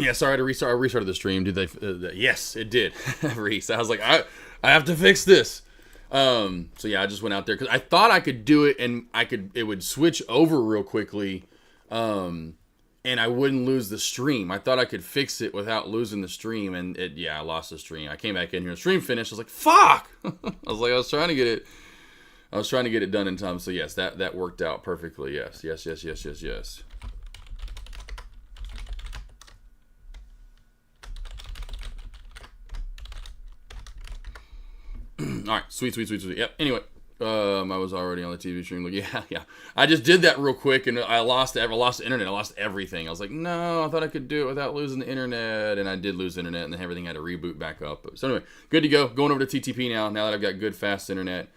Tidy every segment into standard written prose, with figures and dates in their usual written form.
Yeah, sorry to restart. I restarted the stream. Did they? Yes, it did. Reese, I was like, I have to fix this. So yeah, I just went out there because I thought I could do it and it would switch over real quickly, and I wouldn't lose the stream. I thought I could fix it without losing the stream, and I lost the stream. I came back in here, the stream finished. I was like, fuck. I was trying to get it. I was trying to get it done in time. So yes, that worked out perfectly. Yes. All right, sweet. Yep. Anyway, I was already on the TV stream. Like, yeah. I just did that real quick, and I lost the internet. I lost everything. I was like, no, I thought I could do it without losing the internet, and I did lose the internet, and then everything had to reboot back up. So anyway, good to go. Going over to TTP now. Now that I've got good fast internet,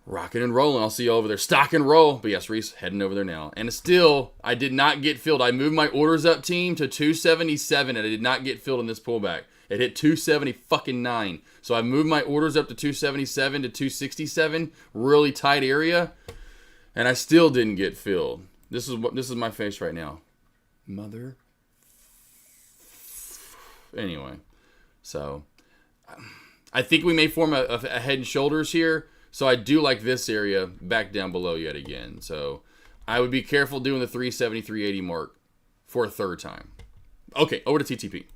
rocking and rolling. I'll see you over there. Stock and roll. But yes, Reese, heading over there now. And still, I did not get filled. I moved my orders up team to 277, and I did not get filled in this pullback. It hit 279. So I moved my orders up to 277 to 267, really tight area, and I still didn't get filled. This is my face right now. Mother. Anyway, so I think we may form a head and shoulders here. So I do like this area back down below yet again. So I would be careful doing the 370, 380 mark for a third time. Okay, over to TTP.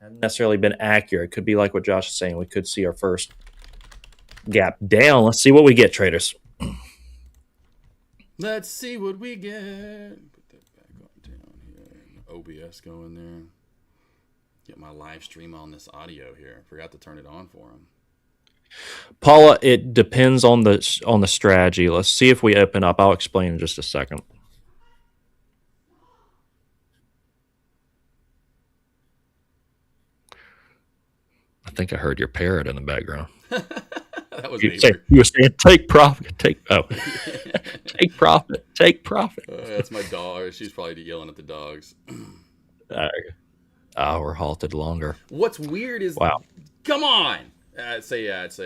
Hasn't necessarily been accurate. Could be like what Josh is saying. We could see our first gap down. Let's see what we get, traders. Let's see what we get. Put that back on down here. OBS going there. Get my live stream on this audio here. Forgot to turn it on for him. Paula, it depends on the strategy. Let's see if we open up. I'll explain in just a second. I think I heard your parrot in the background. That was me. You were saying take profit, take take profit, take profit. That's my dog. She's probably yelling at the dogs. We're halted longer. What's weird is, Wow. come on. I'd say it's.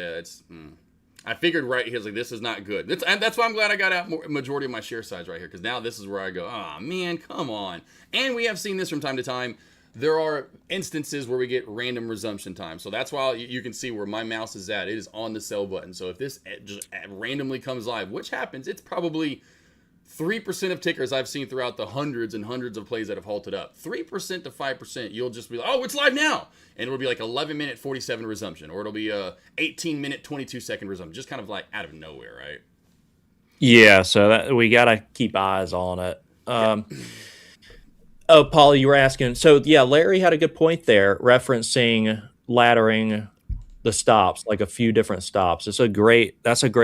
I figured right here, like, this is not good. That's why I'm glad I got out majority of my share size right here, because now this is where I go, oh man, come on. And we have seen this from time to time. There are instances where we get random resumption time. So that's why you can see where my mouse is at. It is on the sell button. So if this just randomly comes live, which happens, it's probably 3% of tickers I've seen throughout the hundreds and hundreds of plays that have halted up. 3% to 5%, you'll just be like, oh, it's live now. And it'll be like 11-minute 47 resumption, or it'll be a 18-minute 22-second resumption, just kind of like out of nowhere, right? Yeah, so we got to keep eyes on it. Oh, Paul, you were asking. So, yeah, Larry had a good point there, referencing laddering the stops, like a few different stops. That's a great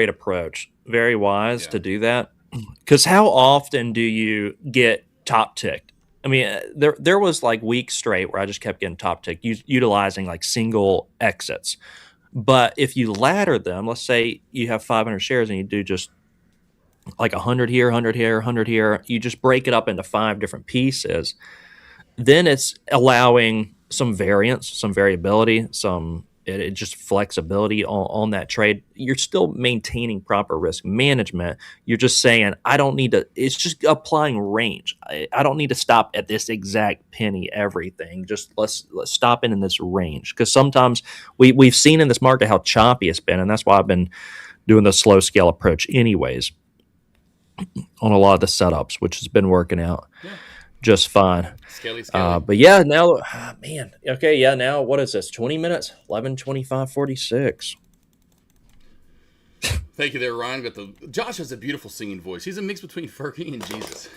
approach. Very wise Yeah. to do that. Because how often do you get top ticked? I mean, there was like weeks straight where I just kept getting top ticked, utilizing like single exits. But if you ladder them, let's say you have 500 shares and you do just like 100 here, 100 here, 100 here, you just break it up into 5 different pieces. Then it's allowing some variance, some variability, it just flexibility on that trade. You're still maintaining proper risk management. You're just saying, I don't need to, it's just applying range. I don't need to stop at this exact penny everything. Just let's stop in this range. Because sometimes we've seen in this market how choppy it's been, and that's why I've been doing the slow scale approach anyways on a lot of the setups, which has been working out just fine. Skelly. But yeah, now, man, okay, yeah, now what is this? 20 minutes? 11, 25, 46. Thank you there, Ryan. Josh has a beautiful singing voice. He's a mix between Fergie and Jesus.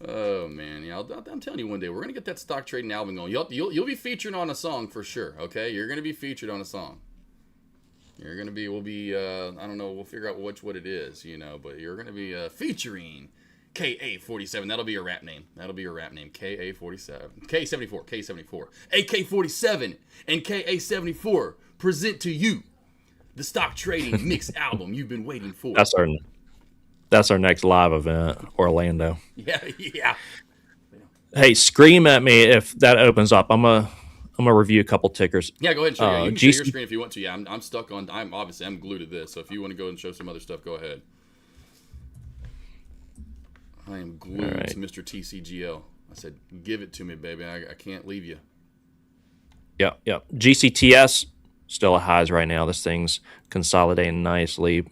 Oh man, yeah, I'm telling you, one day we're gonna get that stock trading album going. You'll be featured on a song for sure. Okay, you're gonna be featured on a song. We'll be. I don't know. We'll figure out what it is, But you're gonna be featuring KA47. That'll be your rap name. KA47. K74. K74. AK47 and KA74 present to you the stock trading mix album you've been waiting for. That's our next live event, Orlando. Yeah. Hey, scream at me if that opens up. I'm gonna review a couple tickers. Yeah, go ahead and show. You can share your screen if you want to. Yeah, I'm stuck on. I'm glued to this. So if you want to go and show some other stuff, go ahead. I am glued to Mr. TCGL. I said, give it to me, baby. I can't leave you. Yeah. GCTS still at highs right now. This thing's consolidating nicely,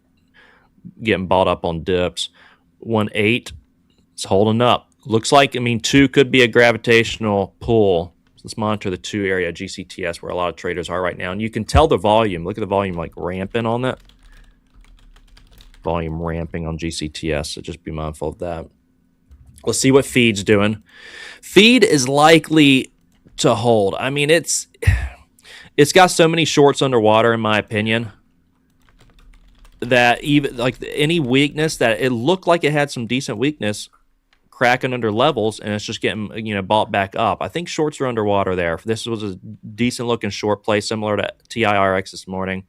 getting bought up on dips. 1.8, it's holding up. Looks like, 2 could be a gravitational pull. So let's monitor the 2 area GCTS where a lot of traders are right now. And you can tell the volume. Look at the volume like ramping on that. Volume ramping on GCTS, so just be mindful of that. Let's see what Feed's doing. Feed is likely to hold. It's got so many shorts underwater, in my opinion, that even like any weakness that it looked like it had some decent weakness cracking under levels, and it's just getting bought back up. I think shorts are underwater there. This was a decent looking short play, similar to TIRX this morning.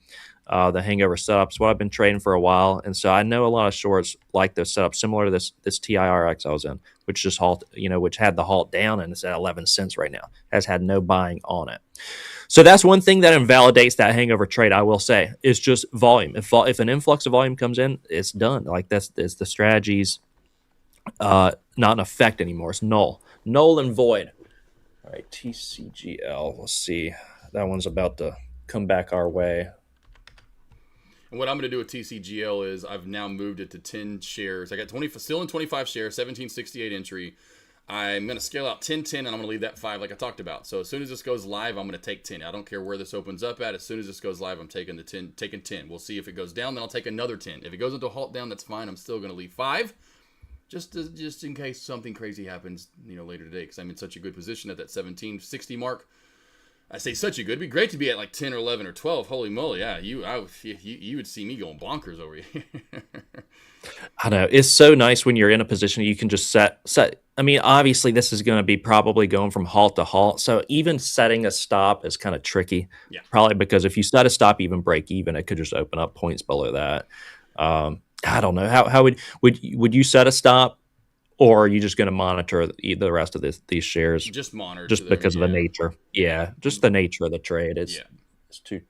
The hangover setups, what I've been trading for a while, and so I know a lot of shorts like this setup, similar to this TIRX I was in, which just which had the halt down, and it's at 11 cents right now. Has had no buying on it. So that's one thing that invalidates that hangover trade. I will say is just volume. If an influx of volume comes in, it's done. Like the strategy's not in effect anymore. It's null and void. All right, TCGL. Let's see. That one's about to come back our way. And what I'm going to do with TCGL is I've now moved it to 10 shares. I got still in 25 shares, 1768 entry. I'm going to scale out 10-10, and I'm going to leave that 5 like I talked about. So as soon as this goes live, I'm going to take 10. I don't care where this opens up at. As soon as this goes live, I'm taking the 10, taking 10. We'll see if it goes down, then I'll take another 10. If it goes into a halt down, that's fine. I'm still going to leave 5 just in case something crazy happens, later today, because I'm in such a good position at that 1760 mark. I say such a good. It'd be great to be at like 10 or 11 or 12. Holy moly, yeah, you would see me going bonkers over here. I know it's so nice when you're in a position you can just set. I mean, obviously, this is going to be probably going from halt to halt. So even setting a stop is kind of tricky. Yeah. Probably because if you set a stop, even break even, it could just open up points below that. I don't know how would you set a stop, or are you just going to monitor the rest of these shares? Just monitor, just because of the nature. Yeah, just the nature of the trade. It's too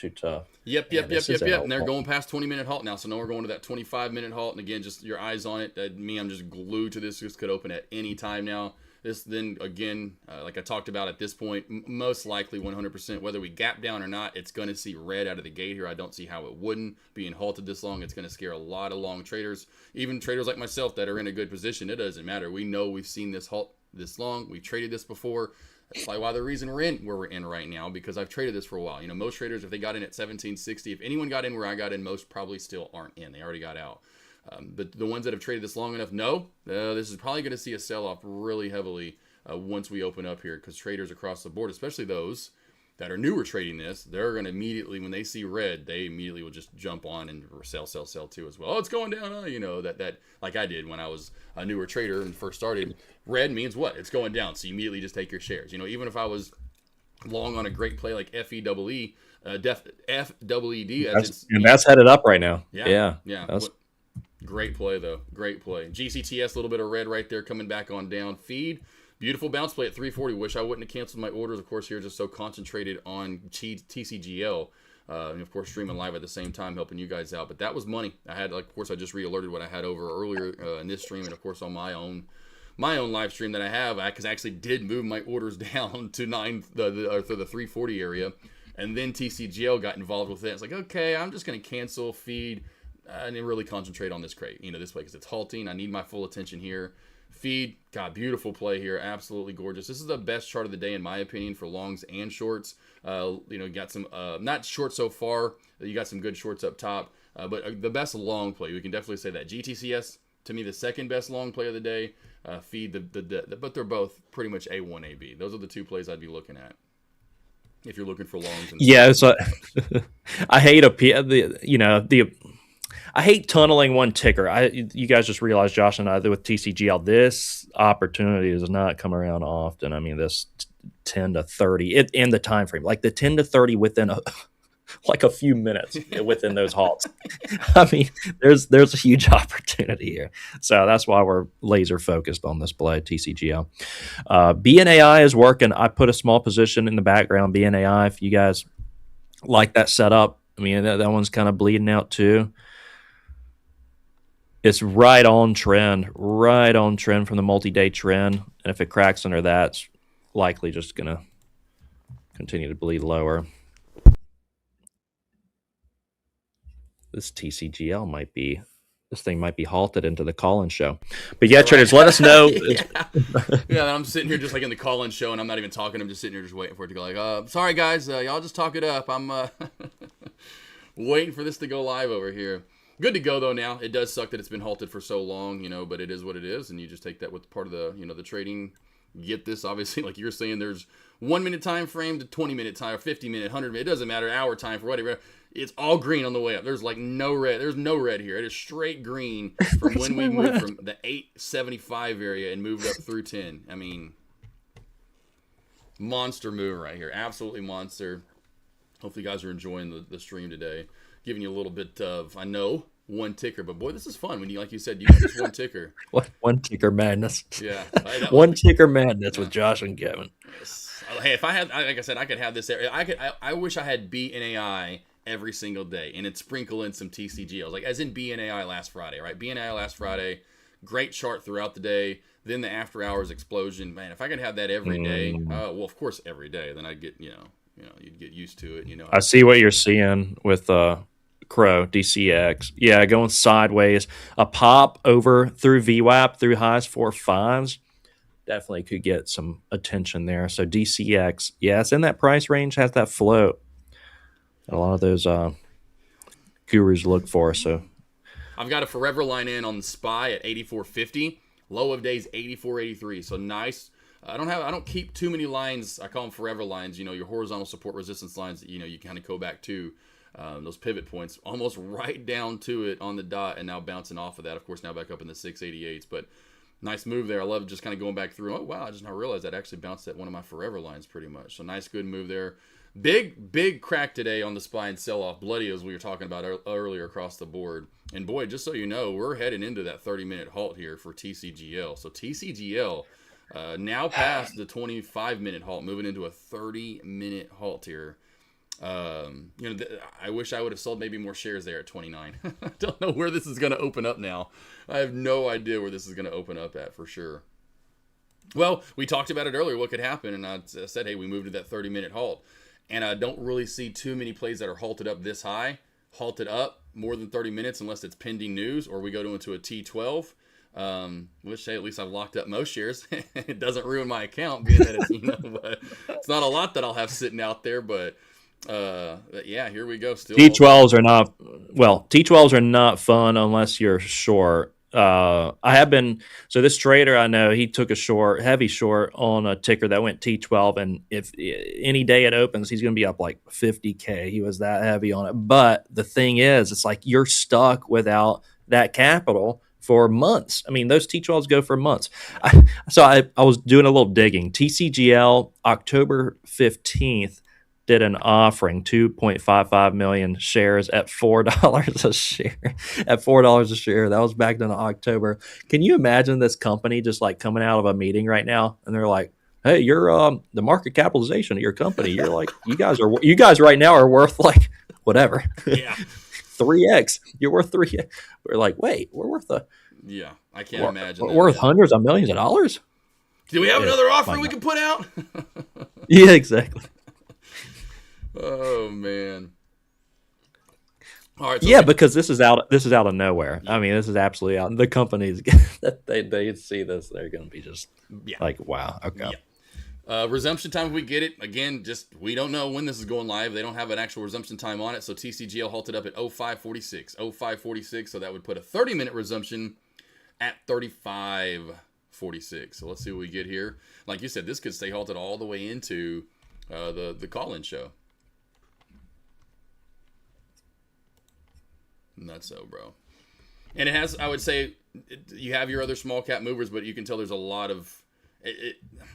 tough. Yep. And they're going past 20-minute halt now, so now we're going to that 25-minute halt. And again, just your eyes on it. I'm just glued to this. This could open at any time now. This then again, like I talked about at this point, most likely 100%, whether we gap down or not, it's going to see red out of the gate here. I don't see how it wouldn't. Being halted this long, it's going to scare a lot of long traders, even traders like myself that are in a good position. It doesn't matter. We know we've seen this halt this long. We've traded this before. That's probably why the reason we're in where we're in right now, because I've traded this for a while. Most traders, if they got in at 1760, if anyone got in where I got in, most probably still aren't in. They already got out. But the ones that have traded this long enough know this is probably going to see a sell-off really heavily once we open up here, because traders across the board, especially those that are newer trading this, they're going to immediately, when they see red, they immediately will just jump on and sell too as well. Oh, it's going down. That like I did when I was a newer trader and first started. Red means what? It's going down. So you immediately just take your shares. Even if I was long on a great play like FEED, and that's headed up right now. Yeah. Great play though. Great play. GCTS, a little bit of red right there coming back on down. Feed. Beautiful bounce play at 340. Wish I wouldn't have canceled my orders. Of course, here just so concentrated on TCGL. And of course, streaming live at the same time, helping you guys out. But that was money. I had, of course, I just re-alerted what I had over earlier in this stream, and of course on my own live stream that I have, because I actually did move my orders down to the 340 area, and then TCGL got involved with it. It's like, okay, I'm just going to cancel feed and then really concentrate on this crate, this play, because it's halting. I need my full attention here. Feed, God, beautiful play here, absolutely gorgeous. This is the best chart of the day in my opinion for longs and shorts. Got some not short so far. You got some good shorts up top, but the best long play, we can definitely say that. GTCS to me the second best long play of the day. Feed but they're both pretty much A1 AB. Those are the two plays I'd be looking at if you're looking for longs. So I hate I hate tunneling one ticker. You guys just realized, Josh and I, that with TCGL, this opportunity does not come around often. I mean, this 10 to 30 in the time frame, like the 10 to 30 within a few minutes within those halts. I mean, there's a huge opportunity here. So that's why we're laser focused on this play, TCGL. BNAI is working. I put a small position in the background, BNAI, if you guys like that setup. I mean, that one's kind of bleeding out too. It's right on trend from the multi-day trend. And if it cracks under that, it's likely just going to continue to bleed lower. This TCGL this thing might be halted into the call-in show. But yeah, traders, let us know. Yeah, I'm sitting here just like in the call-in show, and I'm not even talking. I'm just sitting here just waiting for it to go like, sorry guys, y'all just talk it up. I'm waiting for this to go live over here. Good to go though now. It does suck that it's been halted for so long, but it is what it is, and you just take that with part of the, the trading. Get this, obviously, like you're saying, there's 1 minute time frame to 20-minute time, or 50-minute, 100-minute. It doesn't matter, hour time for whatever. It's all green on the way up. There's like no red. There's no red here. It is straight green from when we moved from the 875 area and moved up through 10. I mean, monster move right here. Absolutely monster. Hopefully you guys are enjoying the stream today. Giving you a little bit of, I know, one ticker, but boy, this is fun when you, like you said, you got just one ticker. One ticker madness. Yeah. One ticker madness with Josh and Kevin. Yes. Hey, if I had, like I said, I could have this. I wish I had BNAI every single day and it'd sprinkle in some TCGLs, like as in BNAI last Friday, right? BNAI last Friday, great chart throughout the day. Then the after hours explosion, man. If I could have that every day, well, of course, every day, then I'd get, you'd get used to it. I see what you're seeing with Crow DCX. Yeah, going sideways. A pop over through VWAP through highs 4.5s. definitely could get some attention there. So DCX, yeah, it's in that price range, has that float. A lot of those gurus look for. So I've got a forever line in on the SPY at 84.50. Low of days 84.83. So nice. I don't keep too many lines. I call them forever lines. Your horizontal support resistance lines that you kind of go back to. Those pivot points almost right down to it on the dot, and now bouncing off of that. Of course, now back up in the 688s. But nice move there. I love just kind of going back through. Oh wow, I just now realized that actually bounced at one of my forever lines pretty much. So nice, good move there. Big crack today on the SPY and sell off, bloody as we were talking about earlier across the board. And boy, just so you know, we're heading into that 30-minute halt here for TCGL. So TCGL now past the 25-minute halt, moving into a 30-minute halt here. I wish I would have sold maybe more shares there at 29. I don't know where this is going to open up now. I have no idea where this is going to open up at for sure. Well, we talked about it earlier, what could happen, and I said, hey, we moved to that 30-minute halt. And I don't really see too many plays that are halted up this high, halted up more than 30 minutes unless it's pending news or we go into a T12. Which, hey, at least I've locked up most shares. It doesn't ruin my account, being that but it's not a lot that I'll have sitting out there. But yeah, here we go. Still T12s are not T12s are not fun unless you're short. I have been, so this trader I know, he took a heavy short on a ticker that went T12, and if any day it opens, he's going to be up like 50K. He was that heavy on it. But the thing is, it's like you're stuck without capital for months. I mean, those T12s go for months. I was doing a little digging. TCGL October 15th did an offering, 2.55 million shares at $4 a share. At $4 a share, that was back in October. Can you imagine this company just like coming out of a meeting right now, and they're like, "Hey, you're the market capitalization of your company. You're like, you guys right now are worth like whatever, Yeah. 3x. You're worth 3x." We're like, wait, we're worth yeah. I can't imagine. We're worth hundreds of millions of dollars. Do we have another offering we can put out? Yeah, exactly. Oh man! All right. So yeah, because this is out of nowhere. Yeah. I mean, this is absolutely out. The companies that they see this, they're going to be just like, wow, okay. Yeah. Resumption time, if we get it. Again, just we don't know when this is going live. They don't have an actual resumption time on it. So TCGL halted up at 05:46. 05:46. So that would put a 30-minute resumption at 35:46. So let's see what we get here. Like you said, this could stay halted all the way into the call-in show. Nuts so, bro. And it has, I would say, you have your other small cap movers, but you can tell there's a lot of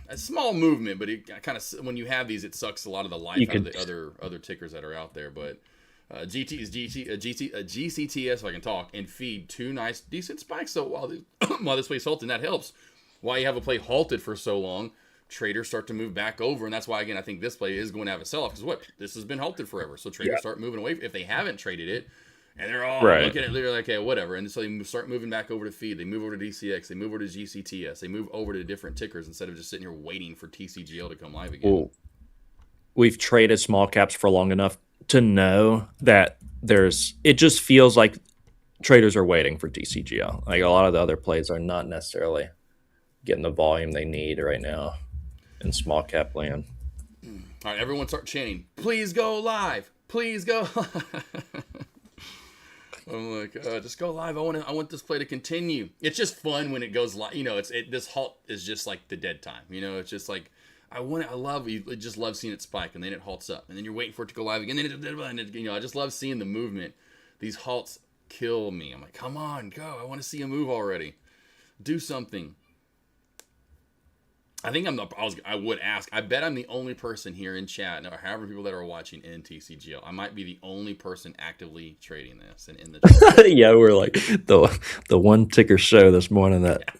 a small movement, but it kind of, when you have these, it sucks a lot of the life out of the other tickers that are out there. But GCTS, if I can talk, and feed two nice, decent spikes. So while this play's halted, that helps. Why you have a play halted for so long, traders start to move back over, and that's why, again, I think this play is going to have a sell-off, because this has been halted forever. So traders start moving away if they haven't traded it. And they're all looking at it, they're like, okay, whatever. And so they start moving back over to feed. They move over to DCX. They move over to GCTS. They move over to different tickers instead of just sitting here waiting for TCGL to come live again. Well, we've traded small caps for long enough to know that it just feels like traders are waiting for TCGL. Like a lot of the other plays are not necessarily getting the volume they need right now in small cap land. All right, everyone start chanting, please go live. Please go live. I'm like, just go live. I want this play to continue. It's just fun when it goes live. This halt is just like the dead time. It's just like I just love seeing it spike, and then it halts up, and then you're waiting for it to go live again. I just love seeing the movement. These halts kill me. I'm like, come on, go. I want to see a move already. Do something. I think I would ask. I bet I'm the only person here in chat, or however people that are watching in TCGL. I might be the only person actively trading this and in the chat. Yeah, we're like the one ticker show this morning that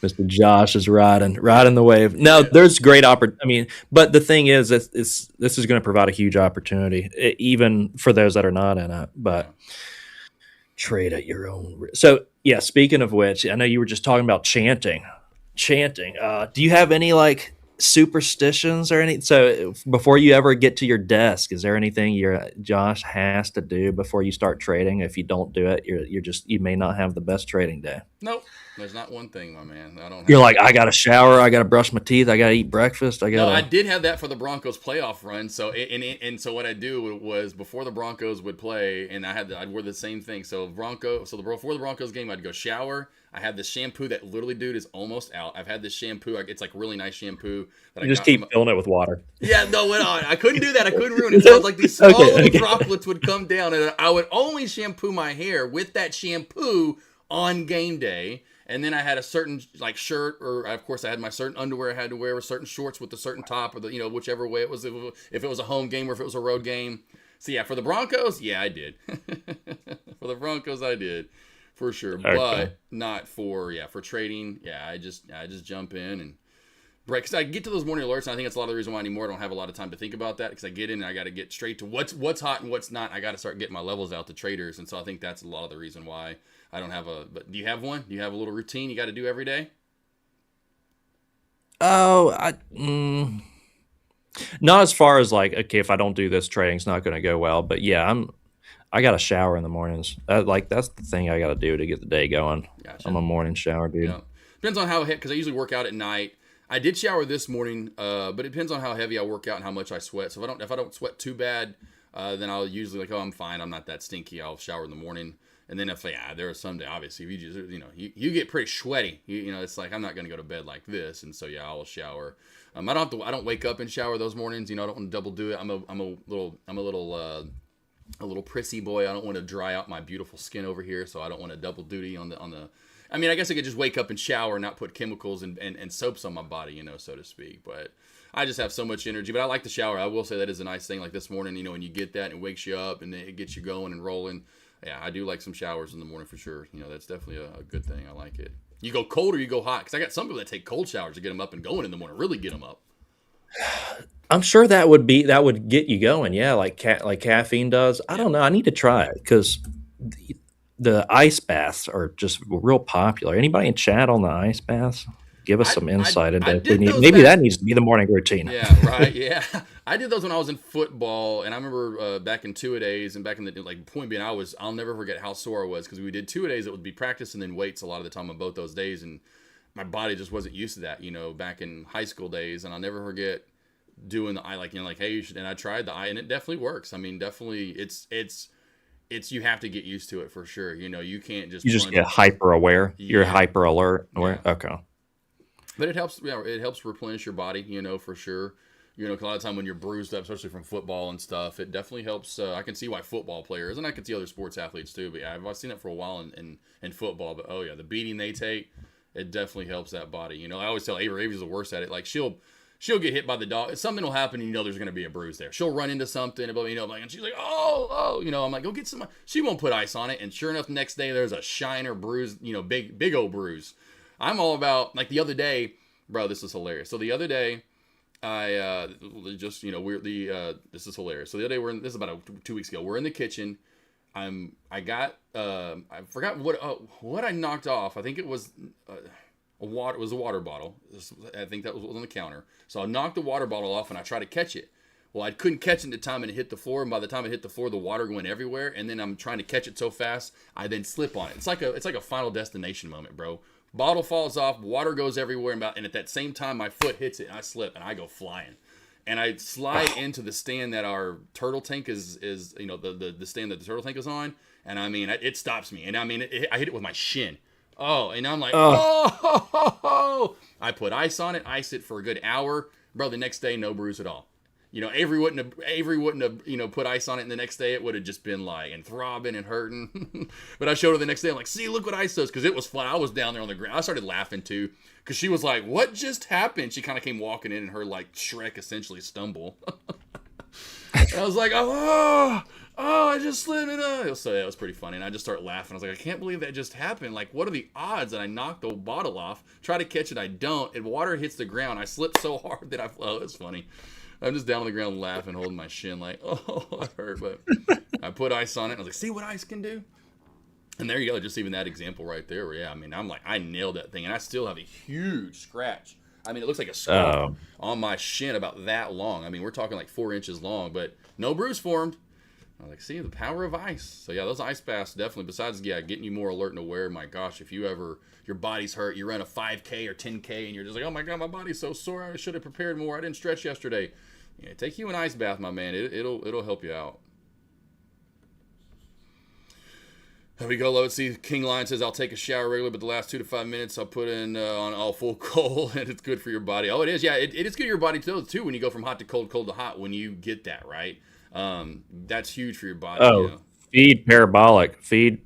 Mr. Josh is riding the wave. No, there's great opportunity. I mean, but the thing is, this is going to provide a huge opportunity, even for those that are not in it. But trade at your own risk. So speaking of which, I know you were just talking about chanting. Do you have any like superstitions or any? So before you ever get to your desk, is there anything your Josh has to do before you start trading? If you don't do it, you're just you may not have the best trading day. Nope. There's not one thing, my man. I don't You're have. like, I got to shower, I got to brush my teeth, I got to eat breakfast, I got No, I to. did have that for the Broncos playoff run. So and so what I do was before the Broncos would play, and I'd wear the same thing. So before the Broncos game, I'd go shower. I had this shampoo that literally, dude, is almost out. I've had this shampoo. It's like really nice shampoo that I You just got from. keep filling it with water. Yeah, no, I couldn't do that. I couldn't ruin it. So it was like these small Okay, little okay. droplets would come down, and I would only shampoo my hair with that shampoo on game day. And then I had a certain like shirt, or of course I had my certain underwear I had to wear, with certain shorts with a certain top, or whichever way it was. If it was a home game or if it was a road game. So yeah, for the Broncos, yeah, I did. For the Broncos, I did for sure, Okay. but not for trading. Yeah, I just jump in and break, because I get to those morning alerts, and I think that's a lot of the reason why anymore I don't have a lot of time to think about that, because I get in and I got to get straight to what's hot and what's not. I got to start getting my levels out to traders, and so I think that's a lot of the reason why I don't have a. But do you have one? Do you have a little routine you got to do every day? Oh, not as far as like, okay, if I don't do this, trading's not going to go well. But yeah, I got to shower in the mornings. That's the thing I got to do to get the day going. I'm Gotcha. a morning shower dude. Yeah, depends on how, because I usually work out at night. I did shower this morning, but it depends on how heavy I work out and how much I sweat. So if I don't sweat too bad, then I'll usually like, oh, I'm fine, I'm not that stinky, I'll shower in the morning. And then if there are some day, obviously, if you just you get pretty sweaty, it's like I'm not gonna go to bed like this, and so yeah, I'll shower. I don't wake up and shower those mornings. I don't want to double do it. I'm a little prissy boy. I don't want to dry out my beautiful skin over here, so I don't want to double duty on the. I mean, I guess I could just wake up and shower and not put chemicals and soaps on my body, so to speak. But I just have so much energy. But I like the shower. I will say that is a nice thing. Like this morning, when you get that and it wakes you up and it gets you going and rolling. Yeah, I do like some showers in the morning for sure. That's definitely a good thing. I like it. You go cold or you go hot? Because I got some people that take cold showers to get them up and going in the morning. Really get them up. I'm sure that would get you going. Yeah, like caffeine does. I Yeah. don't know. I need to try it because the ice baths are just real popular. Anybody in chat on the ice baths? Give us I, some I insight I into if we did need. those Maybe back. that needs to be the morning routine. Yeah, right. Yeah, I did those when I was in football, and I remember back in two a days, and back in the like point being, I'll never forget how sore I was, because we did two a days. It would be practice and then weights a lot of the time on both those days, and my body just wasn't used to that. Back in high school days, and I'll never forget doing the eye, like like, hey, you should. And I tried the eye, and it definitely works. I mean, definitely, it's you have to get used to it for sure. You can't just You just plunge. get hyper aware. You're Yeah, hyper alert. yeah. Aware. Okay. But it helps. Yeah, it helps replenish your body. For sure. 'Cause a lot of time when you're bruised up, especially from football and stuff, it definitely helps. I can see why football players, and I can see other sports athletes too. But yeah, I've seen it for a while in football. But oh yeah, the beating they take, it definitely helps that body. I always tell Avery, Avery's the worst at it. Like she'll get hit by the dog. Something will happen, and there's going to be a bruise there. She'll run into something, and she's like, oh. I'm like, go get some. She won't put ice on it, and sure enough, next day there's a shiner bruise. Big old bruise. I'm all about, like, the other day, bro. This is hilarious. So the other day, I just this is hilarious. So the other day this is about 2 weeks ago. We're in the kitchen. I forgot what I knocked off. I think it was a water. It was a water bottle. I think that was on the counter. So I knocked the water bottle off and I tried to catch it. Well, I couldn't catch it in the time, and it hit the floor. And by the time it hit the floor, the water went everywhere. And then I'm trying to catch it so fast, I then slip on it. It's like a Final Destination moment, bro. Bottle falls off, water goes everywhere, and at that same time, my foot hits it, and I slip, and I go flying. And I slide into the stand that our turtle tank is the stand that the turtle tank is on. And I mean, it stops me. And I mean, I hit it with my shin. Oh, and I'm like, Oh, oh! I put ice on it, iced it for a good hour. Bro, the next day, no bruise at all. Avery wouldn't have put ice on it, and the next day it would have just been like and throbbing and hurting. But I showed her the next day. I'm like, see, look what ice does, because it was fun. I was down there on the ground. I started laughing too, because she was like, what just happened? She kind of came walking in her like Shrek essentially stumble. And I was like, oh, I just slid it up. So that was pretty funny, and I just started laughing. I was like, I can't believe that just happened. Like, what are the odds that I knocked the bottle off, try to catch it, I don't, and water hits the ground. I slipped so hard that it's funny. I'm just down on the ground laughing, holding my shin like, oh, I hurt. But I put ice on it. And I was like, see what ice can do? And there you go. Just even that example right there. Where, yeah, I mean, I'm like, I nailed that thing. And I still have a huge scratch I mean, it looks like a scar Oh, on my shin about that long. I mean, we're talking like 4 inches long, but no bruise formed. I was like, see, the power of ice. So yeah, those ice baths definitely, besides getting you more alert and aware, my gosh, if you ever, your body's hurt, you run a 5K or 10K and you're just like, oh my God, my body's so sore, I should have prepared more, I didn't stretch yesterday. Yeah, take you an ice bath, my man. It'll help you out. There we go. Let's see. King Lion says, I'll take a shower regularly, but the last 2 to 5 minutes I'll put in on all full cold, and it's good for your body. Oh, it is. Yeah, it is good for your body, too, when you go from hot to cold, cold to hot, when you get that, right? That's huge for your body. oh, You know? feed parabolic. Feed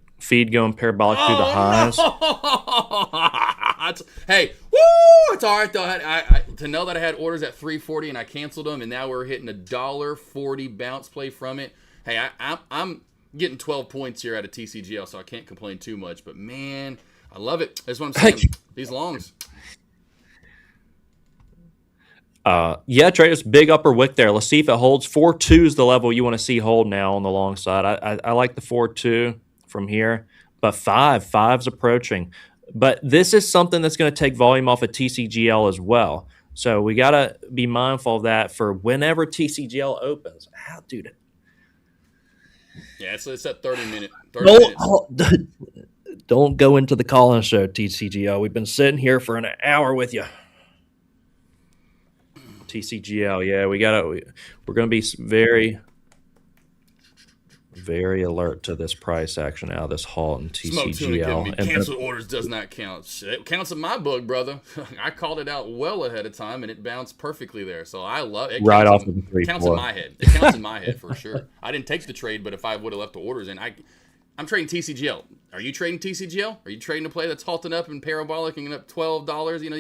going parabolic through the highs. No! Hey, woo! It's all right, though. To know that I had orders at $3.40 and I canceled them, and now we're hitting $1.40 bounce play from it. Hey, I'm getting 12 points here out of TCGL, so I can't complain too much. But, man, I love it. That's what I'm saying. These longs. Yeah, trade this big upper wick there. Let's see if it holds. 4.2 is the level you want to see hold now on the long side. I like the 4.2 from here, but 5's approaching. But this is something that's going to take volume off of TCGL as well. So we got to be mindful of that for whenever TCGL opens. How, dude? Yeah, it's at 30 minutes. Don't go into the call-in show, TCGL. We've been sitting here for an hour with you. TCGL, yeah, we're going to be very, very alert to this price action out of this halt in TCGL. Canceled orders does not count. It counts in my book, brother. I called it out well ahead of time, and it bounced perfectly there. So I love it. Right off of the 3-4. Counts in my head. It counts in my head for sure. I didn't take the trade, but if I would have left the orders in, I'm trading TCGL. Are you trading TCGL? Are you trading a play that's halting up and parabolic and up $12?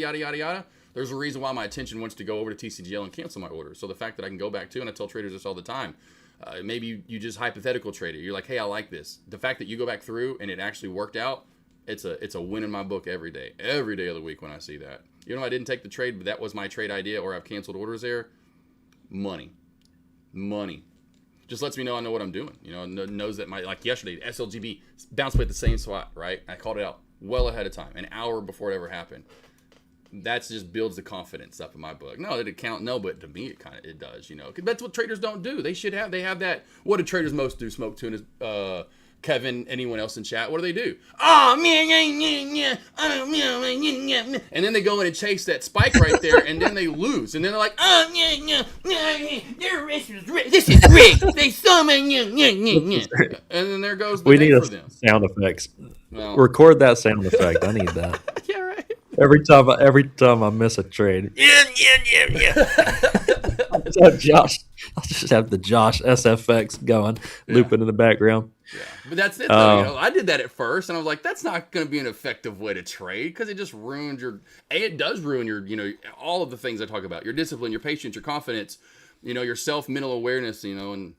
Yada yada yada. There's a reason why my attention wants to go over to TCGL and cancel my orders. So the fact that I can go back to, and I tell traders this all the time, maybe you just hypothetical trade it. You're like, hey, I like this. The fact that you go back through and it actually worked out, it's a win in my book every day of the week when I see that. I didn't take the trade, but that was my trade idea, or I've canceled orders there. Money. Just lets me know I know what I'm doing. Knows that like yesterday, SLGB bounced at the same spot, right? I called it out well ahead of time, an hour before it ever happened. That just builds the confidence up in my book. No, did it count? No, but to me, it does. That's what traders don't do. They have that. What do traders most do? Smoke tunas. Kevin, anyone else in chat? What do? Oh man, and then they go in and chase that spike right there, and then they lose, and then they're like, oh yeah, this is rigged. They summon and then there goes the day for them. Sound effects. Well, record that sound effect. I need that. Yeah, right. Every time I miss a trade. Yeah. I'll just have the Josh SFX going, looping in the background. Yeah, but that's it though. I did that at first, and I was like, that's not going to be an effective way to trade, because it just ruins it does ruin your, all of the things I talk about, your discipline, your patience, your confidence, your mental awareness, and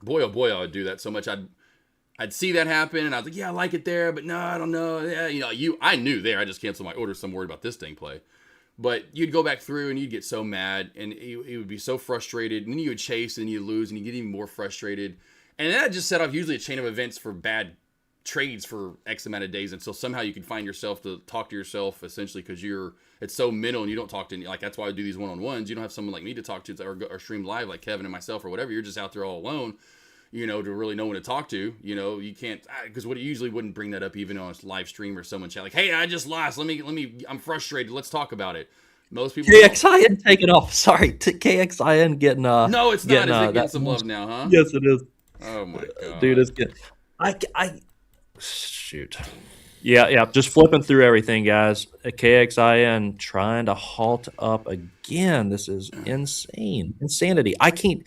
boy, oh boy, I would do that so much. I'd see that happen, and I was like, yeah, I like it there, but no, I don't know. Yeah, I knew there. I just canceled my order, so I'm worried about this thing play. But you'd go back through, and you'd get so mad, and you would be so frustrated, and then you would chase, and you'd lose, and you get even more frustrated. And that just set off usually a chain of events for bad trades for X amount of days until somehow you can find yourself to talk to yourself, essentially, because it's so mental, and you don't talk to any, like, that's why I do these one-on-ones. You don't have someone like me to talk to or stream live like Kevin and myself or whatever. You're just out there all alone. To really know when to talk to, you can't, because what it usually wouldn't bring that up even on a live stream or someone chat like, hey, I just lost. Let me, I'm frustrated. Let's talk about it. Most people. KXIN taking off. Sorry. KXIN getting, no, it's not. Is it getting some love now, huh? Yes, it is. Oh my God. Dude, it's good. Shoot. Yeah. Just flipping through everything, guys. KXIN trying to halt up again. This is insanity. I can't.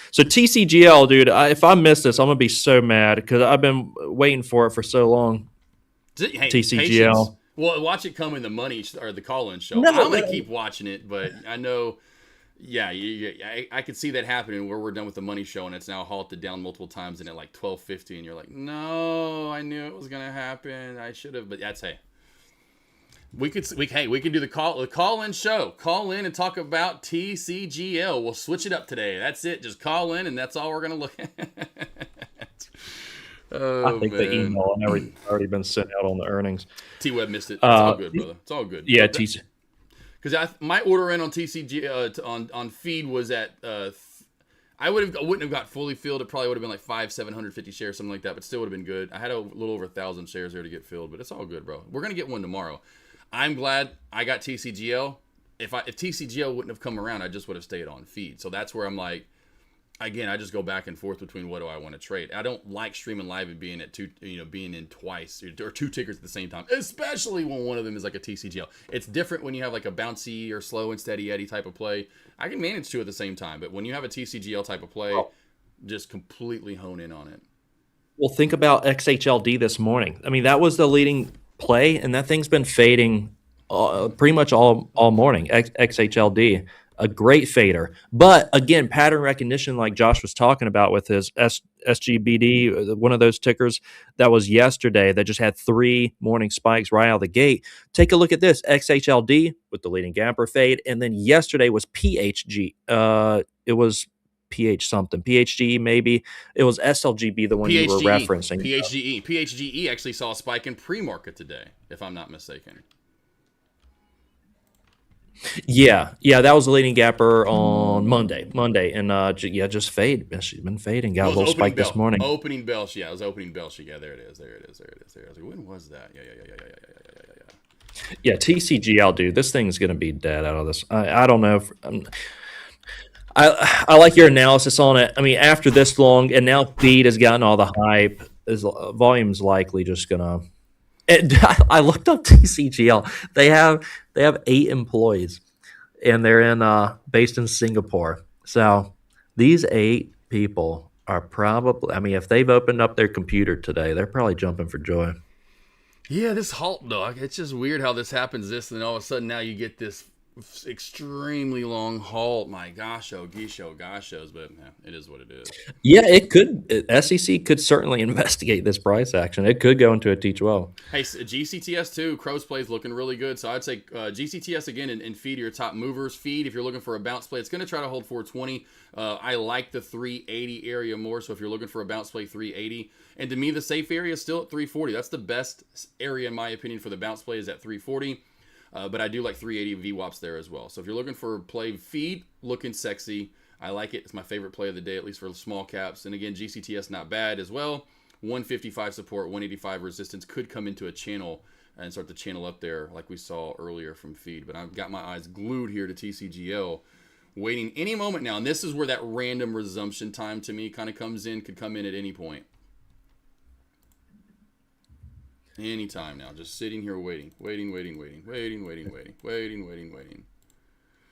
So TCGL, dude, if I miss this, I'm going to be so mad because I've been waiting for it for so long. Hey, TCGL. Patience. Well, watch it come in the money or the call-in show. I'm going to keep watching it, but I know, I could see that happening where we're done with the money show and it's now halted down multiple times and at like 12:50 and you're like, no, I knew it was going to happen. I should have, but that's, hey. We can do the call-in show. Call in and talk about TCGL. We'll switch it up today. That's it. Just call in, and that's all we're gonna look at. I think the email and everything's already been sent out on the earnings. T-Web missed it. It's all good, brother. It's all good. Yeah, TC. because my order in on TCG on feed was at I wouldn't have got fully filled. It probably would have been like 750 shares, something like that, but still would have been good. I had a little over 1,000 shares there to get filled, but it's all good, bro. We're gonna get one tomorrow. I'm glad I got TCGL. If TCGL wouldn't have come around, I just would have stayed on feed. So that's where I'm like, again, I just go back and forth between what do I want to trade. I don't like streaming live and being at being in twice or two tickers at the same time, especially when one of them is like a TCGL. It's different when you have like a bouncy or slow and steady Eddie type of play. I can manage two at the same time, but when you have a TCGL type of play, just completely hone in on it. Well, think about XHLD this morning. I mean, that was the leading play, and that thing's been fading pretty much all morning. XHLD, a great fader, but again, pattern recognition, like Josh was talking about with his SGBD, one of those tickers that was yesterday that just had 3 morning spikes right out of the gate. Take a look at this XHLD with the leading gapper fade, and then yesterday was PHG. It was PH something, PHG maybe. It was SLGB, the one you were referencing. PHGE actually saw a spike in pre-market today, if I'm not mistaken. Yeah, that was the leading gapper on Monday, and just fade. She's been fading. Got a little spike this morning. Opening bell, yeah, it was opening bell. Yeah, there it is. When was that? Yeah. TCGL, dude, this thing's gonna be dead out of this. I don't know. I like your analysis on it. I mean, after this long, and now feed has gotten all the hype. Volume's likely just gonna. And I looked up TCGL. They have 8 employees, and they're based in Singapore. So these 8 people are probably. I mean, if they've opened up their computer today, they're probably jumping for joy. Yeah, this halt, dog. It's just weird how this happens. And then all of a sudden now you get this extremely long halt. My gosh, goshos, but yeah, it is what it is. Yeah, it could. SEC could certainly investigate this price action. It could go into a T12. Hey, GCTS too. Crow's play is looking really good. So I'd say GCTS again and feed are your top movers. Feed, if you're looking for a bounce play, it's going to try to hold 420. I like the 380 area more. So if you're looking for a bounce play, 380. And to me, the safe area is still at 340. That's the best area in my opinion for the bounce play is at 340. But I do like 380 VWAPs there as well. So if you're looking for play feed, looking sexy, I like it. It's my favorite play of the day, at least for small caps. And again, GCTS not bad as well. 155 support, 185 resistance could come into a channel and start to channel up there like we saw earlier from feed. But I've got my eyes glued here to TCGL, waiting any moment now. And this is where that random resumption time to me kind of comes in, could come in at any point. Anytime now, just sitting here waiting.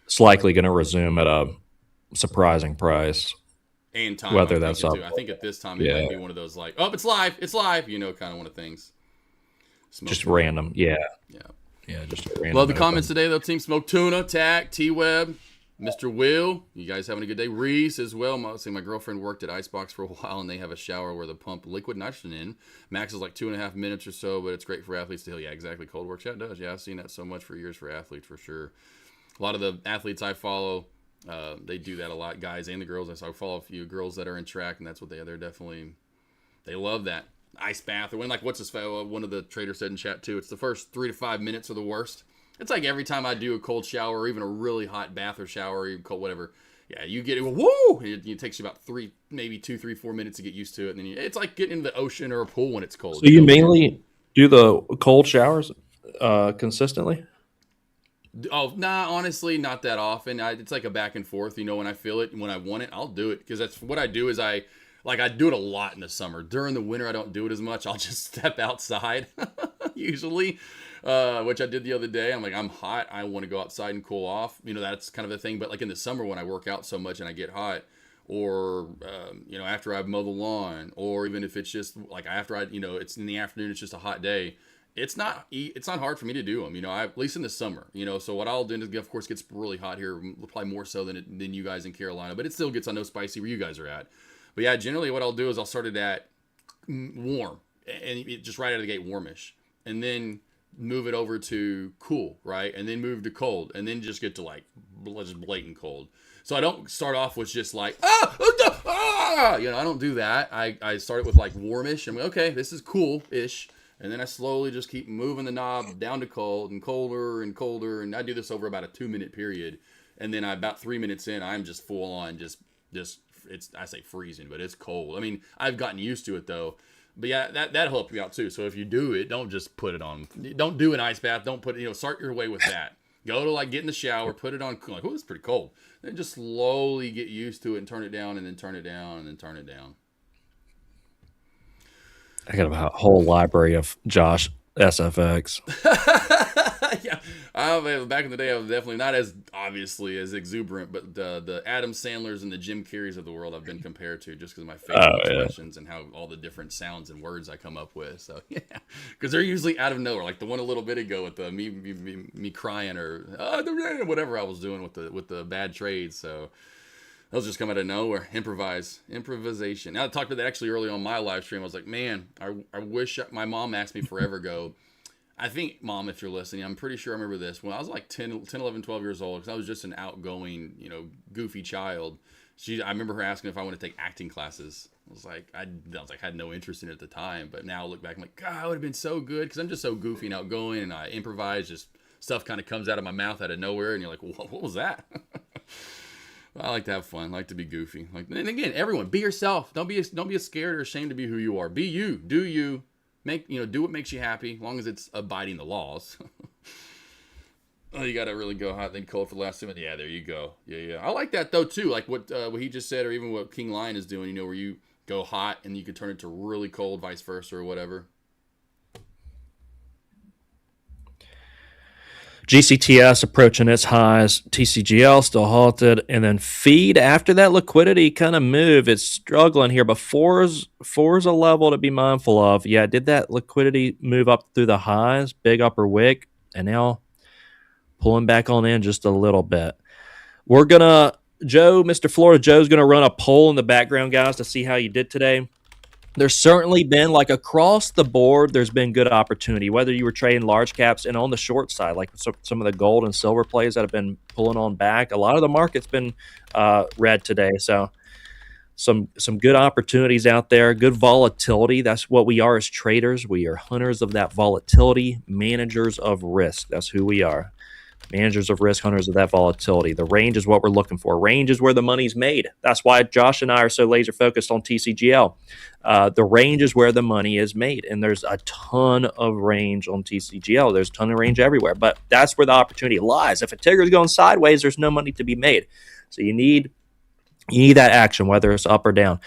It's likely going to resume at a surprising price. And time, whether that's up. I think at this time it might be one of those like, oh, it's live, kind of one of things. Just random, yeah, just random. Love the comments today though, team. Smoke Tuna, Tack, T-Web, Mr. Will, you guys having a good day? Reese as well. My girlfriend worked at Icebox for a while, and they have a shower where they pump liquid nitrogen in. Max is like 2.5 minutes or so, but it's great for athletes to heal. Yeah, exactly. Cold works. Yeah, it does. Yeah, I've seen that so much for years for athletes for sure. A lot of the athletes I follow, they do that a lot, guys and the girls. I follow a few girls that are in track, and that's what they're definitely. They love that ice bath. Or when one of the traders said in chat too. It's the first 3 to 5 minutes are the worst. It's like every time I do a cold shower or even a really hot bath or shower or even cold whatever, yeah, you get it. Woo! It takes you about 3, maybe 2, 3, 4 minutes to get used to it, and then it's like getting into the ocean or a pool when it's cold. So you mainly do the cold showers consistently? Oh, nah, honestly, not that often. It's like a back and forth. When I feel it, when I want it, I'll do it because that's what I do. Is I do it a lot in the summer. During the winter, I don't do it as much. I'll just step outside usually. Which I did the other day. I'm like, I'm hot. I want to go outside and cool off. That's kind of the thing. But like in the summer when I work out so much and I get hot, or after I've mowed the lawn, or even if it's just like after it's in the afternoon, it's just a hot day. It's not hard for me to do them. At least in the summer. So what I'll do is, of course, it gets really hot here, probably more so than you guys in Carolina, but it still gets, I know, spicy where you guys are at. But yeah, generally what I'll do is I'll start it at warm and just right out of the gate warmish, and then move it over to cool, right? And then move to cold, and then just get to like just blatant cold. So I don't start off with just like, I don't do that. I start it with like warmish. I'm like, okay, this is cool-ish. And then I slowly just keep moving the knob down to cold and colder and colder. And I do this over about a 2-minute period. And then about 3 minutes in, I'm just full on just it's, I say freezing, but it's cold. I mean, I've gotten used to it though. But yeah, that'll help you out too. So if you do it, don't just put it on. Don't do an ice bath. Don't put, start your way with that. Go to like get in the shower, put it on, like, oh, it's pretty cold. Then just slowly get used to it and turn it down and then turn it down and then turn it down. I got a whole library of Josh SFX. Yeah, back in the day, I was definitely not as obviously as exuberant, but the Adam Sandlers and the Jim Carreys of the world I've been compared to just because of my facial expressions and how all the different sounds and words I come up with. So yeah, because they're usually out of nowhere, like the one a little bit ago with the me crying or whatever I was doing with the bad trades. So those just come out of nowhere. Improvisation. Now I talked about that actually early on my live stream. I was like, man, I wish my mom asked me forever ago. I think, Mom, if you're listening, I'm pretty sure I remember this. When I was like 10, 11, 12 years old, because I was just an outgoing, goofy child. I remember her asking if I want to take acting classes. I had no interest in it at the time. But now I look back, I'm like, God, I would have been so good. Because I'm just so goofy and outgoing, and I improvise. Just stuff kind of comes out of my mouth out of nowhere, and you're like, what was that? I like to have fun. I like to be goofy. And again, everyone, be yourself. Don't be scared or ashamed to be who you are. Be you. Do you. Do what makes you happy, as long as it's abiding the laws. Oh, you got to really go hot then cold for the last 2 minutes. Yeah, there you go. Yeah. I like that though too. Like what he just said, or even what King Lion is doing. Where you go hot and you can turn it to really cold, vice versa, or whatever. GCTS approaching its highs, TCGL still halted, and then feed after that liquidity kind of move. It's struggling here, but four's a level to be mindful of. Yeah, did that liquidity move up through the highs, big upper wick, and now pulling back on in just a little bit. We're gonna Mr. Florida Joe's gonna run a poll in the background, guys, to see how you did today. There's certainly been, like, across the board, there's been good opportunity, whether you were trading large caps and on the short side, like some of the gold and silver plays that have been pulling on back. A lot of the market's been red today. So some good opportunities out there, good volatility. That's what we are as traders. We are hunters of that volatility, managers of risk. That's who we are. Managers of risk, hunters of that volatility. The range is what we're looking for. Range is where the money's made. That's why Josh and I are so laser focused on TCGL. The range is where the money is made, and there's a ton of range on TCGL. There's a ton of range everywhere, but that's where the opportunity lies. If a ticker is going sideways, there's no money to be made. So you need that action, whether it's up or down.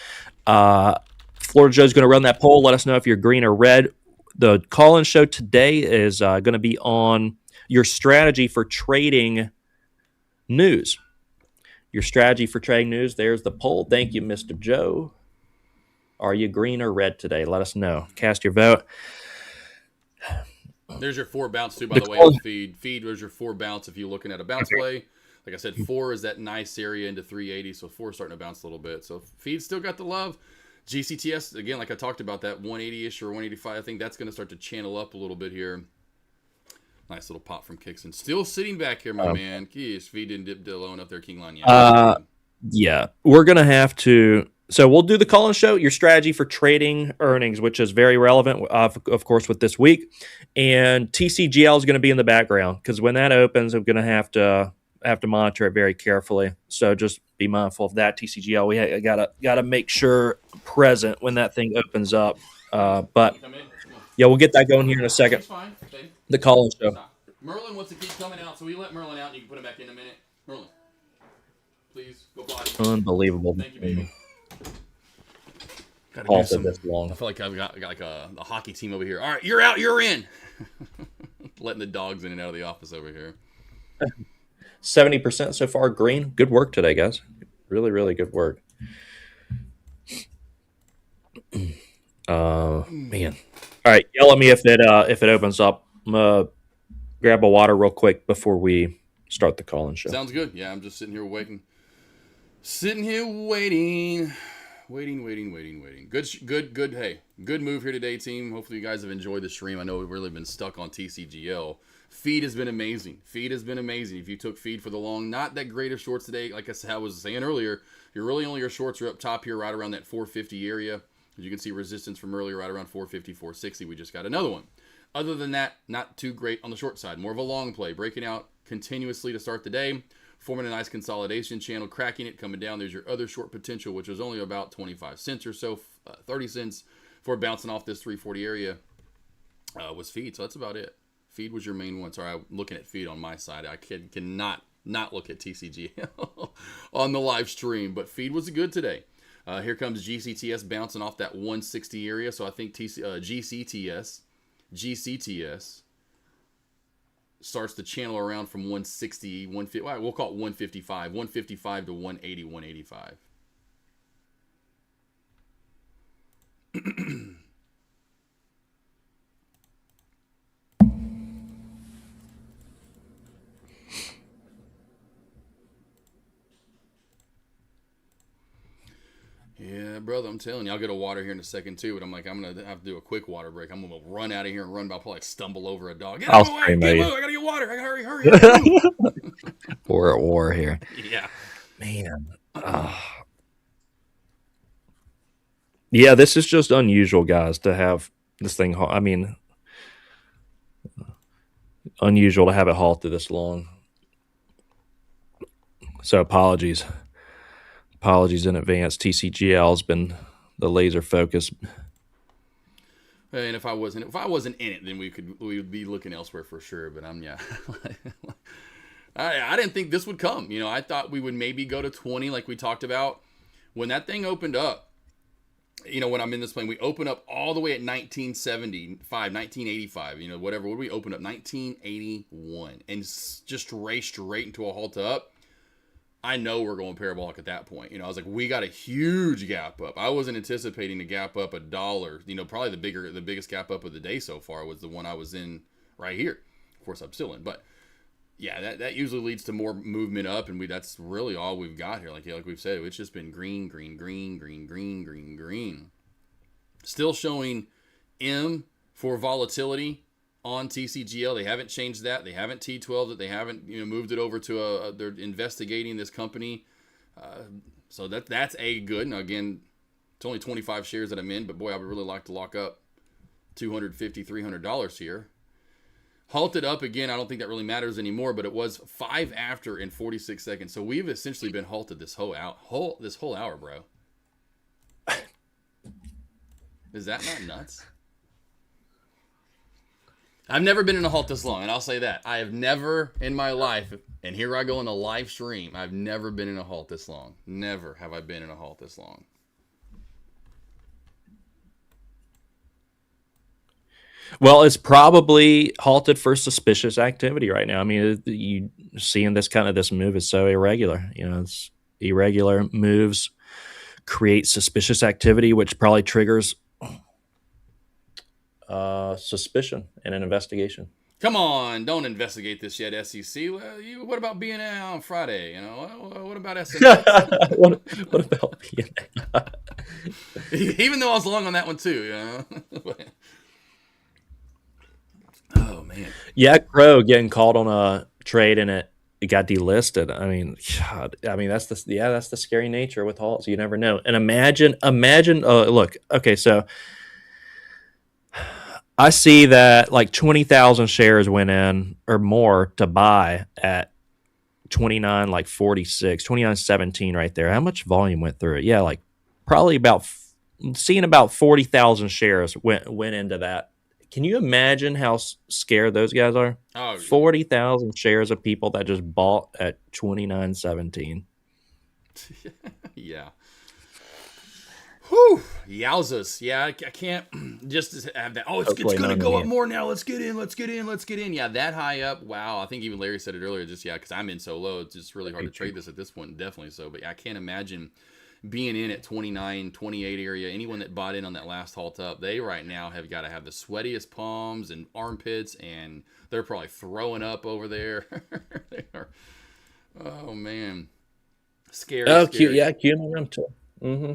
Florida Joe's going to run that poll. Let us know if you're green or red. The call-in show today is going to be on your strategy for trading news. Your strategy for trading news. There's the poll. Thank you, Mr. Joe. Are you green or red today? Let us know. Cast your vote. There's your 4 bounce too, by the way, on feed. Feed was your 4 bounce if you're looking at a bounce play. Like I said, 4 is that nice area into 380, so 4 is starting to bounce a little bit. So feed still got the love. GCTS, again, like I talked about, that 180-ish or 185, I think that's going to start to channel up a little bit here. Nice little pop from Kickson. Still sitting back here, my man. Geez, feed didn't dip alone up there, King Lion. Yeah, we're going to have to. So we'll do the call-in show, your strategy for trading earnings, which is very relevant, of course, with this week. And TCGL is going to be in the background because when that opens, I'm going to have to monitor it very carefully. So just be mindful of that. TCGL, we gotta make sure present when that thing opens up. But yeah, we'll get that going here in a second. The call-in show. Merlin wants to keep coming out, so we let Merlin out and you can put him back in a minute. Merlin, please go body. Unbelievable. Thank you, baby. Halted this long. I feel like I've got like a hockey team over here. All right, you're out, you're in. Letting the dogs in and out of the office over here. 70% so far green. Good work today, guys. Really, really good work. Man. All right, yell at me if it opens up. I'm gonna grab a water real quick before we start the call-in show. Sounds good. Yeah, I'm just sitting here waiting. Waiting. Good. Hey, good move here today, team. Hopefully you guys have enjoyed the stream. I know we've really been stuck on TCGL. Feed has been amazing. If you took feed for the long, not that great of shorts today. Like I was saying earlier, your shorts are up top here right around that 450 area. As you can see, resistance from earlier right around 450, 460. We just got another one. Other than that, not too great on the short side. More of a long play. Breaking out continuously to start the day. Forming a nice consolidation channel. Cracking it, coming down. There's your other short potential, which was only about 25 cents or so. 30 cents for bouncing off this 340 area was feed. So that's about it. Feed was your main one. Sorry, I'm looking at feed on my side. I cannot not look at TCGL on the live stream. But feed was good today. Here comes GCTS bouncing off that 160 area. So I think GCTS starts to channel around from 160, 150. We'll call it 155, 155 to 180, 185. Yeah, brother, I'm telling you, I'll get a water here in a second too, but I'm going to have to do a quick water break. I'm going to run out of here and run, but I'll probably stumble over a dog. Get out of the way! Get out! I got to get water! I got to hurry! We're at war here. Yeah. Man. Yeah, this is just unusual, guys, to have this thing. I mean, unusual to have it halted this long. So apologies in advance. TCGL has been the laser focus. And if I wasn't in it, then we would be looking elsewhere for sure. But I didn't think this would come. You know, I thought we would maybe go to 20 like we talked about when that thing opened up. You know, when I'm in this plane, we open up all the way at 1975, 1985. You know, whatever. What did we open up? 1981, and just raced straight into a halt up. I know we're going parabolic at that point. You know, I was like, we got a huge gap up. I wasn't anticipating to gap up $1. You know, probably the biggest gap up of the day so far was the one I was in right here. Of course, I'm still in, but yeah, that usually leads to more movement up, and that's really all we've got here. Like we've said, it's just been green, green, green, green, green, green, green. Still showing M for volatility on TCGL. They haven't changed that. They haven't T12 that. They haven't moved it over to they're investigating this company. So that's a good. Now again, it's only 25 shares that I'm in, but boy, I would really like to lock up $250, $300 here. Halted up again. I don't think that really matters anymore, but it was 5 after in 46 seconds. So we've essentially been halted this whole hour, bro. Is that not nuts? I've never been in a halt this long, and I'll say that. I have never in my life, and here I go in the live stream, I've never been in a halt this long. Never have I been in a halt this long. Well, it's probably halted for suspicious activity right now. I mean, you seeing this move is so irregular. You know, it's irregular moves create suspicious activity, which probably triggers suspicion and an investigation. Come on, don't investigate this yet, SEC. What about BNA on Friday? You know, what about SNX? what about BNA? Even though I was long on that one too, you know. Oh man. Yeah, Crow getting called on a trade and it got delisted. I mean, God, that's the scary nature with halts. You never know. And imagine. Look, okay, so I see that like 20,000 shares went in or more to buy at 29, like 46, 29.17 right there. How much volume went through it? Yeah, like probably about 40,000 shares went into that. Can you imagine how scared those guys are? Oh, 40,000 shares of people that just bought at 29.17. Yeah. Whew. Yowzas. Yeah, I can't just have that. Oh, it's going to go up more now. Let's get in. Yeah, that high up. Wow. I think even Larry said it earlier. Just, because I'm in so low. It's just really hard to trade this at this point. Definitely so. But I can't imagine being in at 29, 28 area. Anyone that bought in on that last halt up, they right now have got to have the sweatiest palms and armpits, and they're probably throwing up over there. They are. Oh, man. Scary. Oh, scary. Yeah, QM too. Mm-hmm.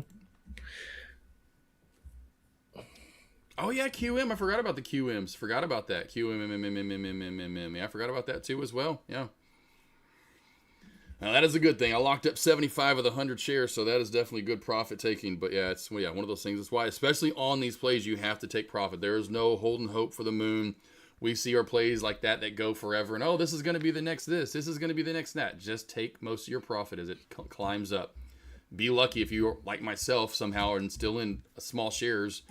Oh, yeah, QM. I forgot about the QMs. Forgot about that. QM. Yeah, I forgot about that too as well. Yeah. Now, that is a good thing. I locked up 75 of the 100 shares, so that is definitely good profit taking. But yeah, it's one of those things. That's why, especially on these plays, you have to take profit. There is no holding hope for the moon. We see our plays like that go forever. And, oh, this is going to be the next this. This is going to be the next that. Just take most of your profit as it climbs up. Be lucky if you're like myself somehow and still in small shares.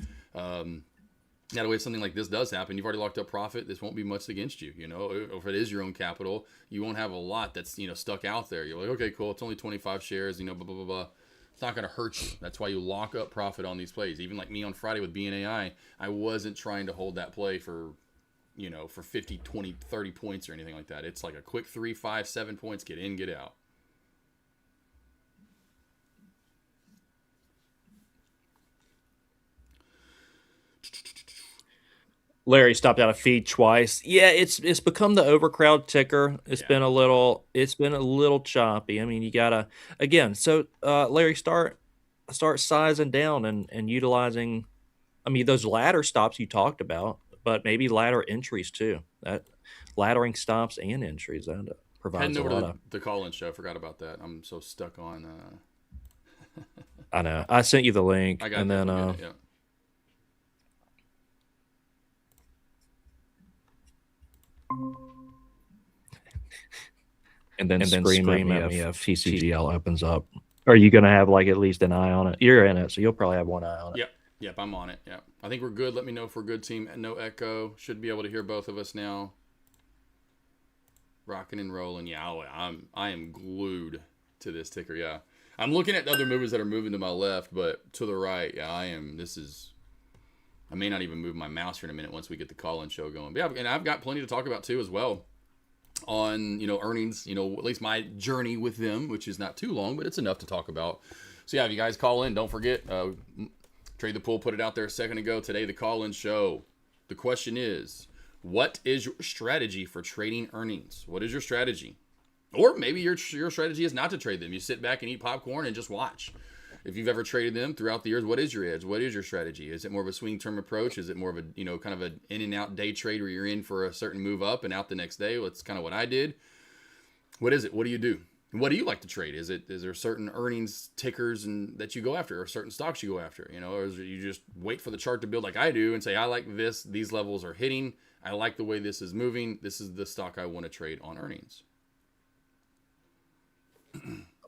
That way, if something like this does happen, you've already locked up profit. This won't be much against you, Or if it is your own capital, you won't have a lot that's, stuck out there. You're like, okay, cool. It's only 25 shares, blah, blah, blah, blah. It's not going to hurt you. That's why you lock up profit on these plays. Even like me on Friday with BNAI, I wasn't trying to hold that play for, for 50, 20, 30 points or anything like that. It's like a quick 3, 5, 7 points, get in, get out. Larry stopped out a feed twice. Yeah, it's become the overcrowd ticker. It's been a little choppy. I mean, you gotta again. So Larry, start sizing down and utilizing. I mean, those ladder stops you talked about, but maybe ladder entries too. That laddering stops and entries that provides Heading a lot over of. to the call-in show. I forgot about that. I'm so stuck on. I know. I sent you the link, I got and then yeah. and then scream at me if TCGL opens up. Are you going to have like at least an eye on it? You're in it, so you'll probably have one eye on it. Yep, I'm on it. Yeah, I think we're good. Let me know if we're good, team. No echo. Should be able to hear both of us now. Rocking and rolling. Yeah, I am glued to this ticker. Yeah, I'm looking at the other movers that are moving to my left, but to the right. Yeah, I am. I may not even move my mouse here in a minute once we get the call-in show going. But yeah, and I've got plenty to talk about too as well. On earnings, at least my journey with them, which is not too long, but it's enough to talk about. So yeah, if you guys call in, don't forget, Trade the Pool put it out there a second ago. Today, the call-in show. The question is, what is your strategy for trading earnings? What is your strategy? Or maybe your strategy is not to trade them. You sit back and eat popcorn and just watch. If you've ever traded them throughout the years, what is your edge? What is your strategy? Is it more of a swing term approach? Is it more of a, kind of an in and out day trade where you're in for a certain move up and out the next day? Well, that's kind of what I did. What is it? What do you do? What do you like to trade? Is there certain earnings tickers and that you go after, or certain stocks you go after? Or is it you just wait for the chart to build like I do and say, I like this. These levels are hitting. I like the way this is moving. This is the stock I want to trade on earnings.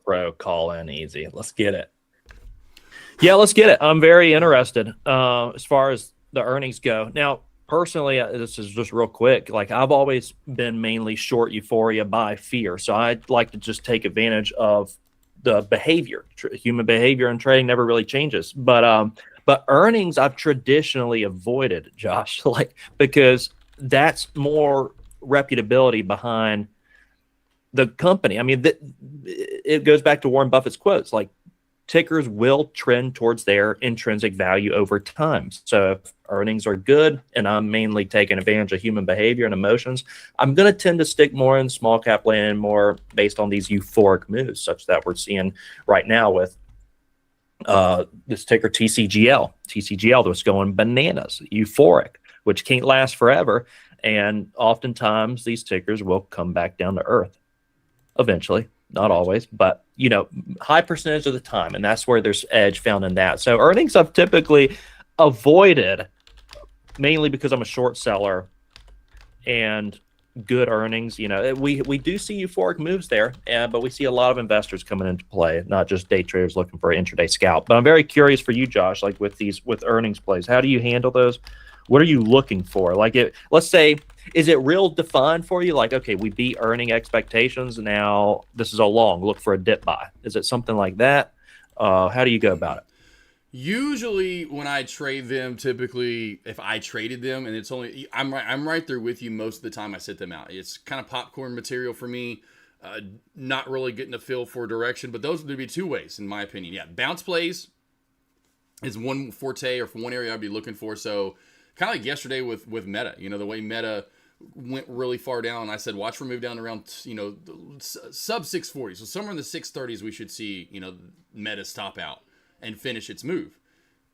Bro, call in easy. Let's get it. Yeah, let's get it. I'm very interested as far as the earnings go. Now, personally, this is just real quick. Like, I've always been mainly short euphoria by fear. So I'd like to just take advantage of the behavior. Human behavior in trading never really changes. But earnings I've traditionally avoided, Josh, because that's more reputability behind the company. I mean, it goes back to Warren Buffett's quotes, like, tickers will trend towards their intrinsic value over time. So if earnings are good and I'm mainly taking advantage of human behavior and emotions, I'm going to tend to stick more in small cap land, more based on these euphoric moves, such that we're seeing right now with this ticker TCGL. TCGL was going bananas, euphoric, which can't last forever. And oftentimes these tickers will come back down to earth eventually. Not always, but high percentage of the time, and that's where there's edge found in that. So earnings I've typically avoided mainly because I'm a short seller, and good earnings. We do see euphoric moves there, but we see a lot of investors coming into play, not just day traders looking for an intraday scalp. But I'm very curious for you, Josh, like with earnings plays, how do you handle those? What are you looking for? Like, let's say, is it real defined for you? Like, okay, we beat earning expectations. Now this is a long look for a dip buy. Is it something like that? How do you go about it? Usually when I trade them, typically if I traded them and it's only, I'm right there with you most of the time I sit them out. It's kind of popcorn material for me. Not really getting a feel for direction, but those would be two ways in my opinion. Yeah. Bounce plays is one forte or for one area I'd be looking for. So kind of like yesterday with Meta, the way Meta went really far down. I said, watch for move down around, sub 640. So somewhere in the 630s, we should see, Meta stop out and finish its move.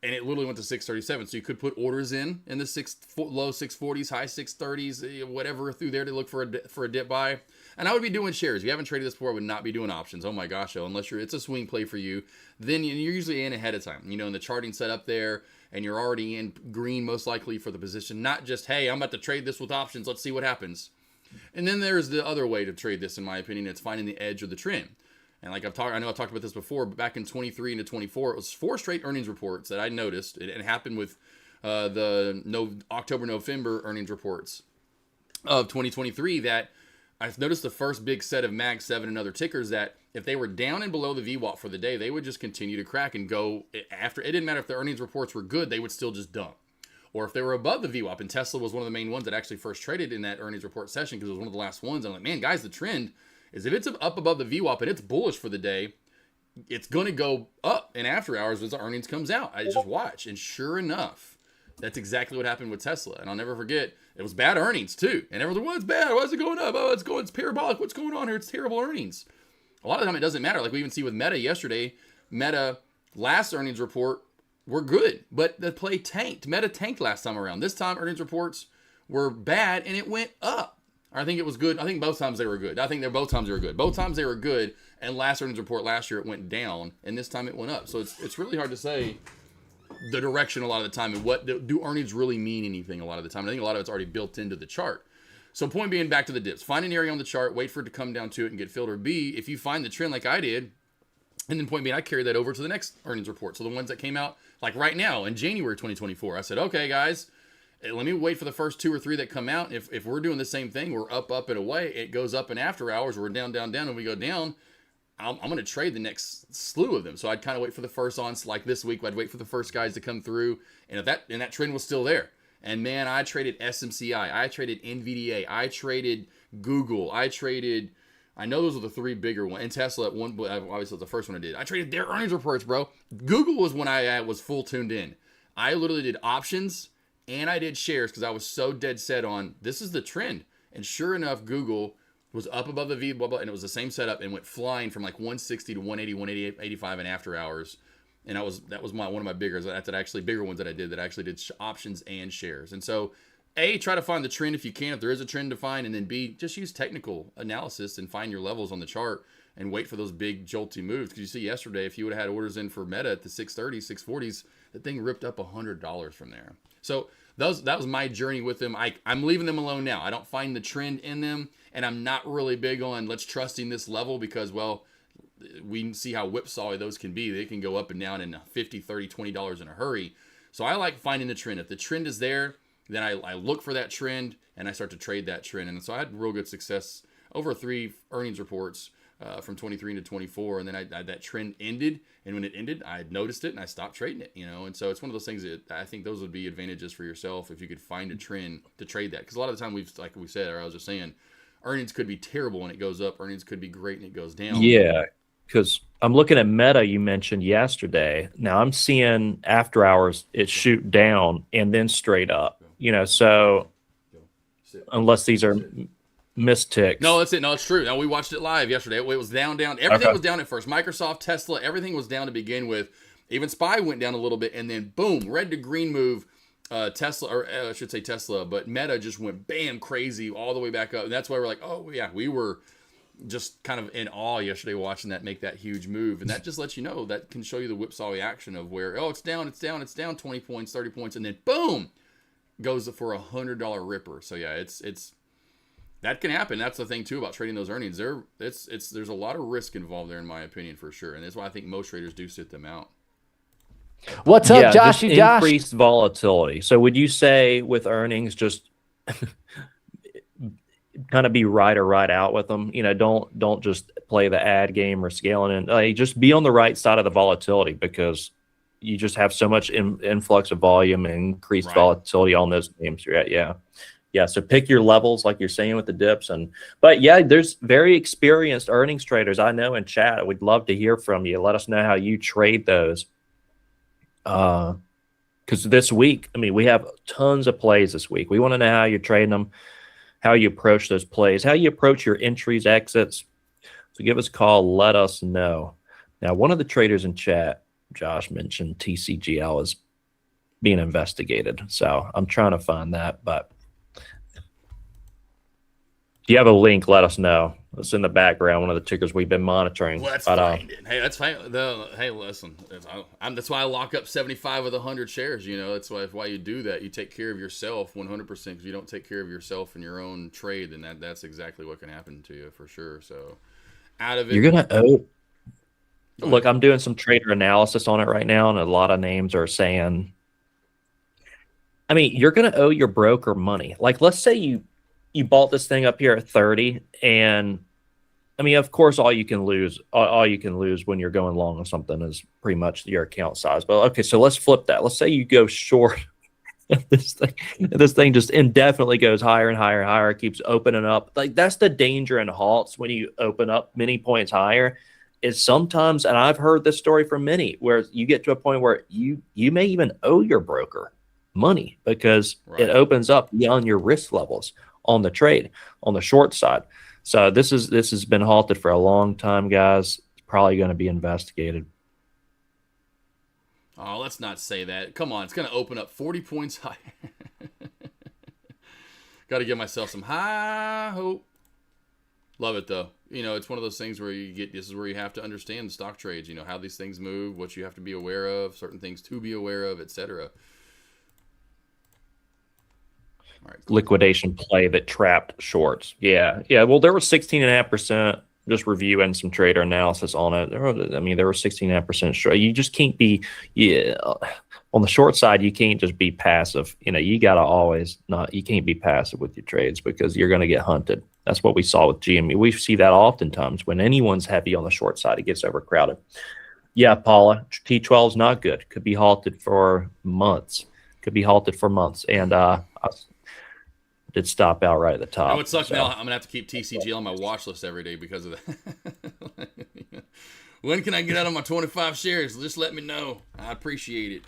and it literally went to 637. So you could put orders in the low 640s, high 630s, whatever through there to look for a dip buy. And I would be doing shares. If you haven't traded this before, I would not be doing options. Oh my gosh, unless it's a swing play for you, then you're usually in ahead of time. You know, in the charting set up there, and you're already in green most likely for the position. Not just, hey, I'm about to trade this with options. Let's see what happens. And then there's the other way to trade this, in my opinion. It's finding the edge of the trend. And like I know I've talked about this before, but back in 23 into 24, it was 4 straight earnings reports that I noticed. It happened with October-November earnings reports of 2023 that I've noticed the first big set of Mag 7 and other tickers that if they were down and below the VWAP for the day, they would just continue to crack and go after. It didn't matter if the earnings reports were good, they would still just dump. Or if they were above the VWAP, and Tesla was one of the main ones that actually first traded in that earnings report session because it was one of the last ones. I'm like, man, guys, the trend is if it's up above the VWAP and it's bullish for the day, it's going to go up in after hours as the earnings comes out. I just watch. And sure enough, that's exactly what happened with Tesla. And I'll never forget, it was bad earnings too. And everyone's like, well, it's bad. Why is it going up? Oh, it's parabolic. What's going on here? It's terrible earnings. A lot of the time it doesn't matter. Like we even see with Meta yesterday, Meta last earnings report were good, but the play tanked. Meta tanked last time around. This time earnings reports were bad and it went up. I think it was good. I think both times they were good. Both times they were good. Both times they were good. And last earnings report last year, it went down. And this time it went up. So it's really hard to say the direction a lot of the time. And what do earnings really mean anything a lot of the time? And I think a lot of it's already built into the chart. So point being, back to the dips. Find an area on the chart. Wait for it to come down to it and get filled. Or B, if you find the trend like I did, and then point being, I carried that over to the next earnings report. So the ones that came out like right now in January 2024, I said, okay, guys, let me wait for the first 2 or 3 that come out. If we're doing the same thing, we're up and away. It goes up in after hours. We're down, and we go down. I'm going to trade the next slew of them. So I'd kind of wait for the first like this week. I'd wait for the first guys to come through. And if that trend was still there. And man, I traded SMCI. I traded NVDA. I traded Google. I know those are the 3 bigger ones. And Tesla, obviously was the first one I did. I traded their earnings reports, bro. Google was when I was full tuned in. I literally did options and I did shares because I was so dead set on this is the trend. And sure enough, Google was up above the V, blah, blah, and it was the same setup and went flying from like 160 to 180, 188, 85 in after hours. And that was one of my bigger ones that I did that actually did options and shares. And so A, try to find the trend if you can, if there is a trend to find, and then B, just use technical analysis and find your levels on the chart and wait for those big jolty moves. Because you see yesterday, if you would have had orders in for Meta at the 630s, 640s, the thing ripped up $100 from there. So that was my journey with them. I'm leaving them alone now. I don't find the trend in them, and I'm not really big on let's trusting this level because, well, we see how whipsawy those can be. They can go up and down in $50, $30, $20 in a hurry. So I like finding the trend. If the trend is there, then I look for that trend and I start to trade that trend. And so I had real good success over 3 earnings reports from 23 into 24. And then that trend ended. And when it ended, I noticed it and I stopped trading it, And so it's one of those things that I think those would be advantages for yourself if you could find a trend to trade that. Because a lot of the time like we said, or I was just saying, earnings could be terrible and it goes up. Earnings could be great and it goes down. Yeah. Because I'm looking at Meta you mentioned yesterday. Now I'm seeing after hours it shoot down and then straight up. So unless these are missed ticks. No, that's it. No, it's true. No, we watched it live yesterday. It was down. Everything was down at first. Microsoft, Tesla, everything was down to begin with. Even SPY went down a little bit, and then boom, red to green move. Tesla, or I should say Tesla, but Meta just went bam crazy all the way back up. And that's why we're like, oh yeah, we were just kind of in awe yesterday watching that make that huge move. And that just lets you know, that can show you the whipsaw action of where, it's down 20 points, 30 points, and then boom, goes for $100 ripper. So yeah, it's that can happen. That's the thing too about trading those earnings. There's a lot of risk involved there in my opinion for sure. And that's why I think most traders do sit them out. What's up, Joshy Josh? Increased volatility. So would you say with earnings, just kind of be right or right out with them? Don't just play the ad game or scaling in. Just be on the right side of the volatility because you just have so much influx of volume and increased volatility on those games. Yeah. So pick your levels, like you're saying with the dips, but yeah, there's very experienced earnings traders I know in chat. We'd love to hear from you. Let us know how you trade those. Because this week, we have tons of plays this week. We want to know how you're trading them, how you approach those plays, how you approach your entries, exits. So give us a call. Let us know. Now, one of the traders in chat, Josh mentioned TCGL is being investigated. So I'm trying to find that, but if you have a link, let us know. It's in the background, one of the tickers we've been monitoring. Let's find it. Hey, that's fine. Hey, listen, that's why I lock up 75 of the 100 shares. That's why you do that. You take care of yourself 100%. Because you don't take care of yourself in your own trade, then that's exactly what can happen to you for sure. So, out of it, you're gonna owe. Look, I'm doing some trader analysis on it right now, and a lot of names are saying, I mean, you're gonna owe your broker money. Like, let's say you bought this thing up here at 30, and I mean, of course, all you can lose when you're going long on something is pretty much your account size. But okay, so let's flip that. Let's say you go short this thing. This thing just indefinitely goes higher and higher and higher. It keeps opening up. Like, that's the danger in halts when you open up many points higher. Is sometimes, and I've heard this story from many, where you get to a point where you may even owe your broker money because it opens up beyond your risk levels on the trade on the short side. So this has been halted for a long time, guys. It's probably going to be investigated. Oh, let's not say that. Come on, it's going to open up 40 points higher. Got to give myself some high hope. Love it though. It's one of those things where this is where you have to understand the stock trades. How these things move, what you have to be aware of, certain things to be aware of, etc. All right, cool. Liquidation play that trapped shorts. Yeah. Well, there was 16.5%. Just reviewing some trader analysis on it. There were 16.5% short. You just can't be. On the short side, you can't just be passive. You got to always not. You can't be passive with your trades because you're going to get hunted. That's what we saw with GME. We see that oftentimes when anyone's heavy on the short side, it gets overcrowded. Yeah, Paula, T12 is not good. Could be halted for months. And I did stop out right at the top. What sucks now, I'm going to have to keep TCGL on my watch list every day because of that. When can I get out of my 25 shares? Just let me know. I appreciate it.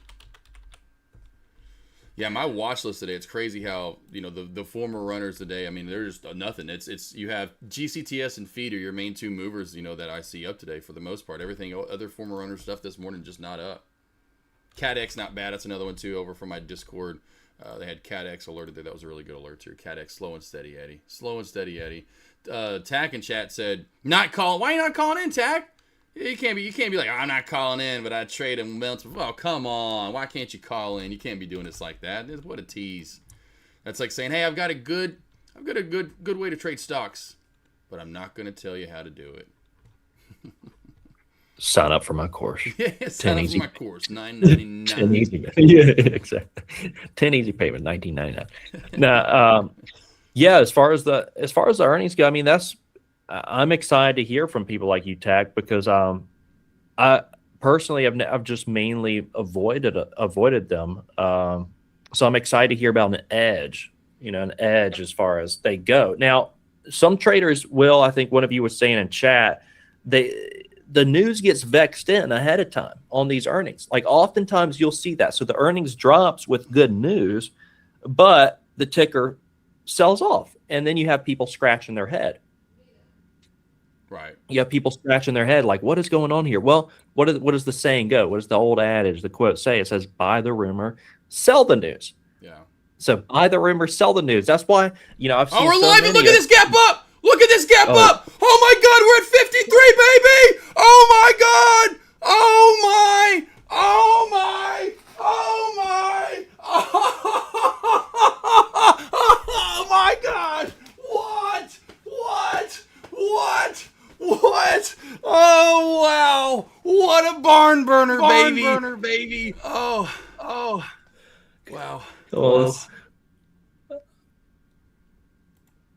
Yeah, my watch list today, it's crazy how, the former runners today, I mean, they're just nothing. It's you have GCTS and Feed are your main two movers, that I see up today for the most part. Everything, other former runner stuff this morning, just not up. CatX, not bad. That's another one, too, over from my Discord. They had CatX alerted there. That was a really good alert, too. CatX, slow and steady, Eddie. Slow and steady, Eddie. Tack in chat said, not calling. Why are you not calling in, Tack? You can't be like, I'm not calling in, but I trade him. Oh, come on. Why can't you call in? You can't be doing this like that. What a tease. That's like saying, hey, I've got a good way to trade stocks, but I'm not going to tell you how to do it. Sign up for my course. Yeah, sign up for my course. $9.99. 10 easy. Yeah, exactly. 10 easy payment, $19.99. Now, yeah, as far as the earnings go, I mean, I'm excited to hear from people like you, Tack, because I personally I've just mainly avoided them. So I'm excited to hear about an edge as far as they go. Now, some traders will, I think one of you was saying in chat, the news gets vexed in ahead of time on these earnings. Like, oftentimes you'll see that. So the earnings drops with good news, but the ticker sells off. And then you have people scratching their head. Right. You have people scratching their head like, what is going on here? Well, what does the saying go? What does the old adage, the quote say? It says, buy the rumor, sell the news. Yeah. So buy the rumor, sell the news. That's why, I've seen. Oh, we're live, and look at this gap up. Look at this gap up. Oh my God, we're at 53, baby. Oh my God. Oh my. Oh my. Oh my. Oh my God. What? Oh wow. What a barn burner, baby. Oh. Wow.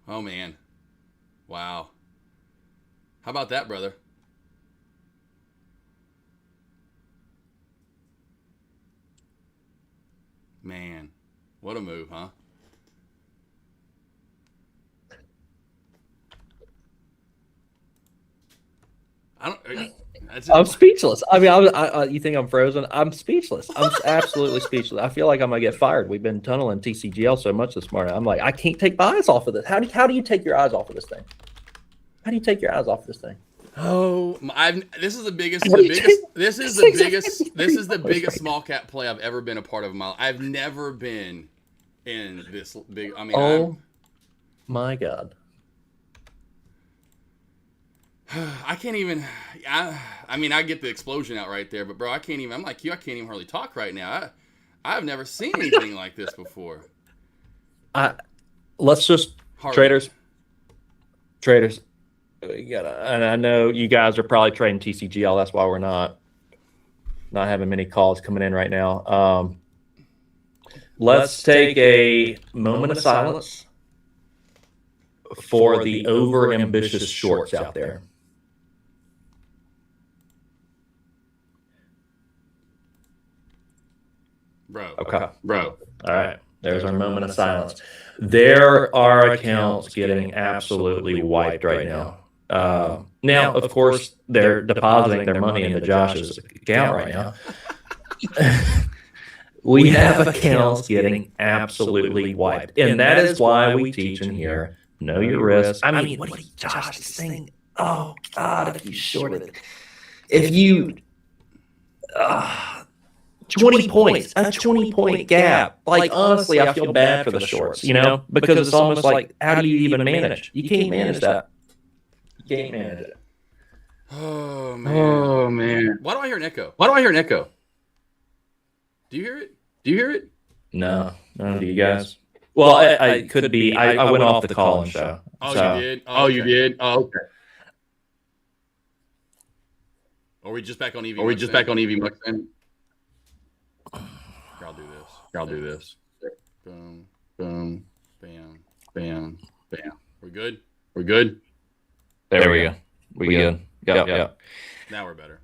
Oh man. Wow. How about that, brother? Man, what a move, huh? I'm speechless. I mean, you think I'm frozen? I'm speechless. I'm absolutely speechless. I feel like I'm gonna get fired. We've been tunneling TCGL so much this morning. I'm like, I can't take my eyes off of this. How do you take your eyes off of this thing? How do you take your eyes off of this thing? Oh, this is the biggest small cap play I've ever been a part of in my life. I've never been in this big. I mean, my God. I can't even. I mean, I get the explosion out right there, but bro, I can't even. I'm like you. I can't even hardly talk right now. I've never seen anything like this before. Let's just traders. And I know you guys are probably trading TCGL. That's why we're not having many calls coming in right now. Let's take a moment of silence for the over-ambitious shorts out there. Bro. Okay. Bro. All right. There's our moment of silence. There are accounts getting absolutely wiped right now. Now, of course, they're depositing their money into Josh's account right now. We have accounts getting absolutely wiped. And that is why we teach in here, know your risk. I mean, what are you, Josh, this thing? Oh, God, if you shorted it. If you... 20 points, a 20-point gap. Like, honestly, I feel bad for the shorts, because it's almost like, how do you even manage? You can't manage that. You can't manage it. Oh, man. Why do I hear an echo? Do you hear it? No. Do you guys? Well, I could be. I went off the call-in show. Oh, so. You did? Oh, okay. You did? Oh, okay. Are we just back on EV Mux then? I'll do this. Boom, boom, bam, bam, bam. We're good? There we go. We good. Yep. Now we're better.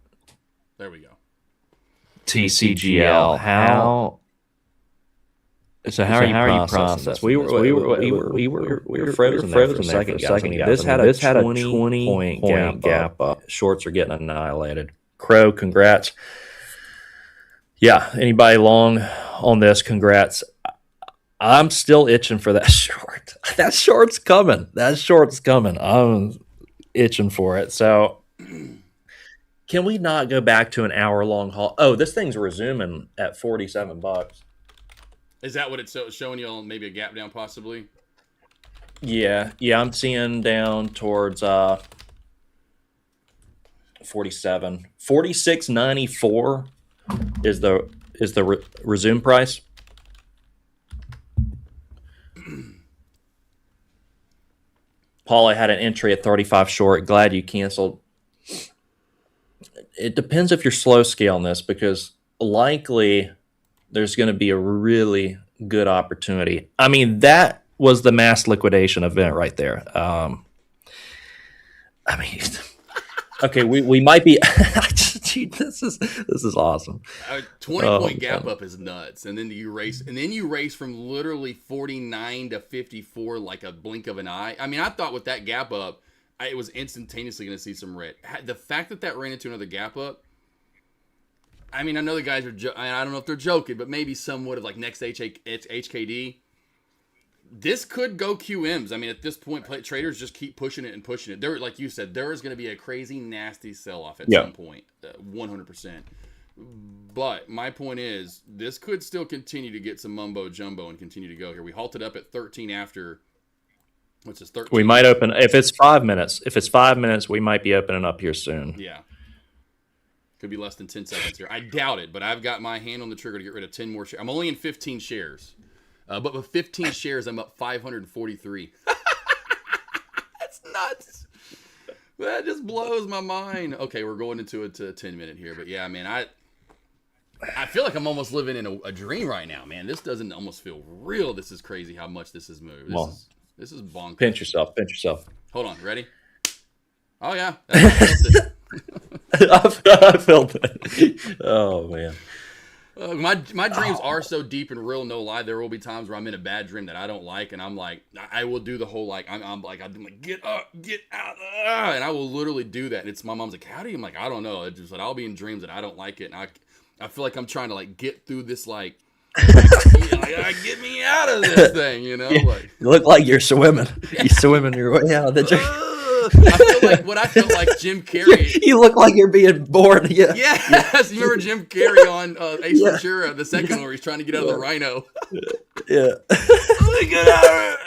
There we go. TCGL. How are you processing this? We were frozen for a second, guys. This had a 20-point gap up. Shorts are getting annihilated. Crow, congrats. Yeah, anybody long on this, congrats. I'm still itching for that short. That short's coming. I'm itching for it. So can we not go back to an hour-long haul? Oh, this thing's resuming at $47. Is that what it's showing you on maybe a gap down possibly? Yeah, I'm seeing down towards 47. 46.94 is the resume price. Paul, I had an entry at 35 short. Glad you canceled. It depends if you're slow scaling this, because likely there's going to be a really good opportunity. I mean, that was the mass liquidation event right there. I mean, okay, we might be. This is awesome. 20-point gap up is nuts, and then you race from literally 49 to 54 like a blink of an eye. I mean, I thought with that gap up, it was instantaneously going to see some red. The fact that ran into another gap up. I mean, I know the guys are. I don't know if they're joking, but maybe somewhat of like next HKD. This could go QMs. I mean, at this point, traders just keep pushing it. There, like you said, there is going to be a crazy, nasty sell-off at some point, 100%. But my point is, this could still continue to get some mumbo-jumbo and continue to go here. We halted up at 13 after, what's this, 13? We might open, if it's 5 minutes. If it's 5 minutes, we might be opening up here soon. Yeah. Could be less than 10 seconds here. I doubt it, but I've got my hand on the trigger to get rid of 10 more shares. I'm only in 15 shares. But with 15 shares, I'm up 543. That's nuts. That just blows my mind. Okay, we're going into it to a 10-minute here. But yeah, man, I feel like I'm almost living in a dream right now, man. This doesn't almost feel real. This is crazy how much this has moved. This is bonkers. Pinch yourself. Hold on, ready? Oh, yeah. I felt it. Oh, man. My dreams are so deep and real, no lie. There will be times where I'm in a bad dream that I don't like, and I'm like, I will do the whole like, I'm like, get up, get out, and I will literally do that. And it's my mom's like, how do you? I'm like, I don't know. It's just like I'll be in dreams that I don't like it, and I feel like I'm trying to like get through this like get me out of this thing, Yeah. Like, you look like you're swimming. You're swimming your way out of the dream. I felt like Jim Carrey. You look like you're being bored. Yeah. Yes, you remember Jim Carrey on Ace Ventura, the second one where he's trying to get out of the rhino. Yeah. Get out of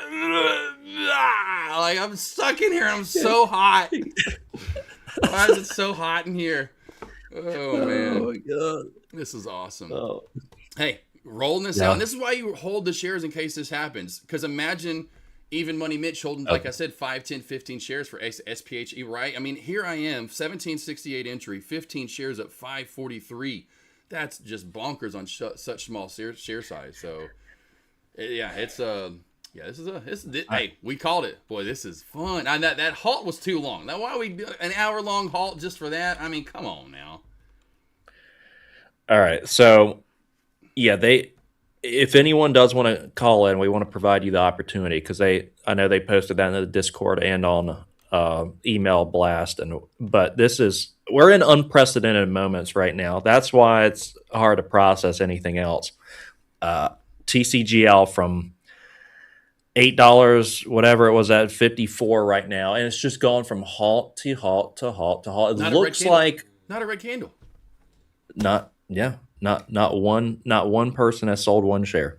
like, I'm stuck in here. I'm so hot. Why is it so hot in here? Oh, man. Oh, my God. This is awesome. Oh. Hey, rolling this out. And this is why you hold the shares in case this happens. Because imagine even Money Mitch holding, like I said, 5, 10, 15 shares for SPHE, right? I mean, here I am, 1768 entry, 15 shares at 543. That's just bonkers on such small share size. So, yeah, it's hey, we called it. Boy, this is fun. And that halt was too long. Now, why we do an hour-long halt just for that? I mean, come on now. All right, so yeah, if anyone does want to call in, we want to provide you the opportunity because I know they posted that in the Discord and on email blast, but we're in unprecedented moments right now. That's why it's hard to process anything else. TCGL from $8, whatever it was, at 54 right now, and it's just going from halt to halt to halt to halt. It looks like not a red candle. Not one person has sold one share.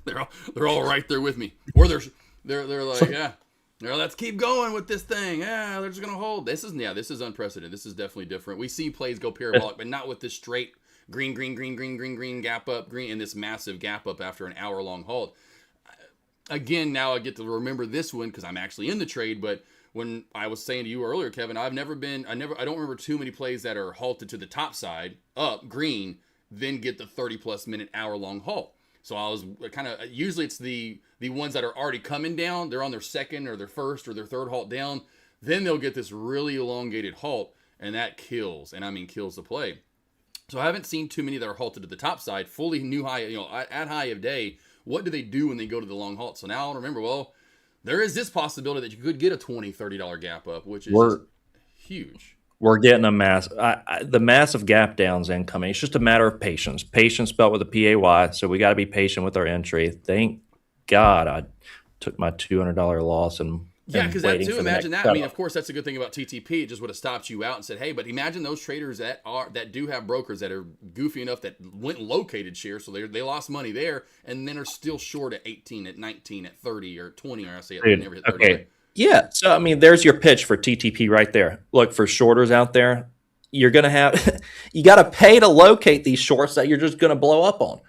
they're all right there with me. Or they're like, yeah. Let's keep going with this thing. Yeah, they're just gonna hold. This is unprecedented. This is definitely different. We see plays go parabolic, but not with this straight green gap up, green, and this massive gap up after an hour-long halt. Again, now I get to remember this one because I'm actually in the trade, but when I was saying to you earlier, Kevin, I don't remember too many plays that are halted to the top side, up, green, then get the 30-plus minute hour-long halt. So I was kind of, usually it's the ones that are already coming down, they're on their second or their first or their third halt down, then they'll get this really elongated halt, and that kills, and I mean kills the play. So I haven't seen too many that are halted to the top side, fully new high, at high of day. What do they do when they go to the long halt? So now I remember, well, there is this possibility that you could get a $20, $30 gap up, which is huge. We're getting a the massive gap downs incoming. It's just a matter of patience. Patience spelled with a PAY. So we got to be patient with our entry. Thank God I took my $200 loss and because that too. Imagine that. I mean, of course, that's a good thing about TTP. It just would have stopped you out and said, "Hey," but imagine those traders that do have brokers that are goofy enough that went and located shares, so they lost money there, and then are still short at 18, at 19, at 30, or 20, or I say it never hit 30. Okay. Yeah. So I mean, there's your pitch for TTP right there. Look, for shorters out there, you're gonna have you got to pay to locate these shorts that you're just gonna blow up on.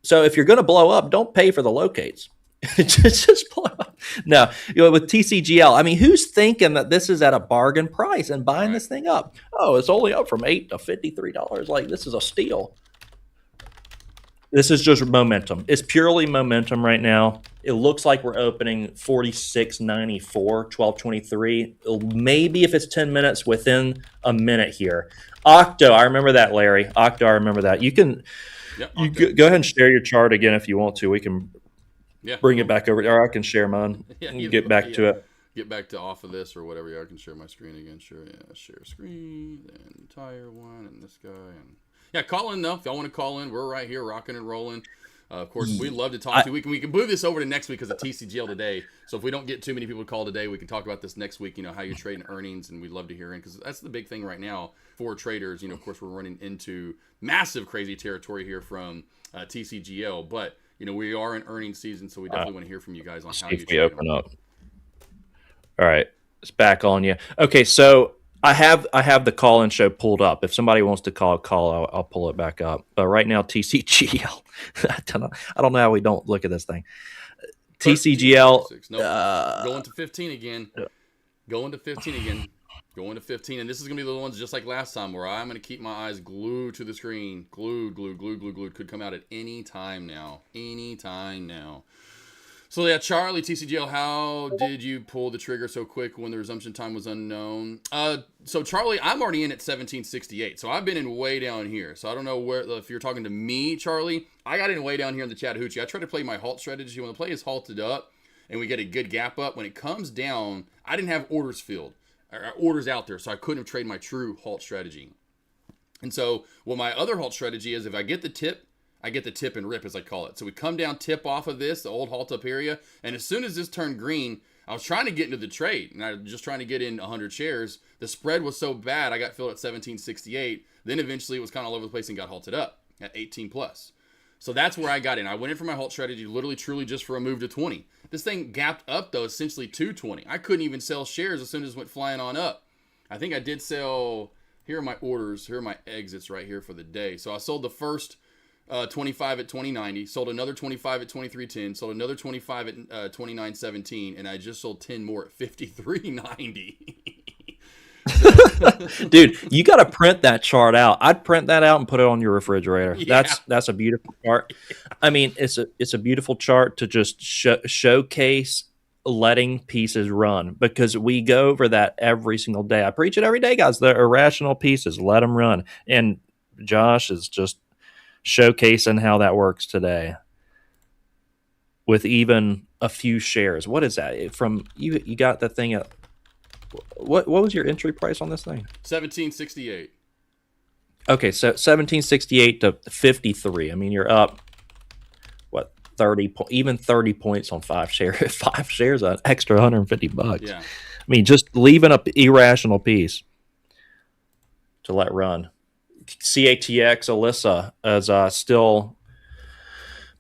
So if you're gonna blow up, don't pay for the locates. just blow up. No, with TCGL, I mean, who's thinking that this is at a bargain price and buying this thing up? Oh, it's only up from $8 to $53. Like, this is a steal. This is just momentum. It's purely momentum right now. It looks like we're opening 46.94, 12.23. Maybe if it's 10 minutes, within a minute here. Octo, I remember that, Larry. Octo, I remember that. You can go ahead and share your chart again if you want to. We can bring it back over, or I can share mine and get back to it. Get back to off of this or whatever. Yeah, I can share my screen again. Sure, yeah, share screen, and entire one, and this guy, and call in though. If y'all want to call in, we're right here, rocking and rolling. Of course, we'd love to talk to you. We can move this over to next week because of TCGL today. So if we don't get too many people to call today, we can talk about this next week. How you're trading earnings, and we'd love to hear in because that's the big thing right now for traders. Of course, we're running into massive, crazy territory here from TCGL, but we are in earnings season, so we definitely want to hear from you guys on how you trade. Open up. All right, it's back on you. Okay, so I have the call-in show pulled up. If somebody wants to call, I'll pull it back up. But right now, TCGL. I don't know how we don't look at this thing. TCGL. Going to 15 again. Going to 15 again. Going to 15, and this is going to be the ones just like last time where I'm going to keep my eyes glued to the screen. Glued. Could come out at any time now. So, yeah, Charlie, TCGL, how did you pull the trigger so quick when the resumption time was unknown? So, Charlie, I'm already in at 1768, so I've been in way down here. So, I don't know if you're talking to me, Charlie. I got in way down here in the Chattahoochee. I try to play my halt strategy. When the play is halted up and we get a good gap up, when it comes down, I didn't have orders filled. Orders out there, so I couldn't have traded my true halt strategy. And so what my other halt strategy is, if I get the tip, I get the tip and rip, as I call it. So we come down tip off of this, the old halt up area, and as soon as this turned green, I was trying to get into the trade, and I was just trying to get in 100 shares. The spread was so bad, I got filled at 1768. Then eventually it was kind of all over the place and got halted up at 18 plus. So that's where I got in. I went in for my halt strategy, literally, truly just for a move to 20. This thing gapped up, though, essentially to 20. I couldn't even sell shares as soon as it went flying on up. I think I did sell. Here are my orders. Here are my exits right here for the day. So I sold the first 25 at 20.90, sold another 25 at 23.10, sold another 25 at 29.17, and I just sold 10 more at 53.90. Dude, you got to print that chart out. I'd print that out and put it on your refrigerator. Yeah. That's a beautiful chart. I mean, it's a beautiful chart to just showcase letting pieces run, because we go over that every single day. I preach it every day, guys. The irrational pieces, let them run. And Josh is just showcasing how that works today with even a few shares. What is that from? You got the thing at what was your entry price on this thing? 1768. Okay, so 1768 to 53. I mean, you're up what, 30 even 30 points on 5 shares. 5 shares, an extra $150. Yeah. I mean, just leaving an irrational piece to let run. CATX Alyssa is still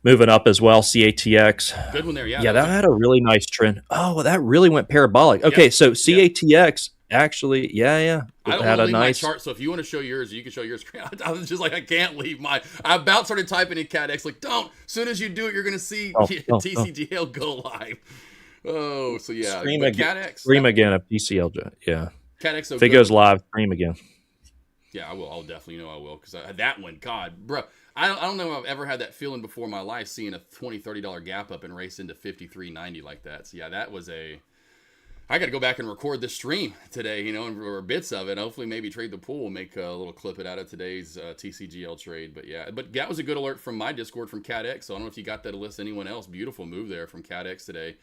moving up as well. CATX, Good one there. Yeah. Yeah, that had a really nice trend. Oh, well, that really went parabolic. Okay, Yep. so CATX actually, yeah. I don't had want to a leave nice my chart, so if you want to show yours, you can show yours. I was just like, I can't leave my. I about started typing in CatX, like, don't. As soon as you do it, you're gonna see TCGL go live. Oh, so yeah, Stream but again. CatX. Stream again at PCL. Yeah, CatX. So if it good. goes live, stream again. Yeah, I will. I'll definitely know I will, because that one, God, bro, I don't know if I've ever had that feeling before in my life, seeing a $20-$30 gap up and race into 53.90 like that. So yeah, that was a. I got to go back and record the stream today, or bits of it. Hopefully, maybe trade the pool, make a little clip it out of today's TCGL trade. But yeah, that was a good alert from my Discord from CatX. So I don't know if you got that list. Anyone else? Beautiful move there from CatX today.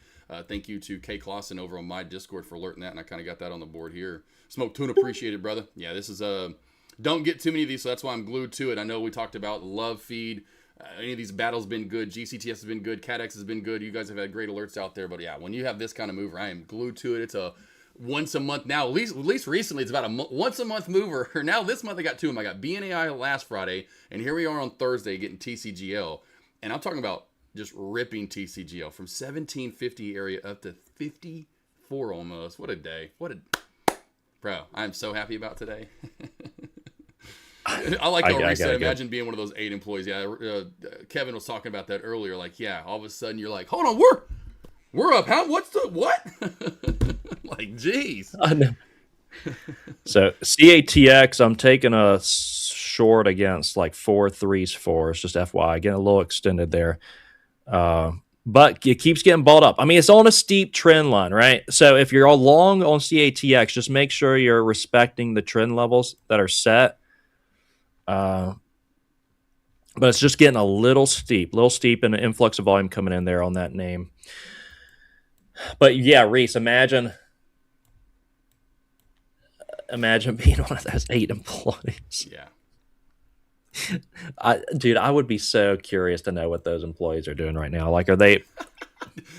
Thank you to K Clausen over on my Discord for alerting that, and I kind of got that on the board here. Smoke Tune, appreciate it, brother. Yeah, this is don't get too many of these, so that's why I'm glued to it. I know we talked about love feed. Any of these battles been good. GCTS has been good. CatX has been good. You guys have had great alerts out there. But yeah, when you have this kind of mover, I am glued to it. It's a once a month now. At least recently, it's about a once a month mover. Now this month I got 2 of them. I got BNAI last Friday, and here we are on Thursday getting TCGL. And I'm talking about just ripping TCGL from 1750 area up to 54 almost. What a day. Bro, I'm so happy about today. I like how Reese said, imagine being one of those 8 employees. Yeah, Kevin was talking about that earlier. Like, yeah, all of a sudden you're like, hold on, we're up. How? What's the what? Like, geez. I know. So CATX, I'm taking a short against like 4.3s. Just FYI, getting a little extended there. But it keeps getting bought up. I mean, it's on a steep trend line, right? So if you're all long on CATX, just make sure you're respecting the trend levels that are set. But it's just getting a little steep, and an influx of volume coming in there on that name. But yeah, Reese, imagine being one of those 8 employees. Yeah. I would be so curious to know what those employees are doing right now. Like, are they?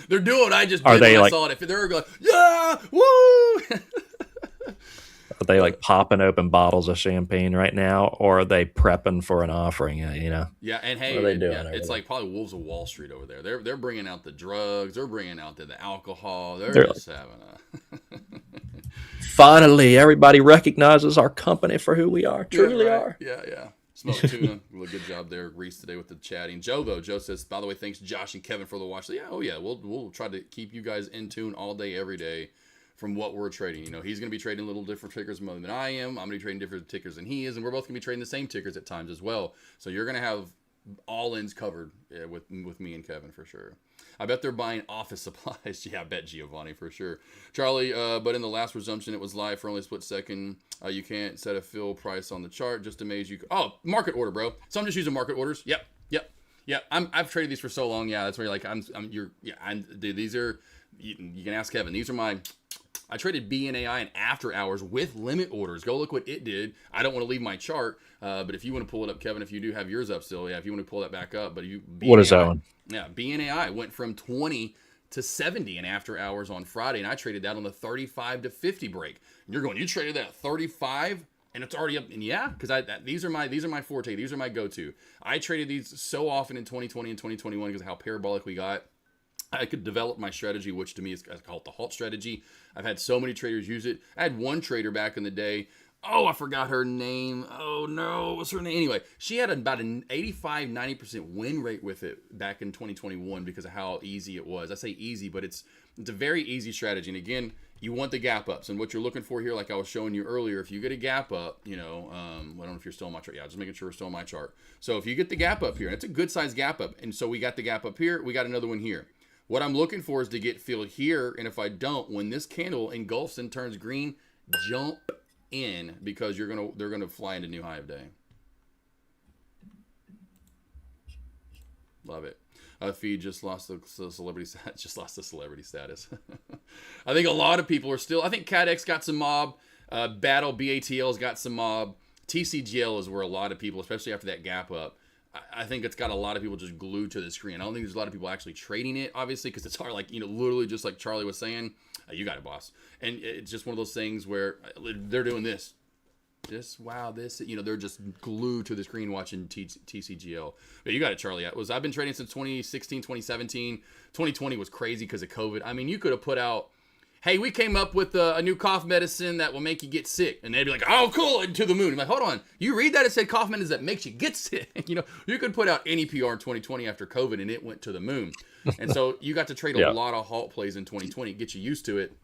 They're doing what I just did when I saw it. They're going, yeah, woo! Are they like popping open bottles of champagne right now, or are they prepping for an offering? Yeah, and hey, what are they doing it's like probably Wolves of Wall Street over there. They're bringing out the drugs. They're bringing out the alcohol. They're just having a. Finally, everybody recognizes our company for who we are. Truly are. Yeah. Smoke Tuna, really good job there, Reese, today with the chatting. Joe says, by the way, thanks Josh and Kevin for the watch. So yeah, we'll try to keep you guys in tune all day, every day, from what we're trading. He's going to be trading a little different tickers than I am. I'm going to be trading different tickers than he is, and we're both going to be trading the same tickers at times as well. So you're going to have all ins covered with me and Kevin for sure. I bet they're buying office supplies. Yeah, I bet Giovanni for sure. Charlie, but in the last resumption, it was live for only a split second. You can't set a fill price on the chart. Just amazed you. Oh, market order, bro. So I'm just using market orders. Yep. I've traded these for so long. Yeah, that's where you're like, dude, these are, you can ask Kevin. These are I traded BNAI in after hours with limit orders. Go look what it did. I don't want to leave my chart, but if you want to pull it up, Kevin, if you do have yours up still, yeah, if you want to pull that back up, but BNAI, what is that one? Yeah, BNAI went from 20 to 70 in after hours on Friday, and I traded that on the 35 to 50 break. And you're going, you traded that 35 and it's already up. And yeah, because these are my forte. These are my go-to. I traded these so often in 2020 and 2021 because of how parabolic we got. I could develop my strategy, which to me is I call it the halt strategy. I've had so many traders use it. I had one trader back in the day. Oh, I forgot her name. Oh no, what's her name? Anyway, she had about an 85-90% win rate with it back in 2021 because of how easy it was. I say easy, but it's a very easy strategy. And again, you want the gap ups, and what you're looking for here, like I was showing you earlier, if you get a gap up, I don't know if you're still on my chart. Yeah, just making sure we're still on my chart. So if you get the gap up here, and it's a good size gap up, and so we got the gap up here, we got another one here. What I'm looking for is to get filled here, and if I don't, when this candle engulfs and turns green, jump in because they're gonna fly into new high of day. Love it. Feed just lost the celebrity status. I think a lot of people are still. I think CADX got some mob. Battle BATL's got some mob. TCGL is where a lot of people, especially after that gap up, I think it's got a lot of people just glued to the screen. I don't think there's a lot of people actually trading it, obviously, because it's hard, like, literally just like Charlie was saying, you got it, boss. And it's just one of those things where they're doing this. Just, wow, this, they're just glued to the screen watching TCGL. But you got it, Charlie. I've been trading since 2016, 2017. 2020 was crazy because of COVID. I mean, you could have put out, hey, we came up with a new cough medicine that will make you get sick. And they'd be like, oh, cool, and to the moon. I'm like, hold on. You read that? It said cough medicine that makes you get sick. You could put out any PR in 2020 after COVID, and it went to the moon. And so you got to trade a lot of halt plays in 2020, get you used to it.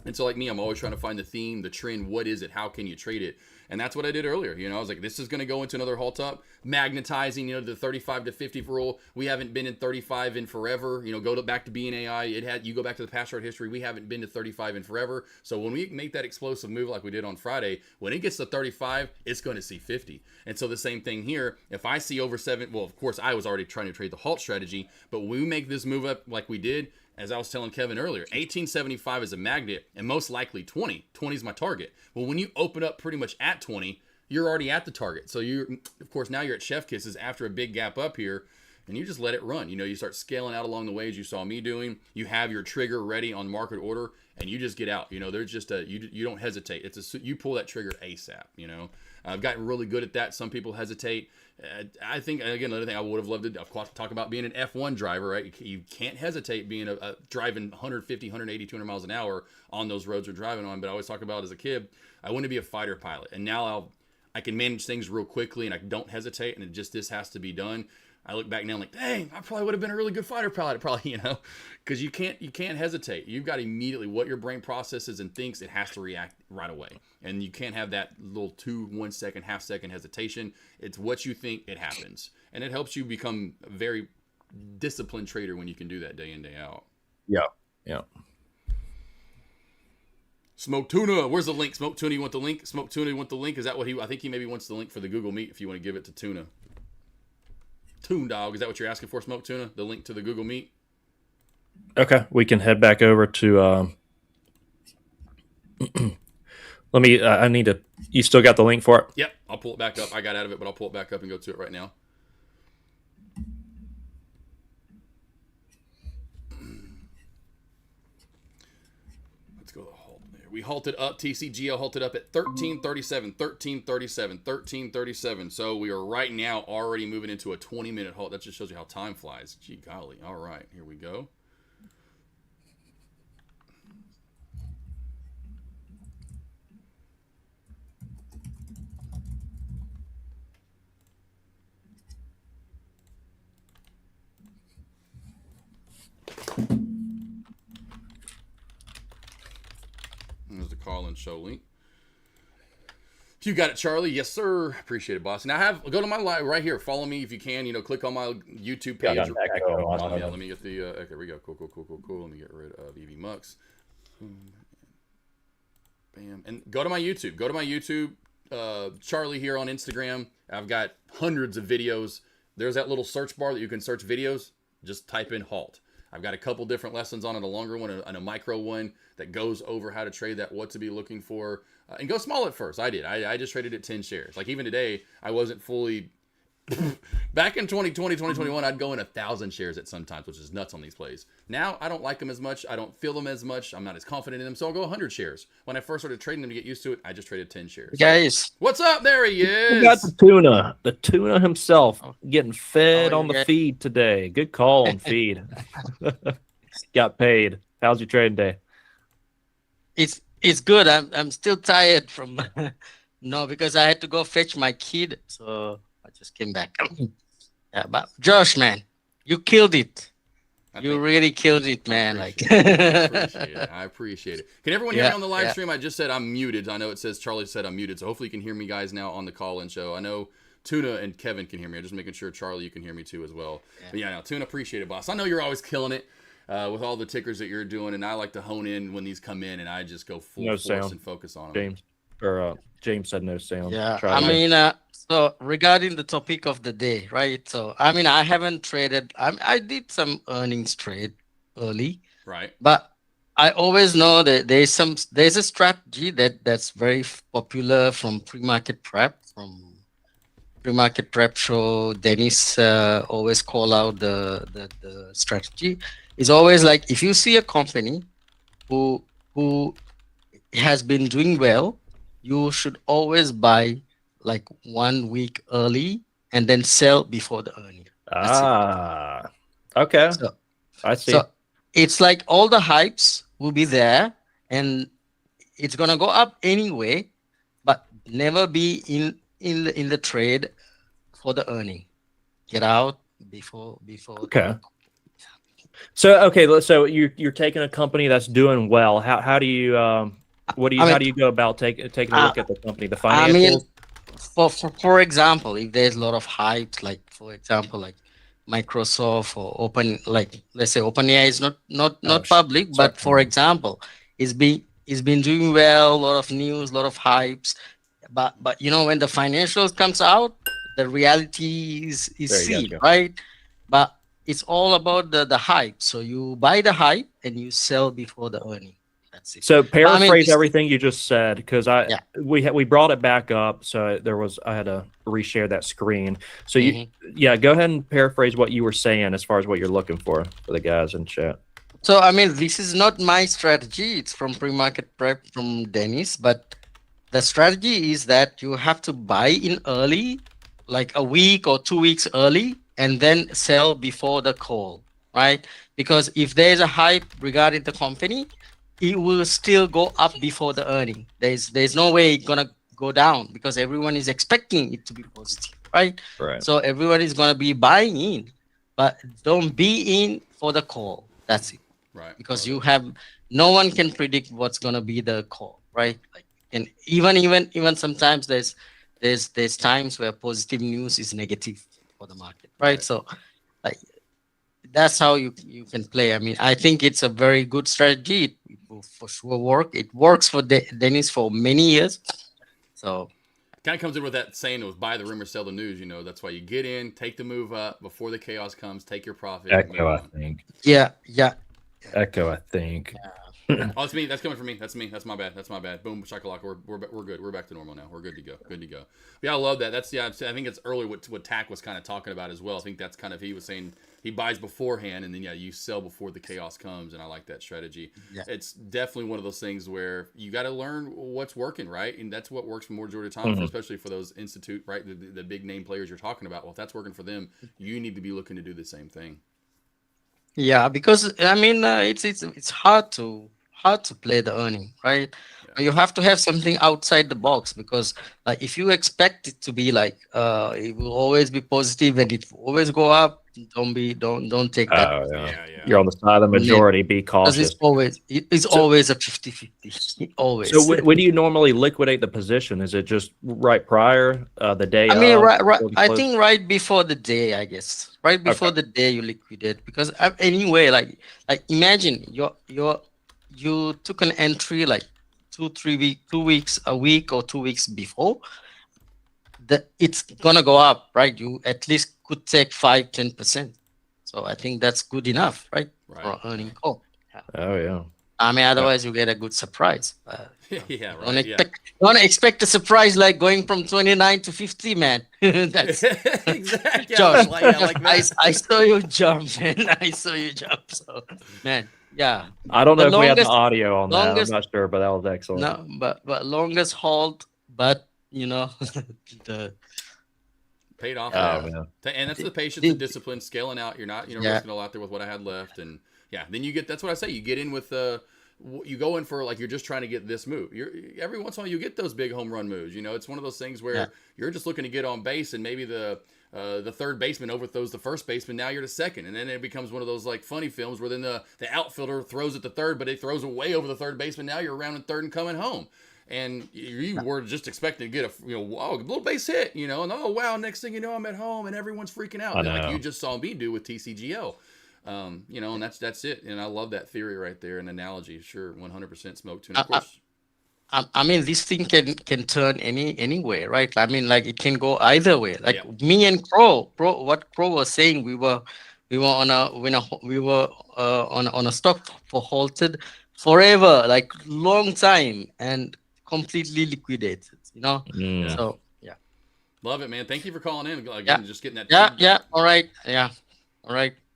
And so like me, I'm always trying to find the theme, the trend. What is it? How can you trade it? And that's what I did earlier. I was like, this is going to go into another halt up. Magnetizing, the 35 to 50 rule. We haven't been in 35 in forever. Go back to BNAI. You go back to the past chart history. We haven't been to 35 in forever. So when we make that explosive move like we did on Friday, when it gets to 35, it's going to see 50. And so the same thing here. If I see over 7, well, of course, I was already trying to trade the halt strategy. But when we make this move up like we did, as I was telling Kevin earlier, 1875 is a magnet, and most likely 20. 20 is my target. Well, when you open up pretty much at 20, you're already at the target. So of course, now you're at chef kisses after a big gap up here, and you just let it run. You start scaling out along the way as you saw me doing. You have your trigger ready on market order, and you just get out. There's just you don't hesitate. You pull that trigger ASAP. I've gotten really good at that. Some people hesitate. I think, again, another thing I would have loved to talk about being an F1 driver, right? You can't hesitate being driving 150, 180, 200 miles an hour on those roads we're driving on. But I always talk about as a kid, I wanted to be a fighter pilot. And now I can manage things real quickly and I don't hesitate. And this has to be done. I look back now and like, dang, I probably would have been a really good fighter pilot, probably, because you can't hesitate. You've got immediately what your brain processes and thinks, it has to react right away. And you can't have that little 1 second, half second hesitation. It's what you think, it happens. And it helps you become a very disciplined trader when you can do that day in, day out. Yeah. Smoke Tuna, where's the link? Smoke Tuna, you want the link? Smoke Tuna, you want the link? Is that what I think he maybe wants the link for the Google Meet if you want to give it to Tuna. Toon Dog, is that what you're asking for, Smoke Tuna? The link to the Google Meet? Okay, we can head back over to let me I need to, you still got the link for it? Yep, I'll pull it back up. I got out of it, but I'll pull it back up and go to it right now. Let's go to the halt there. We halted up, TCGL halted up at 1337. So we are right now already moving into a 20-minute halt. That just shows you how time flies. Gee golly. All right, here we go. There's the call and show link. You got it, Charlie. Yes, sir. Appreciate it, boss. Now go to my live right here. Follow me if you can. Click on my YouTube page. Let me get the. Okay, here we go. Cool. Let me get rid of EV Mux. Bam. And go to my YouTube. Charlie here on Instagram. I've got hundreds of videos. There's that little search bar that you can search videos. Just type in halt. I've got a couple different lessons on it, a longer one and a micro one that goes over how to trade that, what to be looking for, and go small at first. I did. I just traded at 10 shares. Like even today, I wasn't fully Back in 2020, 2021, I'd go in 1,000 shares at some times, which is nuts on these plays. Now, I don't like them as much. I don't feel them as much. I'm not as confident in them, so I'll go 100 shares. When I first started trading them to get used to it, I just traded 10 shares. Guys, what's up? There he is. We got the tuna himself, getting fed on the feed today. Good call on feed. Got paid. How's your trading day? It's good. I'm still tired from no, because I had to go fetch my kid, so I just came back. Yeah, but Josh, man, you killed it. You really killed it, man. I appreciate it. Can everyone hear me on the live stream? I just said I'm muted. I know it says Charlie said I'm muted, so hopefully you can hear me guys now on the call-in show. I know Tuna and Kevin can hear me. I'm just making sure Charlie, you can hear me too as well. Yeah. But yeah, no, Tuna, appreciate it, boss. I know you're always killing it with all the tickers that you're doing, and I like to hone in when these come in, and I just go full force and focus on them. James said no sound. Yeah, so regarding the topic of the day, right? So, I mean, I haven't traded. I did some earnings trade early. Right. But I always know that there's a strategy that's very popular from pre-market prep, show. Dennis always call out the strategy. It's always like, if you see a company who has been doing well, you should always buy like 1 week early and then sell before the earning. Okay. I see. So it's like all the hypes will be there and it's gonna go up anyway, but never be in the trade for the earning. Get out before. Okay. So you're taking a company that's doing well. How do you how do you go about taking a look at the company, the financials? I mean, for example, if there's a lot of hype, like for example, like Microsoft or let's say OpenAI is not public, but for example, it's been doing well, a lot of news, a lot of hypes, but when the financials comes out, the reality is seen, right? But it's all about the hype. So you buy the hype and you sell before the earning. That's it. So paraphrase everything you just said, because we brought it back up. So I had to reshare that screen. So go ahead and paraphrase what you were saying as far as what you're looking for the guys in chat. So I mean, this is not my strategy. It's from pre-market prep from Dennis, but the strategy is that you have to buy in early, like a week or 2 weeks early, and then sell before the call, right? Because if there's a hype regarding the company, it will still go up before the earning. There's no way it's gonna go down because everyone is expecting it to be positive, right? Right. So everyone is gonna be buying in, but don't be in for the call. That's it. Right. Because no one can predict what's gonna be the call, right? And even sometimes there's times where positive news is negative for the market, right? So that's how you can play. I mean, I think it's a very good strategy. It will for sure work. It works for Dennis for many years. So kind of comes in with that saying, it was buy the rumor, sell the news. That's why you get in, take the move up before the chaos comes, take your profit. Echo, I think. Yeah. Echo, I think. Oh, it's me. That's coming from me. That's me. That's my bad. Boom, shakalaka. We're good. We're back to normal now. We're good to go. Yeah, I love that. I think it's early what Tack was kind of talking about as well. I think that's kind of, he was saying he buys beforehand and then you sell before the chaos comes, and I like that strategy. Yeah. It's definitely one of those things where you got to learn what's working, right? And that's what works for majority of the time, especially for those institute, right? The big name players you're talking about. Well, if that's working for them, you need to be looking to do the same thing. Yeah, because I mean, it's hard to play the earning, right? Yeah. You have to have something outside the box, because like if you expect it to be like it will always be positive and it will always go up, don't take that. Yeah. You're on the side of the majority. Be cautious. It's always a 50-50. Always. So when do you normally liquidate the position? Is it just right prior the day? I mean, right. I think right before the day, I guess. Right before the day you liquidate, because anyway, like imagine you took an entry like 2 weeks, a week or 2 weeks before, it's gonna go up, right? You at least could take 5-10%. So I think that's good enough, right? For earning call. Oh yeah. I mean, otherwise you get a good surprise. Yeah, Don't right. Yeah. don't expect a surprise like going from 29 to 50, man. That's Exactly. Yeah, Josh. like that. I saw you jump, man. I saw you jump. So, man, yeah. I don't The know if we had the longest, audio on that. I'm longest, not sure, but that was excellent. no, but longest halt, but the Paid off. Oh, Yeah. man. And that's the patience the- and discipline, scaling out. You're not, yeah, risking a lot there with what I had left. And yeah, then you get, that's what I say. You get in with, you go in for like, you're just trying to get this move. Every once in a while you get those big home run moves. It's one of those things where you're just looking to get on base and maybe the third baseman overthrows the first baseman. Now you're to second. And then it becomes one of those like funny films where then the outfielder throws it to third, but it throws it way over the third baseman. Now you're around in third and coming home. And you were just expecting to get a little base hit, and oh wow, next thing you know, I'm at home and everyone's freaking out, like you just saw me do with TCGL, and that's it. And I love that theory right there, an analogy. Sure, 100% smoke tune, of course. I mean, this thing can turn any way, right? I mean, like it can go either way. Like me and what Crow was saying, we were on a stock for halted forever, like long time, and completely liquidated. So yeah, love it, man. Thank you for calling in again. Just getting that. Yeah. All right.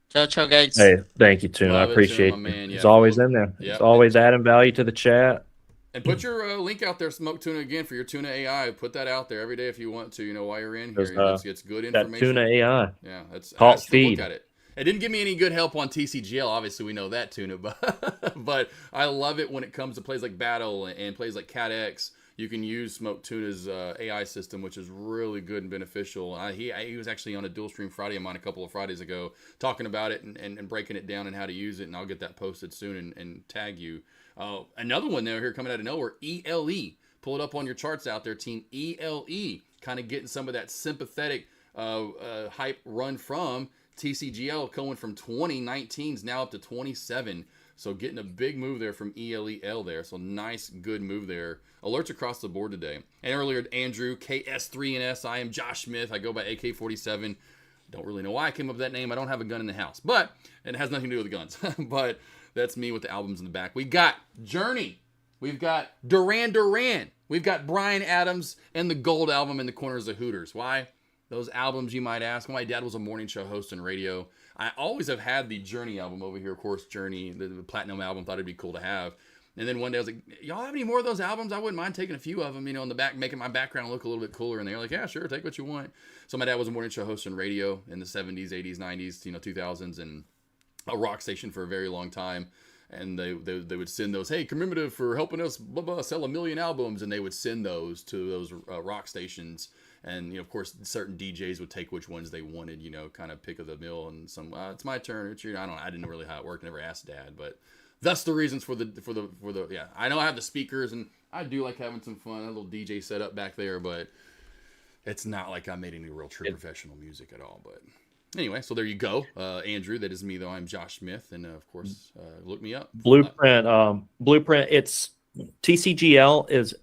Ciao, guys. Hey, thank you, Tuna. I appreciate it. It's always in there. It's always adding value to the chat. And put your link out there, Smoke Tuna, again, for your Tuna AI. Put that out there every day if you want to, while you're in here. It's good information. That Tuna AI. Yeah, that's Hot feed. Look at it. It didn't give me any good help on TCGL. Obviously, we know that, Tuna. But I love it when it comes to plays like Battle and plays like Cat X. You can use Smoke Tuna's AI system, which is really good and beneficial. He was actually on a dual stream Friday of mine a couple of Fridays ago, talking about it and breaking it down and how to use it. And I'll get that posted soon and tag you. Another one there here coming out of nowhere, ELE. Pull it up on your charts out there, team. ELE, kind of getting some of that sympathetic hype run from TCGL, going from 2019s now up to 27. So getting a big move there from ELEL there. So nice, good move there. Alerts across the board today. And earlier, Andrew, KS3NS. I am Josh Smith. I go by AK-47. Don't really know why I came up with that name. I don't have a gun in the house. But it has nothing to do with the guns. But that's me with the albums in the back. We got Journey. We've got Duran Duran. We've got Bryan Adams and the Gold album in the corners of Hooters. Why? Those albums, you might ask. My dad was a morning show host on radio. I always have had the Journey album over here. Of course, Journey, the Platinum album, thought it'd be cool to have. And then one day I was like, y'all have any more of those albums? I wouldn't mind taking a few of them, in the back, making my background look a little bit cooler. And they're like, yeah, sure, take what you want. So my dad was a morning show host on radio in the 70s, 80s, 90s, 2000s, and a rock station for a very long time. And they would send those, hey, commemorative for helping us sell 1 million albums. And they would send those to those rock stations. And, of course, certain DJs would take which ones they wanted, kind of pick of the mill. And some, it's my turn. It's your, I didn't really know how it worked. Never asked Dad. But that's the reasons for the, yeah. I know I have the speakers, and I do like having some fun. A little DJ setup back there. But it's not like I made any real true professional music at all. But anyway, so there you go. Andrew, that is me, though. I'm Josh Smith. And, of course, look me up. Blueprint. It's TCGL is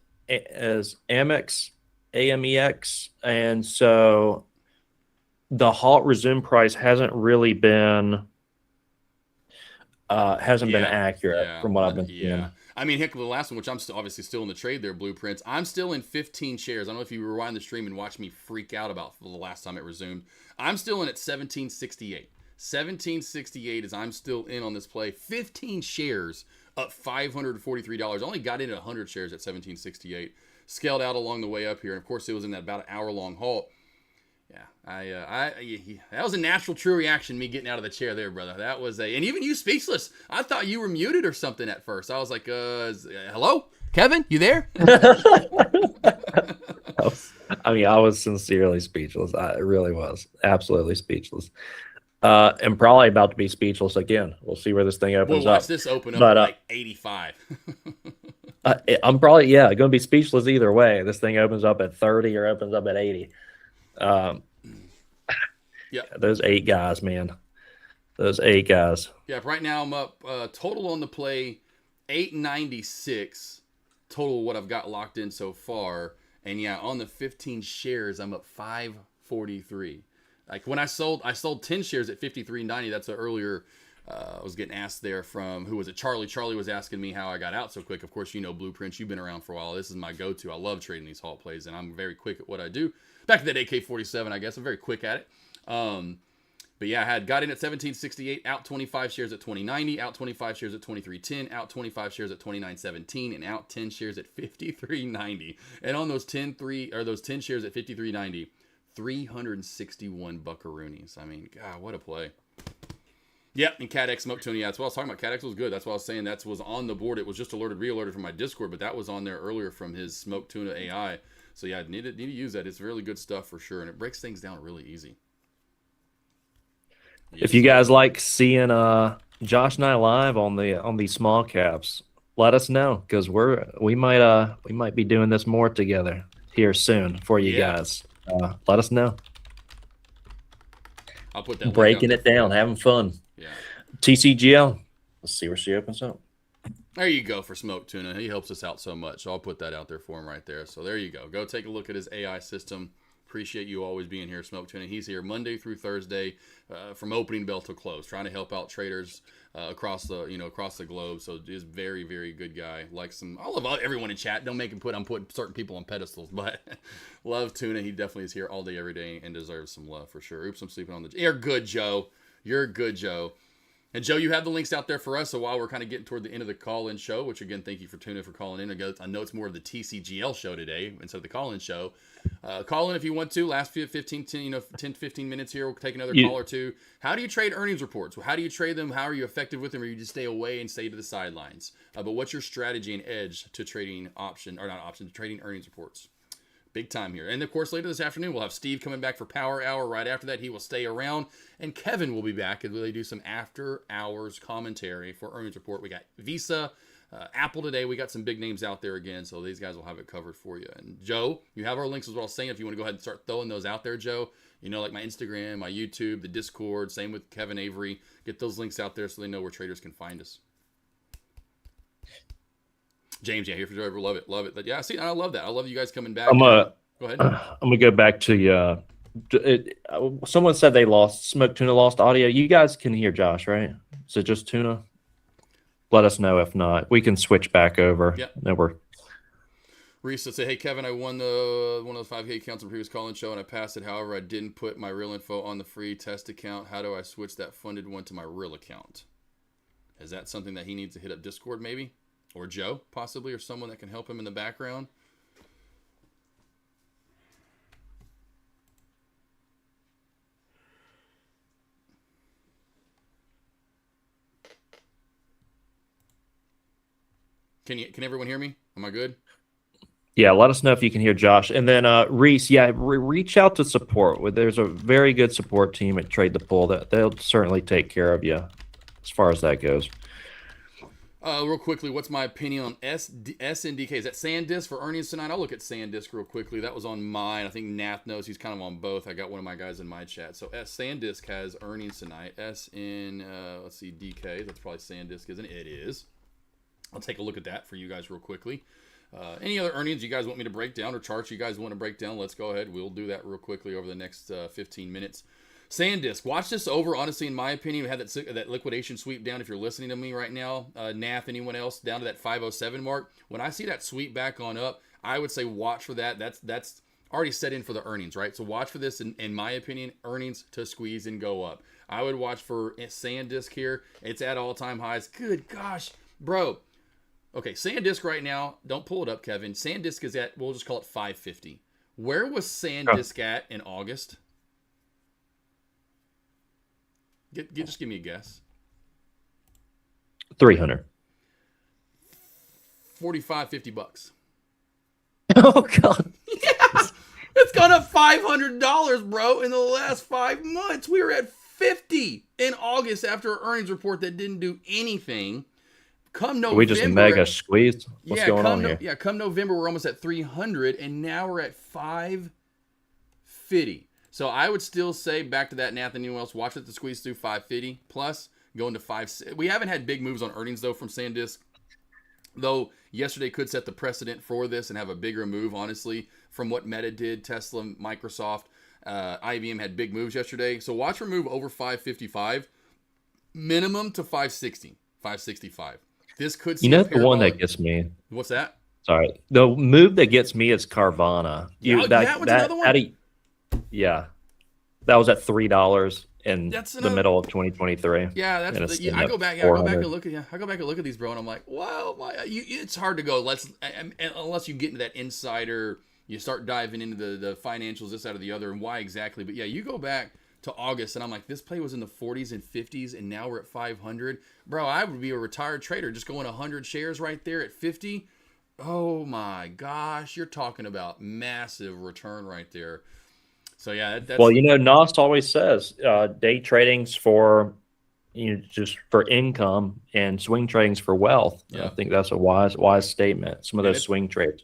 Amex. AMEX, and so the halt resume price hasn't really been accurate from what I've been seeing. I mean, heck, the last one, which I'm obviously still in the trade there, Blueprints. I'm still in 15 shares. I don't know if you rewind the stream and watch me freak out about the last time it resumed. I'm still in at 1768. 1768 is I'm still in on this play. 15 shares up $543. I only got in at 100 shares at 1768. Scaled out along the way up here, and of course it was in that about an hour-long halt. Yeah, that was a natural, true reaction. Me getting out of the chair there, brother. That was and even you, speechless. I thought you were muted or something at first. I was like, hello, Kevin, you there? I was sincerely speechless. I really was absolutely speechless, and probably about to be speechless again. We'll see where this thing opens up. Watch this open up at like 85. I'm probably going to be speechless either way. This thing opens up at 30 or opens up at 80. Yeah, those 8 guys, man. Those 8 guys. Yeah, right now I'm up total on the play 896 total what I've got locked in so far, and yeah, on the 15 shares I'm up 543. Like when I sold 10 shares at 53.90. That's an earlier I was getting asked there from, who was it? Charlie. Charlie was asking me how I got out so quick. Of course, you know Blueprints. You've been around for a while. This is my go-to. I love trading these halt plays, and I'm very quick at what I do. Back to that AK-47, I guess. I'm very quick at it. But yeah, I got in at 1768, out 25 shares at 2090, out 25 shares at 2310, out 25 shares at 2917, and out 10 shares at 5390. And on those 10 shares at 5390, 361 buckaroonies. I mean, God, what a play. Yep, and CatX Smoke Tuna. Yeah, that's what I was talking about. CatX was good. That's what I was saying. That was on the board. It was just re-alerted from my Discord, but that was on there earlier from his Smoke Tuna AI. So yeah, need to use that. It's really good stuff for sure, and it breaks things down really easy. If you guys like seeing Josh and I live on these small caps, let us know, because we might be doing this more together here soon for you guys. Let us know. I'll put that breaking it down, having fun. Yeah. TCGL. Let's see where she opens up. There you go for Smoke Tuna. He helps us out so much. So I'll put that out there for him right there. So there you go. Go take a look at his AI system. Appreciate you always being here, Smoke Tuna. He's here Monday through Thursday, from opening bell to close, trying to help out traders across the globe. So he's a very, very good guy. I love everyone in chat. Don't make him I'm putting certain people on pedestals, but love Tuna. He definitely is here all day, every day, and deserves some love for sure. Oops, I'm sleeping on the. You're good, Joe. You're good, Joe. And Joe, you have the links out there for us. So while we're kind of getting toward the end of the call-in show, which again, thank you for tuning in for calling in. I know it's more of the TCGL show today instead of the call-in show. Call in if you want to. Last 10 to 15 minutes here. We'll take another call or two. How do you trade earnings reports? How do you trade them? How are you effective with them? Or you just stay away and stay to the sidelines? But what's your strategy and edge to trading trading earnings reports? Big time here. And of course, later this afternoon, we'll have Steve coming back for Power Hour. Right after that, he will stay around. And Kevin will be back as they do some after hours commentary for earnings report. We got Visa, Apple today. We got some big names out there again. So these guys will have it covered for you. And Joe, you have our links as well. Saying if you want to go ahead and start throwing those out there, Joe, like my Instagram, my YouTube, the Discord, same with Kevin Avery. Get those links out there so they know where traders can find us. James, here for Driver, love it. But yeah, see, I love that. I love you guys coming back. Go ahead. I'm gonna go back to someone said Smoke Tuna lost audio. You guys can hear Josh, right? Is it just Tuna? Let us know if not. We can switch back over. Yep. No, Reese said, "Hey Kevin, I won one of the 5K accounts in the previous call-in show, and I passed it. However, I didn't put my real info on the free test account. How do I switch that funded one to my real account? Is that something that he needs to hit up Discord, maybe?" Or Joe, possibly, or someone that can help him in the background. Can everyone hear me? Am I good? Yeah, let us know if you can hear Josh. And then Reese, reach out to support. There's a very good support team at Trade the Pull that they'll certainly take care of you as far as that goes. Real quickly, what's my opinion on SNDK? Is that SanDisk for earnings tonight? I'll look at SanDisk real quickly. That was on mine. I think Nath knows he's kind of on both. I got one of my guys in my chat. So SanDisk has earnings tonight. let's see, DK. That's probably SanDisk, isn't it? It is. I'll take a look at that for you guys real quickly. Any other earnings you guys want me to break down or charts you guys want to break down? Let's go ahead. We'll do that real quickly over the next 15 minutes. SanDisk, watch this over. Honestly, in my opinion, we had that liquidation sweep down. If you're listening to me right now, Nath, anyone else, down to that 507 mark. When I see that sweep back on up, I would say watch for that. That's already set in for the earnings, right? So watch for this. In my opinion, earnings to squeeze and go up. I would watch for SanDisk here. It's at all-time highs. Good gosh, bro. Okay, SanDisk right now. Don't pull it up, Kevin. SanDisk is at, we'll just call it 550. Where was SanDisk at in August? Just give me a guess. 300. 45, $50. Oh God. Yeah, it's gone up $500, bro, in the last 5 months. We were at 50 in August after an earnings report that didn't do anything. Come November, we just mega squeezed. What's going on here? Yeah, come November, we're almost at 300, and now we're at 550. So I would still say, back to that, Nath, and anyone else, watch it to squeeze through 550 plus, going to 5. We haven't had big moves on earnings, though, from SanDisk. Though yesterday could set the precedent for this and have a bigger move, honestly, from what Meta did, Tesla, Microsoft. IBM had big moves yesterday. So watch for move over 555. minimum to 560, 565. This could see You know a the one parabolic. that gets me. What's that? Sorry, the move that gets me is Carvana. What's another one? Yeah, that was at $3 in That's the another. middle of 2023. Yeah, that's. and it's I sitting go at back. Yeah, I go back 400. and look at. Yeah, I go back and look at these, bro, and I'm like, wow, it's hard to go. Unless you get into that insider, you start diving into the financials, this, out of the other, and why exactly. But yeah, you go back to August, and I'm like, this play was in the 40s and 50s, and now we're at 500. Bro, I would be a retired trader just going 100 shares right there at 50. Oh my gosh, you're talking about massive return right there. So yeah, that's Well, Nos always says day trading's for just for income, and swing trading's for wealth. Yeah. I think that's a wise statement. Some of And those swing trades.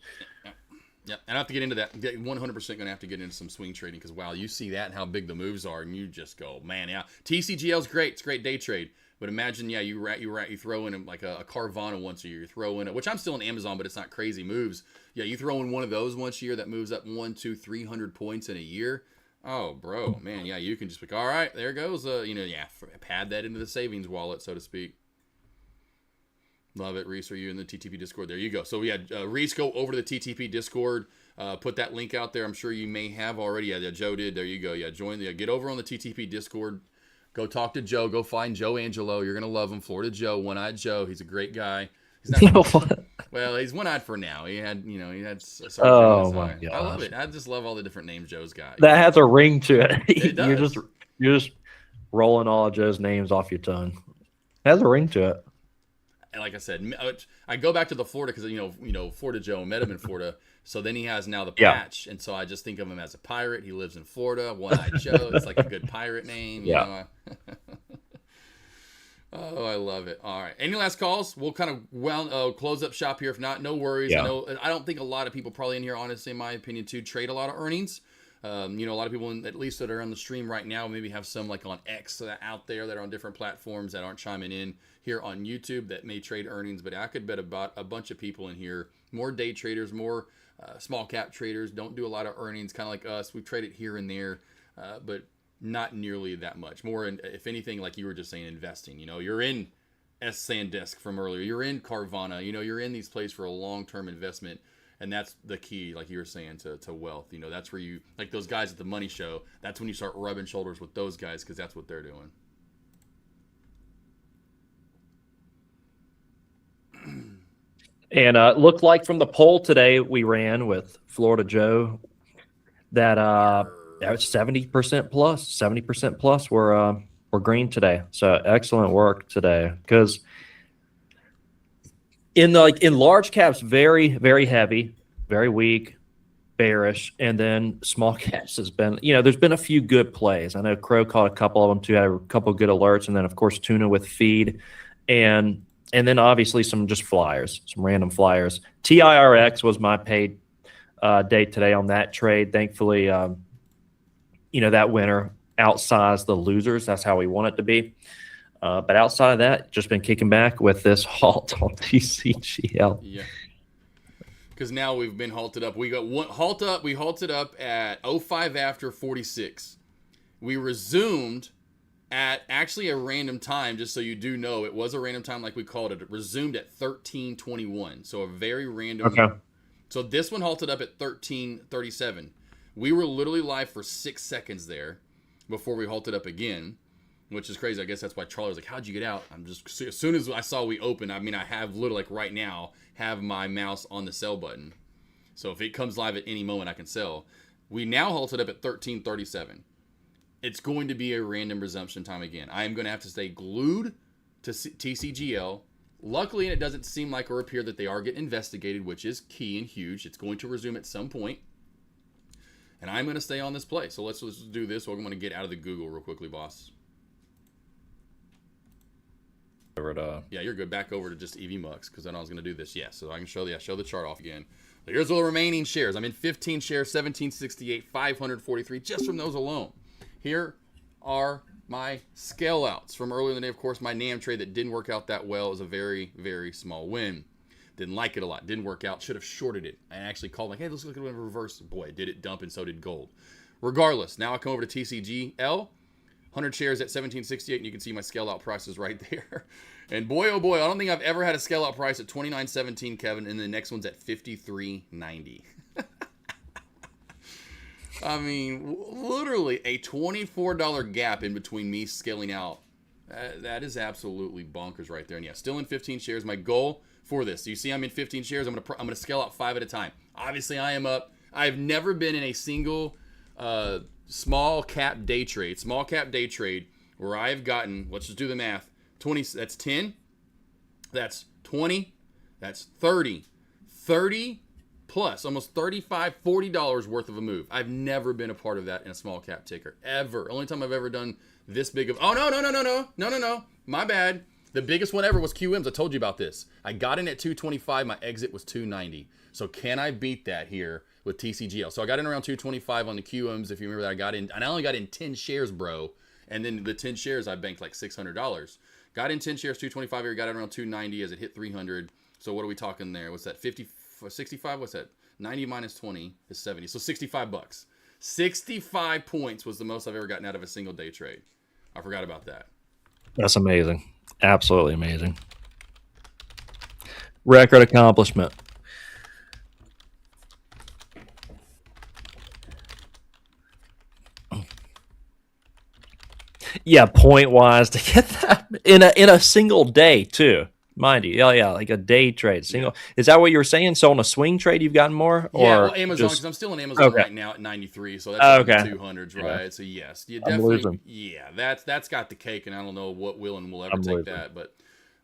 Yeah, and I have to get into that. 100% going to have to get into some swing trading because, wow, you see that and how big the moves are, and you just go, man, yeah. TCGL's great. It's a great day trade. But imagine, yeah, you throw in like a Carvana once a year. You throw in, which I'm still on Amazon, but it's not crazy moves. Yeah, you throw in one of those once a year that moves up 100, 200, 300 points in a year. Oh, bro, man, yeah, you can just be, all right, there goes, pad that into the savings wallet, so to speak. Love it, Reese. Are you in the TTP Discord? There you go. So yeah, Reese, go over to the TTP Discord. Put that link out there. I'm sure you may have already. Yeah, Joe did. There you go. Yeah, get over on the TTP Discord. Go talk to Joe. Go find Joe Angelo. You're gonna love him. Florida Joe, One-Eyed Joe. He's a great guy. He's not, well, he's one-eyed for now. He had surgery on his eye. I love it. I just love all the different names Joe's got. That has a ring to it. It does. You're just rolling all of Joe's names off your tongue. It has a ring to it. And like I said, I go back to the Florida because Florida Joe, met him in Florida. So then he has now the patch, and so I just think of him as a pirate. He lives in Florida. One-Eyed Joe. It's like a good pirate name. You know? Oh, I love it. All right. Any last calls? We'll kind of close up shop here. If not, no worries. Yeah. I don't think a lot of people probably in here, honestly, in my opinion, too, trade a lot of earnings. A lot of people, at least that are on the stream right now, maybe have some like on X out there that are on different platforms that aren't chiming in here on YouTube that may trade earnings. But I could bet about a bunch of people in here, more day traders, more small cap traders, don't do a lot of earnings, kind of like us. We trade it here and there, but not nearly that much. More, if anything, like you were just saying, investing. You're in SanDisk from earlier. You're in Carvana. You're in these places for a long-term investment. And that's the key, like you were saying, to wealth. That's where you, like those guys at the Money Show, that's when you start rubbing shoulders with those guys because that's what they're doing. And it looked like from the poll today we ran with Florida Joe that was 70% plus. 70% plus were green today. So excellent work today. Because in large caps, very, very heavy, very weak, bearish, and then small caps has been, there's been a few good plays. I know Crow caught a couple of them too, had a couple of good alerts, and then of course Tuna with feed, and then obviously some just flyers, some random flyers. TIRX was my paid day today on that trade. Thankfully, that winner outsized the losers. That's how we want it to be. But outside of that, just been kicking back with this halt on TCGL. Yeah. Because now we've been halted up. We got one halt up. We halted up at 05 after 46. We resumed at actually a random time, just so you do know. It was a random time like we called it. It resumed at 13:21. So a very random. Okay. So this one halted up at 13:37. We were literally live for 6 seconds there before we halted up again. Which is crazy. I guess that's why Charlie was like, how'd you get out? I'm just, as soon as I saw we open, I have literally, like right now, have my mouse on the sell button. So if it comes live at any moment, I can sell. We now halted up at 13:37. It's going to be a random resumption time again. I am going to have to stay glued to TCGL. Luckily, it doesn't seem like or appear that they are getting investigated, which is key and huge. It's going to resume at some point. And I'm going to stay on this play. So let's do this. We're going to get out of the Google real quickly, boss. Yeah, you're good. Back over to just EV Mux because then I was going to do this. Yeah, so I can show the chart off again. So here's all the remaining shares. I'm in 15 shares, 1768, 543 just from those alone. Here are my scale outs from earlier in the day. Of course, my NAM trade that didn't work out that well is a very, very small win. Didn't like it a lot. Didn't work out. Should have shorted it. I actually called like, hey, let's look at it in reverse. Boy, did it dump and so did gold. Regardless, now I come over to TCGL. 100 shares at 1768, and you can see my scale out prices right there. And boy, oh boy, I don't think I've ever had a scale out price at 29.17, Kevin, and the next one's at 53.90. I mean, literally a $24 gap in between me scaling out. That is absolutely bonkers right there. And yeah, still in 15 shares. My goal for this, you see, I'm in 15 shares. I'm gonna scale out 5 at a time. Obviously, I am up. I've never been in a single small cap day trade where I've gotten, let's just do the math, 20, that's 10, that's 20, that's 30 plus almost $35, $40 worth of a move. I've never been a part of that in a small cap ticker, ever. Only time I've ever done this big of, oh, no, my bad. The biggest one ever was QMs. I told you about this. I got in at 225. My exit was 290. So can I beat that here with TCGL? So I got in around 225 on the QMs. If you remember that, I got in. I only got in 10 shares, bro. And then the 10 shares, I banked like $600. Got in 10 shares, 225 here. Got in around 290 as it hit 300. So what are we talking there? What's that? 50, 65? What's that? 90 minus 20 is 70. So $65. 65 points was the most I've ever gotten out of a single day trade. I forgot about that. That's amazing. Absolutely amazing. Record accomplishment. Yeah, point wise to get that in a single day too, mind you. Yeah, like a day trade. Single. Yeah. Is that what you were saying? So on a swing trade, you've gotten more? Or yeah, well, Amazon, because I'm still in Amazon right now at 93, so that's in the 200s, right? Yeah. So yes, you definitely. Yeah, that's got the cake, and I don't know what will and will ever take that, but.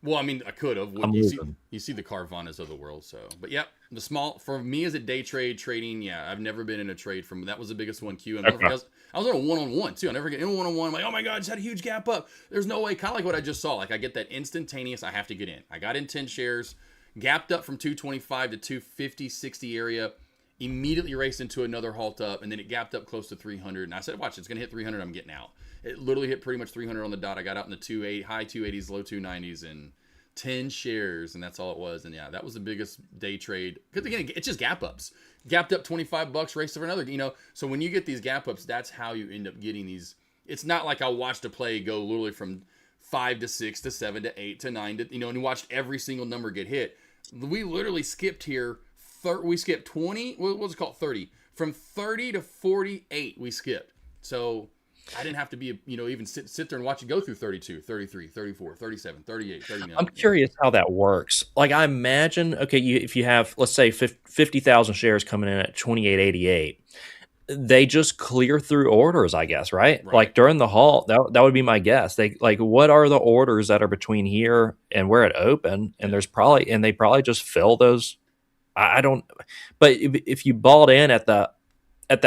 Well, I mean, I could have. You see the Carvanas of the world, so. But yeah, the small, for me as a day trading, yeah, I've never been in a trade from, that was the biggest one, Q. And okay. I was on a one-on-one, too. I never get in a one-on-one. I'm like, oh my God, just had a huge gap up. There's no way. Kind of like what I just saw. Like, I get that instantaneous, I have to get in. I got in 10 shares, gapped up from 225 to 250, 60 area, immediately raced into another halt up, and then it gapped up close to 300. And I said, watch, it's going to hit 300, I'm getting out. It literally hit pretty much 300 on the dot. I got out in the high 280s, low 290s, and 10 shares, and that's all it was. And yeah, that was the biggest day trade. Because again, it's just gap ups. Gapped up $25, raced for another. So when you get these gap ups, that's how you end up getting these. It's not like I watched a play go literally from 5 to 6 to 7 to 8 to 9 to, and watched every single number get hit. We literally skipped here. We skipped 20. What's it called? 30. From 30 to 48, we skipped. So I didn't have to be, even sit there and watch it go through 32, 33, 34, 37, 38, 39. I'm curious how that works. Like, I imagine, okay, if you have, let's say, 50,000 shares coming in at 28.88, they just clear through orders, I guess, right? Like during the halt, that would be my guess. They what are the orders that are between here and where it opened? And they probably just fill those. I don't, but if you bought in at that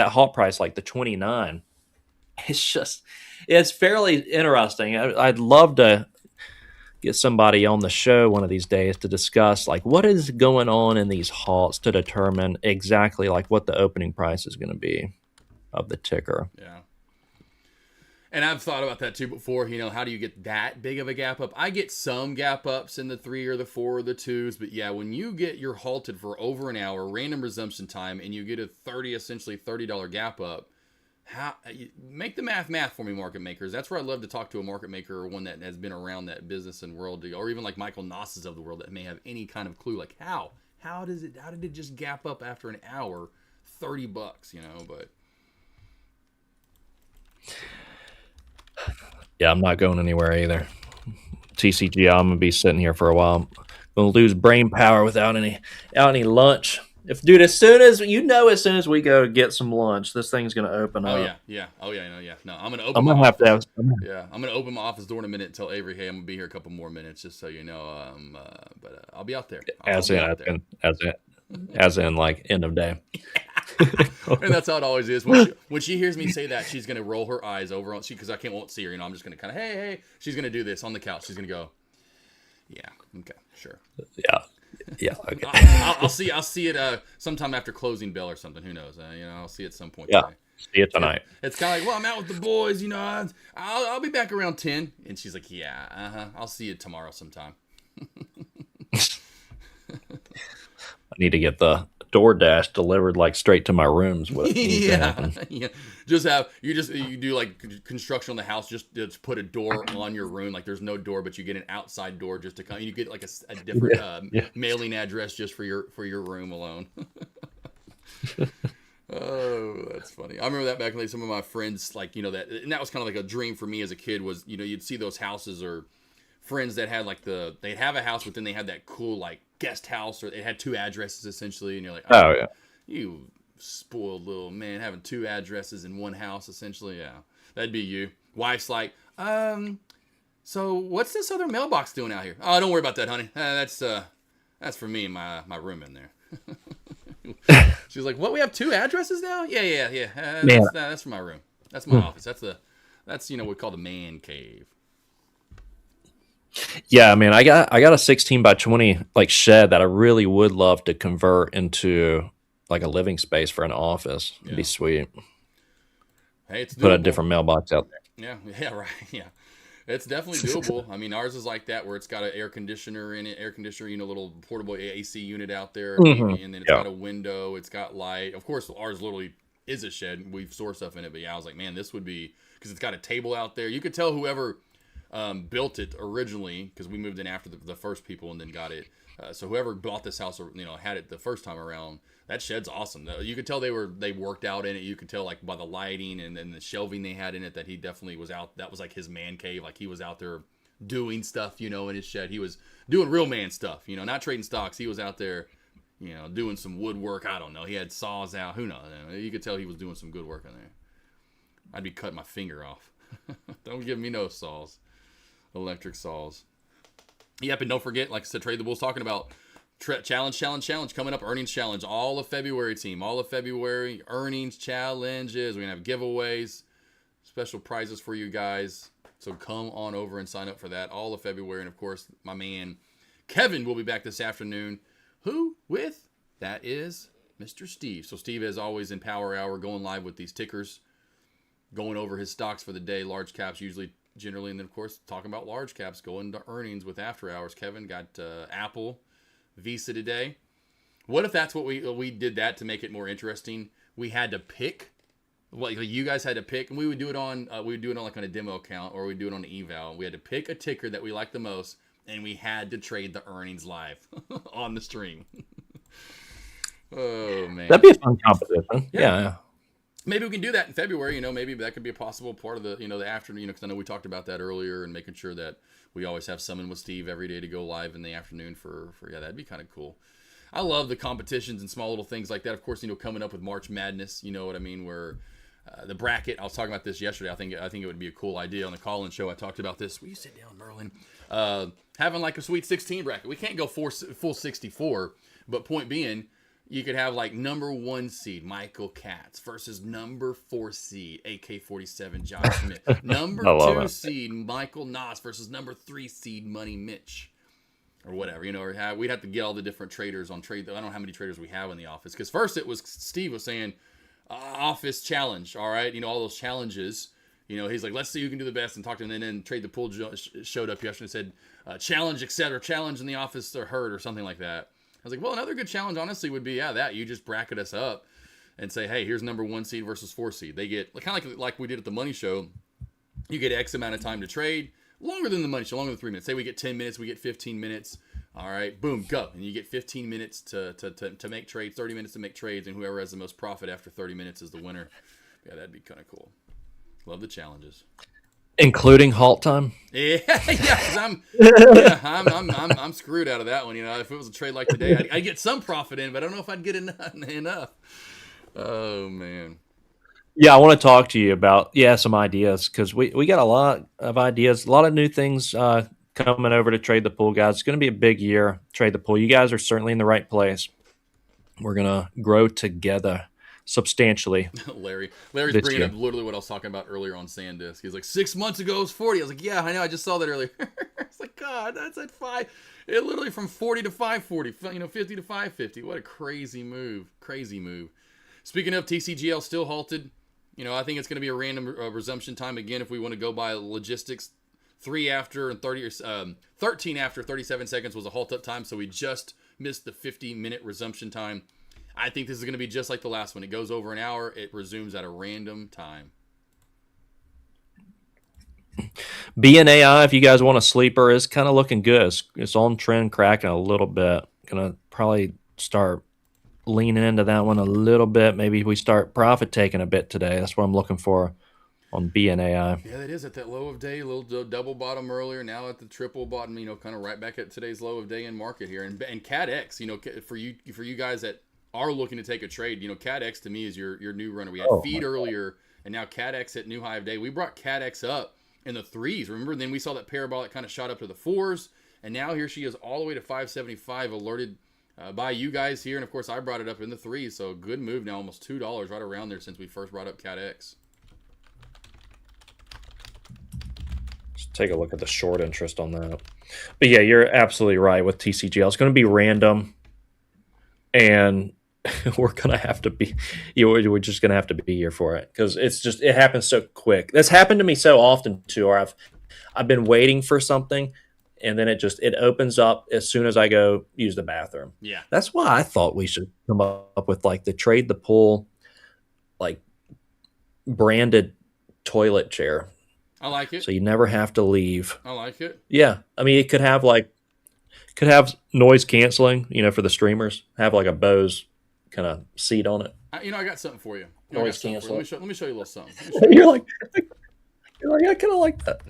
halt price, like the 29. It's fairly interesting. I'd love to get somebody on the show one of these days to discuss like what is going on in these halts to determine exactly like what the opening price is going to be of the ticker. Yeah. And I've thought about that too before, how do you get that big of a gap up? I get some gap ups in the 3 or the 4 or the 2s, but yeah, when you're halted for over an hour, random resumption time, and you get essentially $30 gap up, how make the math for me, market makers. That's where I love to talk to a market maker or one that has been around that business and world, or even like Michael Noss's of the world that may have any kind of clue. Like how did it just gap up after an hour, $30? But yeah, I'm not going anywhere either. TCGL, I'm gonna be sitting here for a while. I'm gonna lose brain power without any lunch. As soon as we go get some lunch, this thing's gonna open up. Yeah. No, I'm gonna open. I'm gonna open my office door in a minute and tell Avery, hey, I'm gonna be here a couple more minutes, just so you know. But I'll be out there. As in, like end of day. And that's how it always is. When she hears me say that, she's gonna roll her eyes over on because I won't see her. I'm just gonna kind of hey. She's gonna do this on the couch. She's gonna go, yeah, okay, sure, yeah. Yeah, okay. I'll see it sometime after closing bell or something. Who knows? I'll see it at some point. Yeah, today. See it tonight. It's kind of like, well, I'm out with the boys. I'll be back around 10. And she's like, yeah, I'll see you tomorrow sometime. I need to get the DoorDash delivered like straight to my rooms. What needs to happen? Yeah. You do like construction on the house. Just put a door on your room. Like there's no door, but you get an outside door just to come. You get like a different mailing address just for your room alone. Oh, that's funny. I remember that back in the day. Some of my friends, like, you know, and that was kind of like a dream for me as a kid was, you know, you'd see those houses or friends that had like they'd have a house, but then they had that cool like guest house, or they had 2 addresses essentially. And you're like, oh yeah, you spoiled little man having 2 addresses in one house essentially. Yeah, that'd be you. Wife's like, so what's this other mailbox doing out here? Oh, don't worry about that, honey. That's for me and my room in there. She was like, "What? We have 2 addresses now? Yeah. That's for my room. That's my office. That's you know what we call the man cave." Yeah, man, I got a 16 by 20 like shed that I really would love to convert into like a living space for an office. It'd be sweet. Hey, it's doable. Put a different mailbox out there. Yeah, right. Yeah. It's definitely doable. I mean, ours is like that, where it's got an air conditioner in it, you know, little portable AC unit out there, and then it's got a window, it's got light. Of course, ours literally is a shed. We store stuff in it, but yeah, I was like, man, this would be, because it's got a table out there. You could tell whoever built it originally, because we moved in after the first people and then got it. So whoever bought this house, you know, had it the first time around. That shed's awesome. You could tell they worked out in it. You could tell like by the lighting and then the shelving they had in it that he definitely was out. That was like his man cave. Like he was out there doing stuff, you know, in his shed. He was doing real man stuff, you know, not trading stocks. He was out there, you know, doing some woodwork. I don't know. He had saws out. Who knows? You could tell he was doing some good work in there. I'd be cutting my finger off. Don't give me no saws. Electric saws. Yep, and don't forget, like I said, Trade the Bulls talking about challenge coming up. Earnings challenge all of February, team. All of February earnings challenges. We're gonna have giveaways, special prizes for you guys. So come on over and sign up for that all of February. And of course, my man Kevin will be back this afternoon. Who with? That is Mr. Steve. So Steve, as always, in Power Hour, going live with these tickers, going over his stocks for the day, large caps generally, and then of course talking about large caps, going to earnings with after hours. Kevin got Apple, Visa today. What if that's what we did that to make it more interesting? We had to pick, like you guys had to pick, and we would do it on like on a demo account, or we'd do it on an eval. We had to pick a ticker that we liked the most, and we had to trade the earnings live on the stream. Oh man, that'd be a fun competition. Yeah. Maybe we can do that in February. You know, maybe that could be a possible part of the, you know, the afternoon. You know, because I know we talked about that earlier, and making sure that we always have someone with Steve every day to go live in the afternoon for that'd be kind of cool. I love the competitions and small little things like that. Of course, you know, coming up with March Madness, you know what I mean, where the bracket. I was talking about this yesterday. I think it would be a cool idea on the call-in show. I talked about this. Will you sit down, Merlin? Having like a Sweet 16 bracket. We can't go full 64, but point being, you could have like number 1 seed Michael Katz versus number 4 seed AK-47 Josh Smith. Number 2 seed Michael Noss versus number 3 seed Money Mitch, or whatever. You know, or we'd have to get all the different traders on trade. I don't know how many traders we have in the office, because first it was Steve was saying office challenge. All right, you know, all those challenges. You know, he's like, let's see who can do the best, and talk to him. And then Trade the Pool showed up yesterday and said challenge, etc. Challenge in the office or herd or something like that. I was like, well, another good challenge, honestly, would be, that you just bracket us up and say, hey, here's number 1 seed versus 4 seed. They get, kind of like we did at the Money Show, you get X amount of time to trade, longer than the Money Show, longer than 3 minutes. Say we get 10 minutes, we get 15 minutes. All right, boom, go. And you get 15 minutes to make trades, 30 minutes to make trades, and whoever has the most profit after 30 minutes is the winner. Yeah, that'd be kind of cool. Love the challenges. Including halt time? Yeah, because I'm screwed out of that one. You know, if it was a trade like today, I'd get some profit in, but I don't know if I'd get enough. Oh man. Yeah, I want to talk to you about some ideas, because we got a lot of ideas, a lot of new things coming over to Trade the Pool, guys. It's going to be a big year. Trade the Pool. You guys are certainly in the right place. We're gonna grow together substantially. Larry's bringing up literally what I was talking about earlier on SanDisk. He's like, 6 months ago it was 40. I was like, yeah, I know, I just saw that earlier. It's like, God, that's at 5. It literally from 40 to 540, you know, 50 to 550. What a crazy move. Speaking of, TCGL still halted. You know, I think it's going to be a random resumption time again if we want to go by logistics. 3 after and 13 after 37 seconds was a halt up time, so we just missed the 50-minute resumption time. I think this is going to be just like the last one. It goes over an hour. It resumes at a random time. BNAI, if you guys want a sleeper, is kind of looking good. It's on trend, cracking a little bit. Gonna probably start leaning into that one a little bit. Maybe we start profit taking a bit today. That's what I'm looking for on BNAI. Yeah, that is at that low of day, little double bottom earlier. Now at the triple bottom, kind of right back at today's low of day in market here. And CADX, for you guys that are looking to take a trade, CADX to me is your new runner. We had feed earlier, and now CADX at new high of day. We brought CADX up in the 3s. Remember, then we saw that parabolic kind of shot up to the 4s, and now here she is all the way to 575, alerted by you guys here. And of course, I brought it up in the 3s, so good move now, almost $2 right around there since we first brought up CADX. Take a look at the short interest on that. But yeah, you're absolutely right with TCGL. It's going to be random, and we're going to have to be, we're just going to have to be here for it because it happens so quick. That's happened to me so often too, or I've been waiting for something, and then it opens up as soon as I go use the bathroom. Yeah. That's why I thought we should come up with like the trade the pool, like branded toilet chair. I like it. So you never have to leave. I like it. Yeah. I mean, it could have noise canceling, for the streamers, have like a Bose kind of seat on it. I got something for you. Noise canceling. Let me show you a little something. You're like, I kind of like that.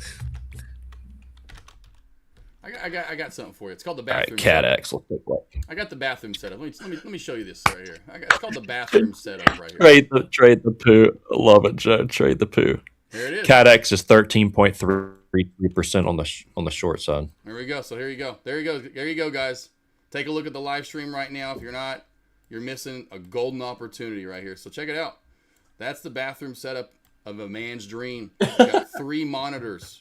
I got something for you. It's called the All right, bathroom. CADX. Let's take a look. I got the bathroom setup. Let me show you this right here. It's called the bathroom setup right here. Trade the poo. I love it, Joe. Trade the poo. Here it is. CADX is 13.33% on the short side. There we go. So here you go. There you go, guys. Take a look at the live stream right now. If you're not, you're missing a golden opportunity right here. So check it out. That's the bathroom setup of a man's dream. You got 3 monitors.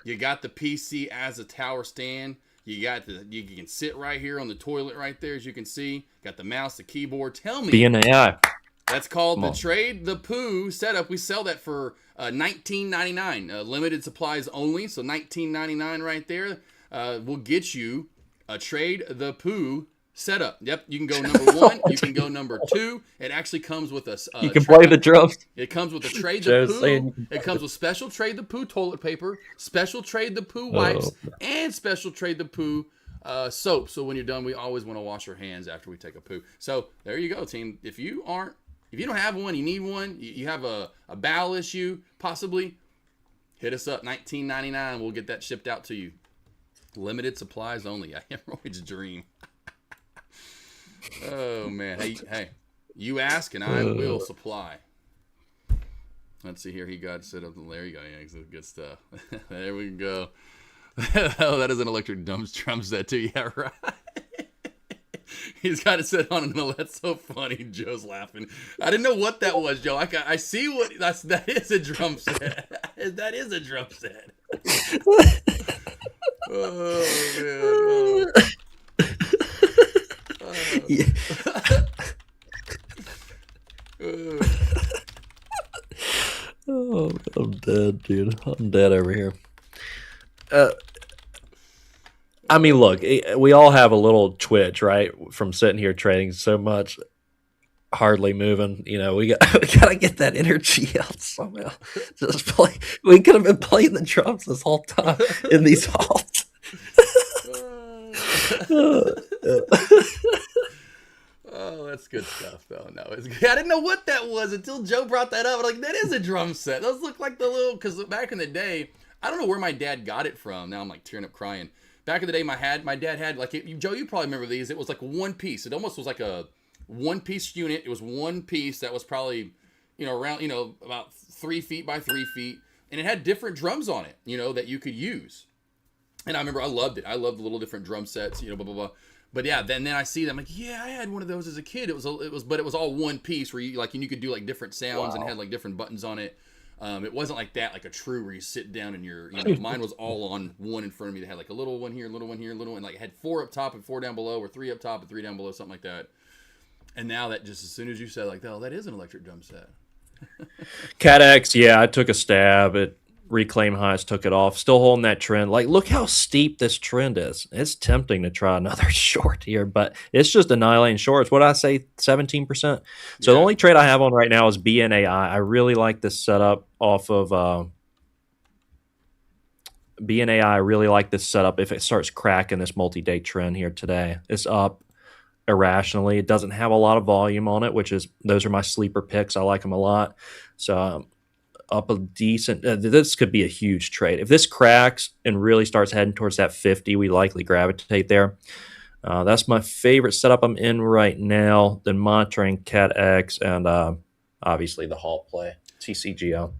You got the PC as a tower stand. You can sit right here on the toilet right there, as you can see. Got the mouse, the keyboard. Tell me. BNAI. That's called the Trade the Poo setup. We sell that for $19.99. Limited supplies only, so $19.99 right there. Will get you a Trade the Poo setup. Yep, you can go number 1. You can go number 2. It actually comes with a. You can play the drums. It comes with a Trade the Poo. It comes with special Trade the Poo toilet paper, special Trade the Poo wipes, and special Trade the Poo soap. So when you're done, we always want to wash our hands after we take a poo. So there you go, team. If you don't have one, you need one, you have a bowel issue, possibly, hit us up, $19.99. We'll get that shipped out to you. Limited supplies only. Hemorrhoid's dream. Oh, man. Hey, you ask and I will supply. Let's see here. He got set up. There you go. Yeah, good stuff. There we go. Oh, that is an electric drum set too. Yeah, right. He's got it set on and that's so funny. Joe's laughing. I didn't know what that was, Joe. I see what that is a drum set. That is a drum set. Oh man. Oh, I'm dead, dude. I'm dead over here. I mean, look, we all have a little twitch, right? From sitting here trading so much, hardly moving. We got to get that energy out somehow. Just play. We could have been playing the drums this whole time in these halls. Oh, that's good stuff, though. No, it's good. I didn't know what that was until Joe brought that up. I'm like, that is a drum set. Those look like the little, because back in the day, I don't know where my dad got it from. Now I'm like tearing up crying. Back in the day, my dad had, like, Joe, you probably remember these. It was like one piece. It almost was like a one-piece unit. It was one piece that was probably, around, about 3 feet by 3 feet. And it had different drums on it, that you could use. And I remember I loved it. I loved the little different drum sets, blah, blah, blah. But yeah, then I see them, like, yeah, I had one of those as a kid. It was all one piece where you and you could do like different sounds and had like different buttons on it. It wasn't like that, like a true where you sit down and mine was all on one in front of me that had like a little one here, little one here, little one, like it had 4 up top and 4 down below, or 3 up top and 3 down below, something like that. And now that just as soon as you said like, oh, that is an electric drum set. CADX, yeah, I took a stab at reclaim highs, took it off, still holding that trend. Like, look how steep this trend is. It's tempting to try another short here, but it's just annihilating shorts. What did I say, 17%? So the only trade I have on right now is BNAI. I really like this setup off of BNAI. I really like this setup if it starts cracking this multi-day trend here today. It's up irrationally. It doesn't have a lot of volume on it, those are my sleeper picks. I like them a lot. So up a decent, this could be a huge trade. If this cracks and really starts heading towards that 50, we likely gravitate there. That's my favorite setup I'm in right now. Then monitoring Cat X and obviously the halt play, TCGL.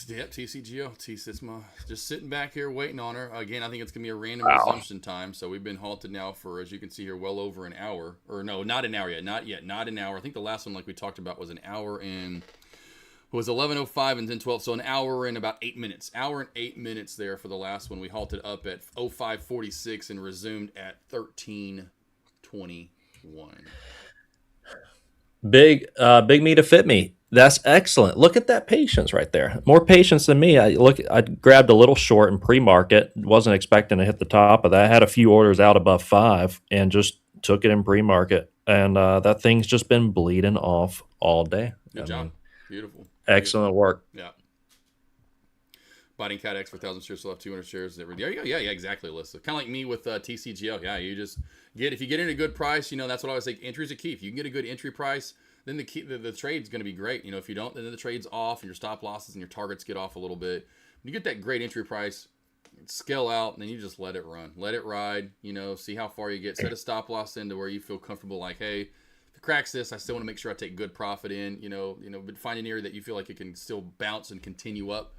Yep, TCGL. Just sitting back here waiting on her. Again, I think it's going to be a random resumption time. So we've been halted now for, as you can see here, well over an hour. Or no, not an hour yet. Not an hour. I think the last one, like we talked about, was an hour and... was 11:05 and 10:12, so an hour and about 8 minutes. Hour and 8 minutes there for the last one. We halted up at 05:46 and resumed at 13:21. Big me to fit me. That's excellent. Look at that patience right there. More patience than me. I grabbed a little short in pre-market. Wasn't expecting to hit the top of that. I had a few orders out above 5 and just took it in pre-market. And that thing's just been bleeding off all day. Good job. Beautiful. Excellent work. Yeah. Biting Cat X for 1,000 shares, still have 200 shares. There you go. Yeah, exactly, Alyssa. Kind of like me with TCGL. Yeah, you just if you get in a good price, that's what I always say. Entry's a key. If you can get a good entry price, then the trade's going to be great. If you don't, then the trade's off and your stop losses and your targets get off a little bit. When you get that great entry price, scale out, and then you just let it run. Let it ride, see how far you get. Set a stop loss into where you feel comfortable, like, hey, cracks this, I still want to make sure I take good profit in, but find an area that you feel like it can still bounce and continue up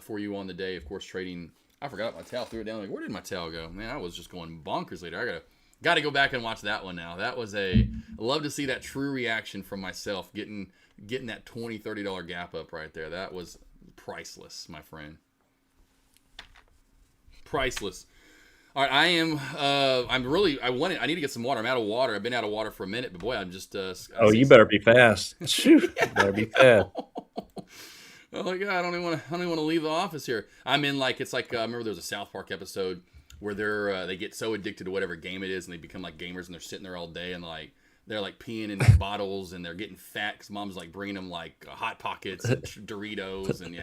for you on the day. Of course, trading, I forgot my towel, threw it down. Like, where did my towel go? Man, I was just going bonkers later. I got to go back and watch that one now. That was I love to see that true reaction from myself, getting that $20-$30 gap up right there. That was priceless, my friend. Priceless. All right, I need to get some water. I'm out of water. I've been out of water for a minute, but boy, I'm just... you better be fast. Shoot, you better be fast. Oh my God, I don't even want to leave the office here. I'm in it's like, I remember there was a South Park episode where they get so addicted to whatever game it is and they become like gamers and they're sitting there all day and they're peeing in bottles and they're getting fat because mom's bringing them Hot Pockets and Doritos and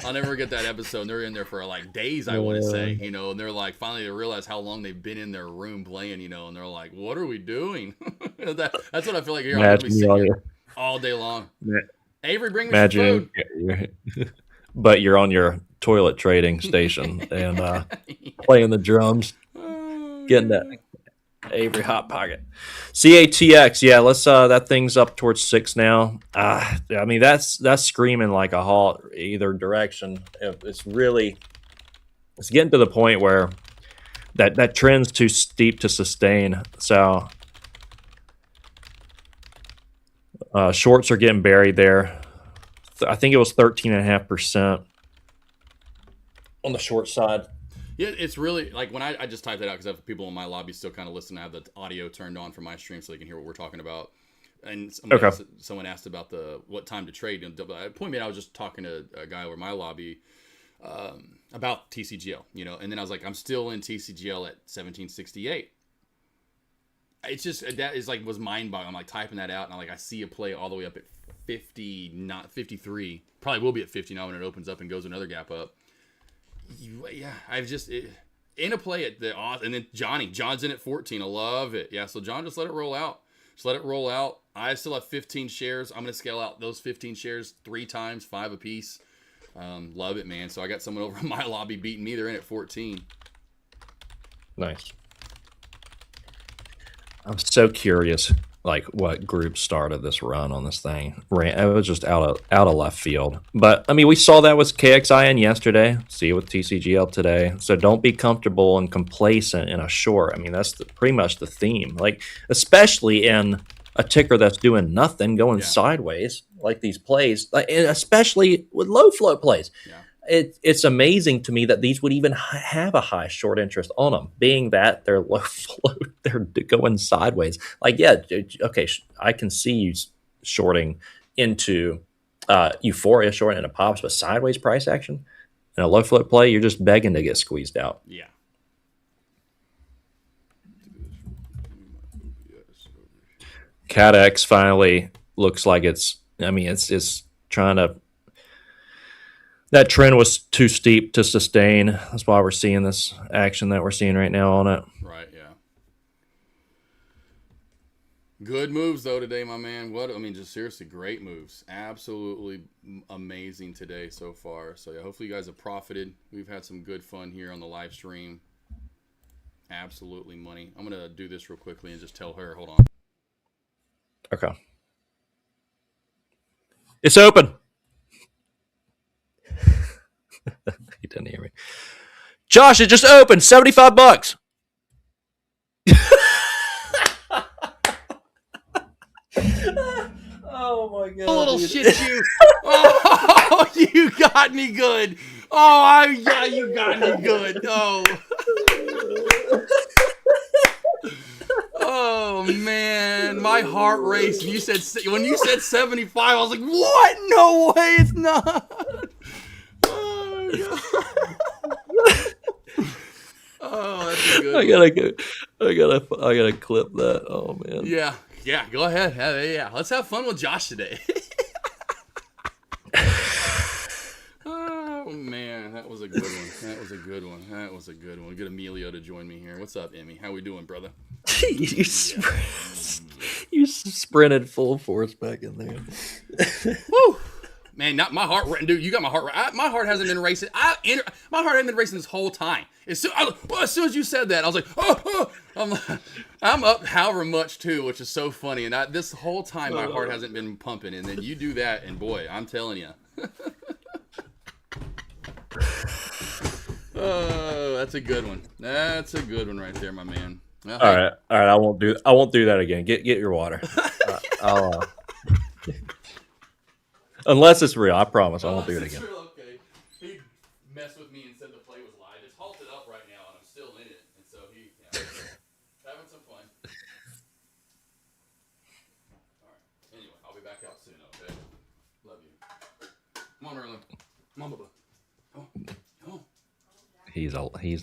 I'll never get that episode. And they're in there for days, I want to say, and they're finally they realize how long they've been in their room playing, and they're like, what are we doing? That's what I feel like here. I'm sitting here all day long. Avery, bring me some food. But you're on your toilet trading station and playing the drums, getting that Avery Hot Pocket. CATX, yeah, let's that thing's up towards 6 now. I mean that's screaming like a halt either direction. It's getting to the point where that trend's too steep to sustain. So shorts are getting buried there. I think it was 13.5% on the short side. Yeah, it's really when I just typed that out because I have people in my lobby still kind of listening. I have the audio turned on for my stream so they can hear what we're talking about. And someone asked about what time to trade. And point me, I was just talking to a guy over my lobby about TCGL, and then I was like, I'm still in TCGL at 1768. It's just that is was mind boggling. I'm typing that out and I see a play all the way up at 50, not 53. Probably will be at 50 now when it opens up and goes another gap up. I've just in a play at the and then John's in at 14. I love it. Yeah, so John, just let it roll out. I still have 15 shares. I'm gonna scale out those 15 shares 3 times, 5 apiece. Love it, man. So I got someone over in my lobby beating me. They're in at 14. Nice. I'm so curious, what group started this run on this thing. It was just out of left field. But I mean, we saw that with KXIN yesterday. See it with TCGL today. So don't be comfortable and complacent in a short. I mean, that's pretty much the theme. Especially in a ticker that's doing nothing, going sideways, like these plays, and especially with low float plays. Yeah. It's amazing to me that these would even have a high short interest on them, being that they're low float, they're going sideways. Okay, I can see you shorting into Euphoria, shorting into Pops, but sideways price action, In a low float play, you're just begging to get squeezed out. Yeah. CADX finally looks like it's trying to. That trend was too steep to sustain. That's why we're seeing this action that we're seeing right now on it. Right, yeah. Good moves, though, today, my man. Just seriously, great moves. Absolutely amazing today so far. So, yeah, hopefully you guys have profited. We've had some good fun here on the live stream. Absolutely money. I'm going to do this real quickly and just tell her, hold on. Okay. It's open. He didn't hear me. Josh, it just opened. $75. Oh my god! A little shit you. Oh, you got me good. Oh, yeah, you got me good. Oh. Oh man, my heart raced. When you said 75, I was like, "What? No way, it's not." Oh, God. Oh, that's a good I gotta clip that. Oh man. Yeah. Go ahead. Yeah, let's have fun with Josh today. Oh man, that was a good one. Get Emilio to join me here. What's up, Emmy? How we doing, brother? You sprinted full force back in there. Woo! Man, not my heart, dude. You got my heart. My heart hasn't been racing. My heart hasn't been racing this whole time. As soon as you said that, I was like, oh. I'm up however much too, which is so funny. And this whole time, my heart hasn't been pumping. And then you do that, and boy, I'm telling you. Oh, that's a good one. That's a good one right there, my man. Well, all right. I won't do that again. Get your water. Unless it's real, I promise I won't do it again. Okay. He messed with me and said the play was live. It's halted up right now, and I'm still in it, and so having some fun. All right. Anyway, I'll be back out soon. Okay. Love you. Come on, Merlin. Come on, Bubba. Come on. He's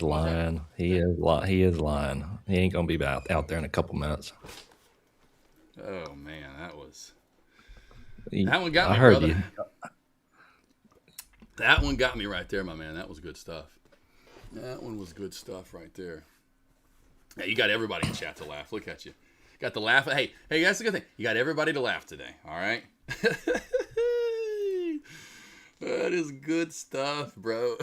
lying. He is lying. He ain't gonna be out there in a couple minutes. Oh man, that one got me, I heard brother. you. That one got me right there, my man. That was good stuff. That one was good stuff right there. Hey, you got everybody in chat to laugh. Look at you. Got the laugh. Hey, that's a good thing. You got everybody to laugh today. All right. That is good stuff, bro.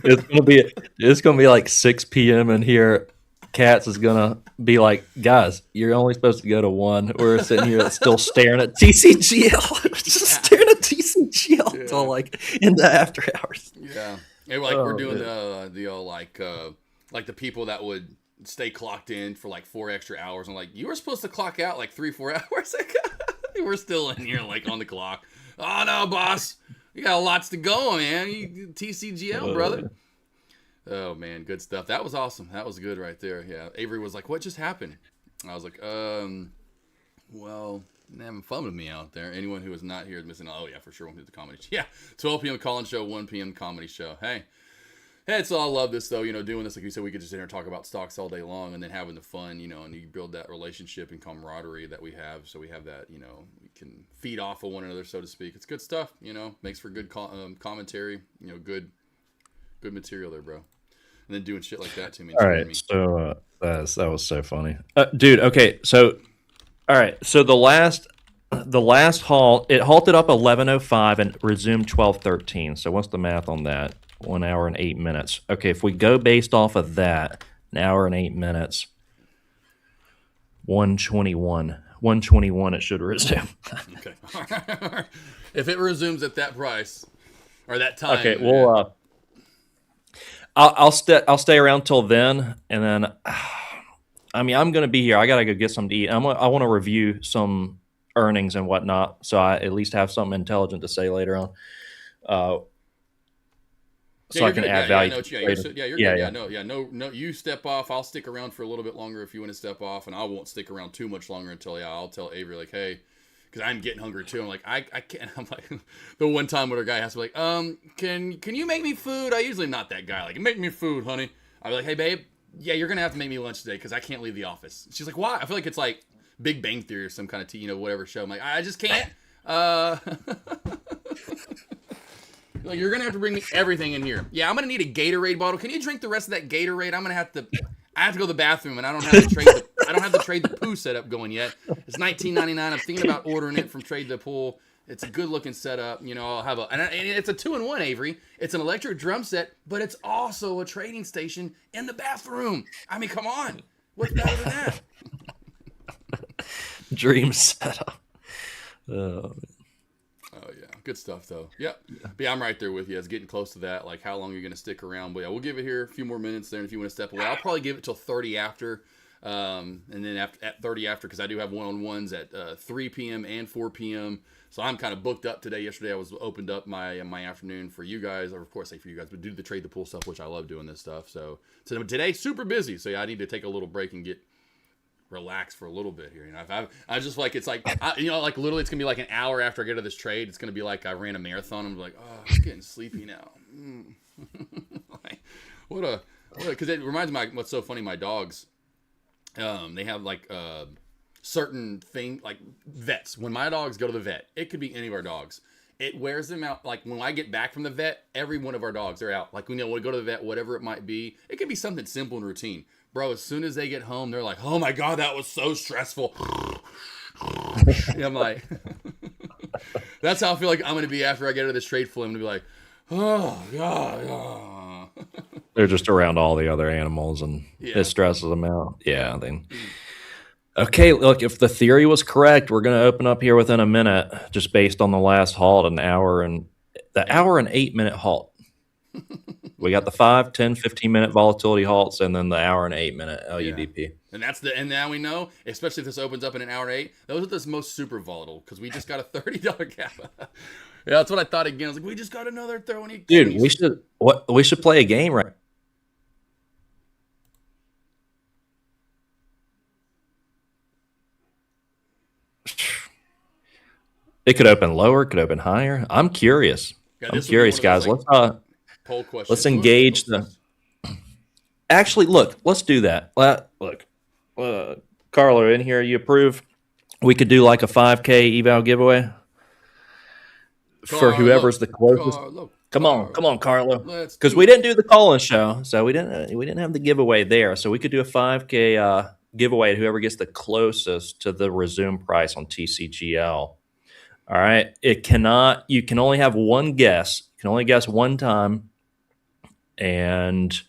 It's gonna be like 6 p.m. in here. Katz is gonna be like, guys, you're only supposed to go to 1. We're sitting here still staring at TCGL, just staring at TCGL until like in the after hours. Yeah, and we're doing like the people that would stay clocked in for like 4 extra hours. I'm like, you were supposed to clock out like 3-4 hours ago. We're still in here like on the clock. Oh no, boss, you got lots to go, man. TCGL, brother. Oh man, good stuff. That was awesome. That was good right there. Yeah. Avery was like, "What just happened?" I was like, well, having fun with me out there. Anyone who is not here is missing. Oh yeah, for sure. Won't do the comedy show. Yeah, 12 p.m. call-in show, 1 p.m. comedy show. Hey, it's all. I love this though. Doing this like you said, we could just sit here and talk about stocks all day long, and then having the fun. And you build that relationship and camaraderie that we have. So we have that. We can feed off of one another, so to speak. It's good stuff. Makes for good commentary. Good material there, bro. And then doing shit like that to me. All right, so that was so funny, dude. Okay, so all right, so the last halt, it halted up 11:05 and resumed 12:13. So what's the math on that? 1 hour and 8 minutes. Okay, if we go based off of that, an hour and 8 minutes, 121. 121. It should resume. Okay. If it resumes at that price or that time. Okay, well. I'll stay around till then, and then, I'm going to be here. I got to go get something to eat. I want to review some earnings and whatnot, so I at least have something intelligent to say later on, so I can add value. You're good. No. You step off. I'll stick around for a little bit longer if you want to step off, and I won't stick around too much longer until I'll tell Avery like, hey, because I'm getting hungry too. I'm like, I can't. I'm like, the one time when a guy has to be like, can you make me food? I usually not that guy. Like, make me food, honey. I'll be like, hey, babe, yeah, you're gonna have to make me lunch today because I can't leave the office. She's like, why? I feel like it's like Big Bang Theory or some kind of whatever show. I'm like, I just can't. Like, you're gonna have to bring me everything in here. Yeah, I'm gonna need a Gatorade bottle. Can you drink the rest of that Gatorade? I have to go to the bathroom, and I don't have the trade the poo setup going yet. It's $19.99. I'm thinking about ordering it from Trade the Pool. It's a good looking setup. I'll have and it's a 2-in-1, Avery. It's an electric drum set, but it's also a trading station in the bathroom. I mean, come on, what's better than that? Dream setup. Oh, yeah. Good stuff, though. Yep. But yeah, I'm right there with you. It's getting close to that. Like, how long are you going to stick around? But yeah, we'll give it here a few more minutes there. And if you want to step away, I'll probably give it till 30 after. And then at 30 after, because I do have one-on-ones at 3 p.m. and 4 p.m. So I'm kind of booked up today. Yesterday, I was opened up my afternoon for you guys. Or, of course, say for you guys, but do the Trade the Pool stuff, which I love doing this stuff. So today, super busy. So, yeah, I need to take a little break and relax for a little bit here. I just like, it's like, like literally it's gonna be like an hour after I get to this trade. It's gonna be like I ran a marathon. I'm like, oh, I'm getting sleepy now. Like, because it reminds me what's so funny. My dogs, they have like certain thing like vets. When my dogs go to the vet, it could be any of our dogs. It wears them out. Like when I get back from the vet, every one of our dogs are out. Like we go to the vet, whatever it might be. It could be something simple and routine. Bro, as soon as they get home, they're like, oh my God, that was so stressful. I'm like, that's how I feel like I'm going to be after I get out of this trade flow. I'm going to be like, oh God. They're just around all the other animals and it stresses them out. Yeah. Okay, look, if the theory was correct, we're going to open up here within a minute, just based on the last halt, the hour and 8-minute halt. We got the 5, 10, 15-minute volatility halts, and then the hour and 8-minute LUDP. Yeah. And now we know, especially if this opens up in an hour and 8, those are the most super volatile because we just got a $30 gap. Yeah, that's what I thought again. I was like, we just got another throwing. Dude, we should play a game, right? It could open lower, it could open higher. I'm curious. I'm curious, guys. Poll question. Let's engage Actually, look, let's do that. Look, Carlo, in here, you approve? We could do like a 5K eval giveaway for whoever's the closest. Come on, Carlo. Because we didn't do the call-in show, so we didn't have the giveaway there. So we could do a 5K giveaway to whoever gets the closest to the resume price on TCGL. All right. You can only have one guess. You can only guess one time. And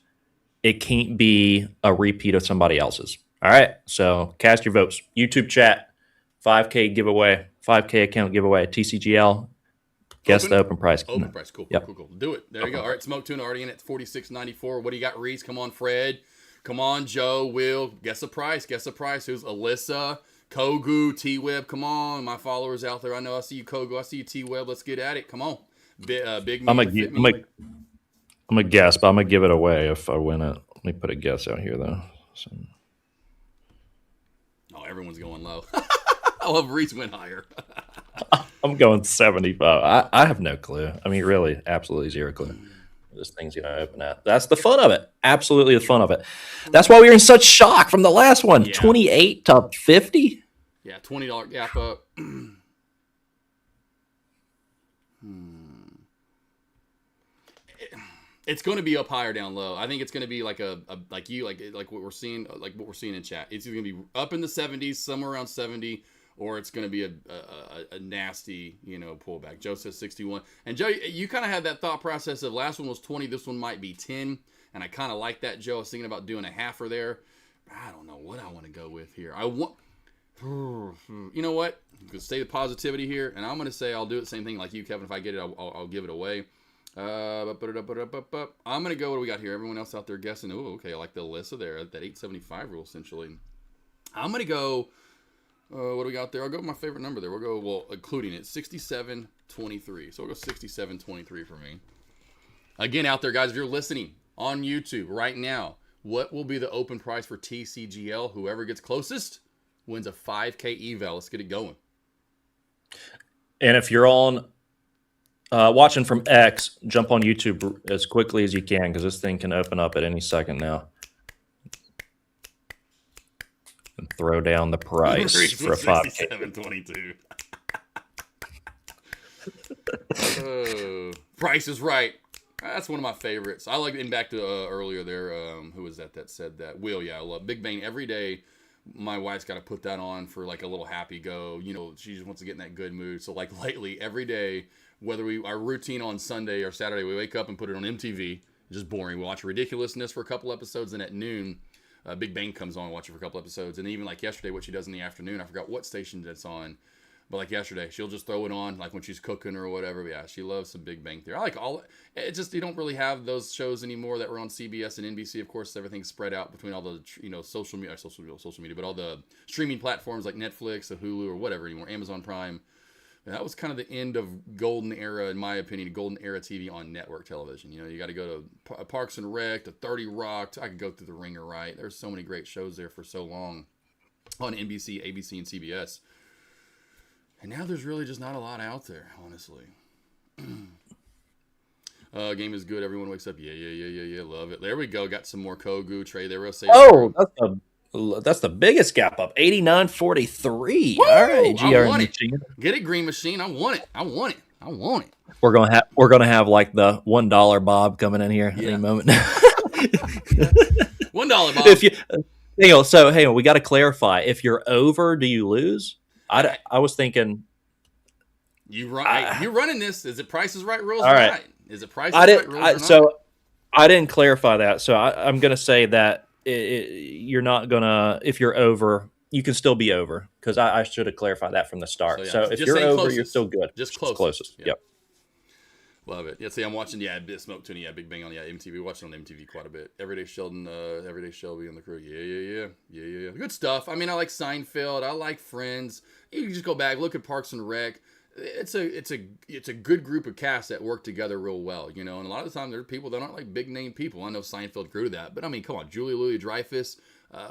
it can't be a repeat of somebody else's. All right. So cast your votes. YouTube chat, 5K giveaway, 5K account giveaway, TCGL. Guess the open price. Open price. Cool. Yep. Cool. Do it. There you go. All right. Smoke Tuna already in at $46.94. What do you got, Reese? Come on, Fred. Come on, Joe. Will. Guess the price. Who's Alyssa? Kogu, T-Web. Come on. My followers out there. I know I see you, Kogu. I see you, T-Web. Let's get at it. Come on. Big I'm a guess, but I'm going to give it away if I win it. Let me put a guess out here, though. So. Oh, everyone's going low. I love Reese went higher. I'm going 75. I have no clue. I mean, really, absolutely zero clue. This thing's going to open at. That's the fun of it. Absolutely the fun of it. That's why we were in such shock from the last one. Yeah. 28 to 50? Yeah, $20 gap up. It's going to be up high or down low. I think it's going to be like like what we're seeing in chat. It's going to be up in the 70s, somewhere around 70, or it's going to be a nasty, pullback. Joe says 61. And Joe, you kind of had that thought process of last one was 20, this one might be 10, and I kind of like that, Joe. I was thinking about doing a halfer there. I don't know what I want to go with here. You know what? Stay the positivity here, and I'm going to say I'll do the same thing like you, Kevin. If I get it, I'll give it away. I'm going to go, what do we got here? Everyone else out there guessing. Oh, okay, I like the Alyssa there, that 875 rule, essentially. I'm going to go, what do we got there? I'll go with my favorite number there. We'll go, including it, 67.23. So we'll go 67.23 for me. Again, out there, guys, if you're listening on YouTube right now, what will be the open price for TCGL? Whoever gets closest wins a 5K eval. Let's get it going. And if you're on watching from X, jump on YouTube as quickly as you can because this thing can open up at any second now. And throw down the price for a 5K. 67.22. Price is Right. That's one of my favorites. I like getting back to earlier there. Who was that said that? Will, yeah, I love Big Bang every day. My wife's got to put that on for like a little happy go. You know, she just wants to get in that good mood. So like lately, every day, whether our routine on Sunday or Saturday, we wake up and put it on MTV. Just boring. We watch Ridiculousness for a couple episodes, and at noon, Big Bang comes on, watch it for a couple episodes, and even like yesterday, what she does in the afternoon, I forgot what station that's on. But like yesterday, she'll just throw it on, like when she's cooking or whatever. But yeah, she loves some Big Bang Theory. I like all. It just you don't really have those shows anymore that were on CBS and NBC. Of course, everything's spread out between all the social media, but all the streaming platforms like Netflix or Hulu or whatever anymore, Amazon Prime. And that was kind of the end of golden era, in my opinion, golden era TV on network television. You know, you got to go to Parks and Rec, to 30 Rock. I could go through the Ringer, right? There's so many great shows there for so long on NBC, ABC, and CBS. And now there's really just not a lot out there, honestly. Game is good. Everyone wakes up. Yeah. Love it. There we go. Got some more Kogu. Trey, they will say. Oh, that's the biggest gap up. 89.43. All right, GR Machine. Get it, Green Machine. I want it. We're gonna have like the $1 Bob coming in here at any moment. $1 Bob. If you, hang on, we got to clarify. If you're over, do you lose? I was thinking. You running this? Is it Price is Right rules? All right. Is it Price is Right rules? So I didn't clarify that. So I'm gonna say that you're not gonna. If you're over, you can still be over because I should have clarified that from the start. So if you're over, you're still good. Just closest. Yep. Love it. Yeah, see, I'm watching. Yeah, Smoke Tuna. Yeah, Big Bang on MTV. Watching on MTV quite a bit. Everyday Sheldon. Everyday Shelby on the crew. Yeah. Good stuff. I mean, I like Seinfeld. I like Friends. You can just go back, look at Parks and Rec. It's a good group of casts that work together real well, you know. And a lot of the time, there are people that aren't like big name people. I know Seinfeld grew to that, but I mean, come on, Julia Louis-Dreyfus,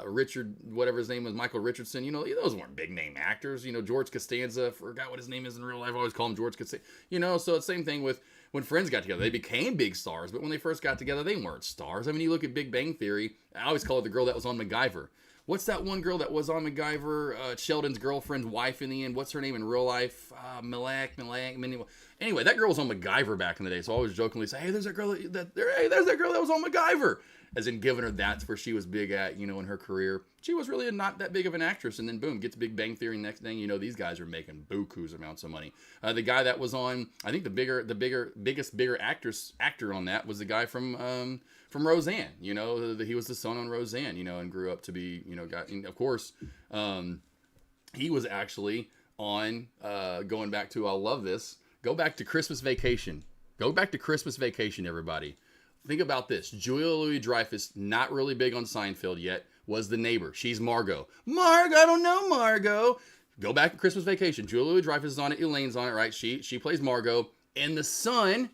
Richard, whatever his name was, Michael Richardson. You know, those weren't big name actors. You know, George Costanza. Forgot what his name is in real life. I always call him George Costanza. You know, so it's the same thing with. When Friends got together, they became big stars, but when they first got together, they weren't stars. I mean, you look at Big Bang Theory, I always call it the girl that was on MacGyver. What's that one girl that was on MacGyver? Sheldon's girlfriend's wife in the end. What's her name in real life? Malak. Anyway, that girl was on MacGyver back in the day, so I always jokingly say, hey, there's that girl that was on MacGyver. As in giving her that's where she was big at, you know, in her career. She was really not that big of an actress, and then boom, gets Big Bang Theory. Next thing you know, these guys are making bukus amounts of money. The guy that was on, I think the biggest actor on that was the guy from Roseanne. You know, he was the son on Roseanne. You know, and grew up to be, you know, of course, he was actually on going back to. I love this. Go back to Christmas Vacation. Everybody. Think about this. Julia Louis-Dreyfus, not really big on Seinfeld yet, was the neighbor. She's Margot. I don't know Margot. Go back to Christmas Vacation. Julia Louis-Dreyfus is on it. Elaine's on it, right? She plays Margot. And the son,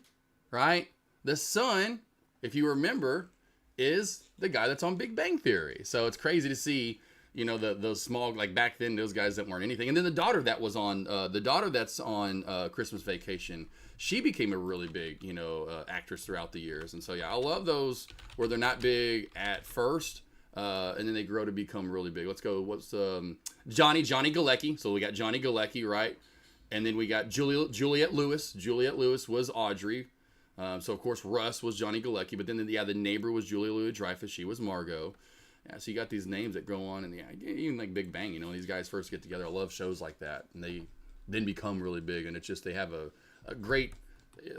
right? The son, if you remember, is the guy that's on Big Bang Theory. So it's crazy to see, you know, those small, like back then, those guys that weren't anything. And then the daughter that was on, that's on Christmas Vacation, she became a really big, you know, actress throughout the years. And so, yeah, I love those where they're not big at first, and then they grow to become really big. Let's go. What's Johnny Galecki? So we got Johnny Galecki, right? And then we got Juliette Lewis. Juliette Lewis was Audrey. So, of course, Russ was Johnny Galecki. But then, the neighbor was Julia Louis-Dreyfus. She was Margot. Yeah, so you got these names that go on, and even like Big Bang, you know, these guys first get together. I love shows like that, and they then become really big, and it's just they have a great,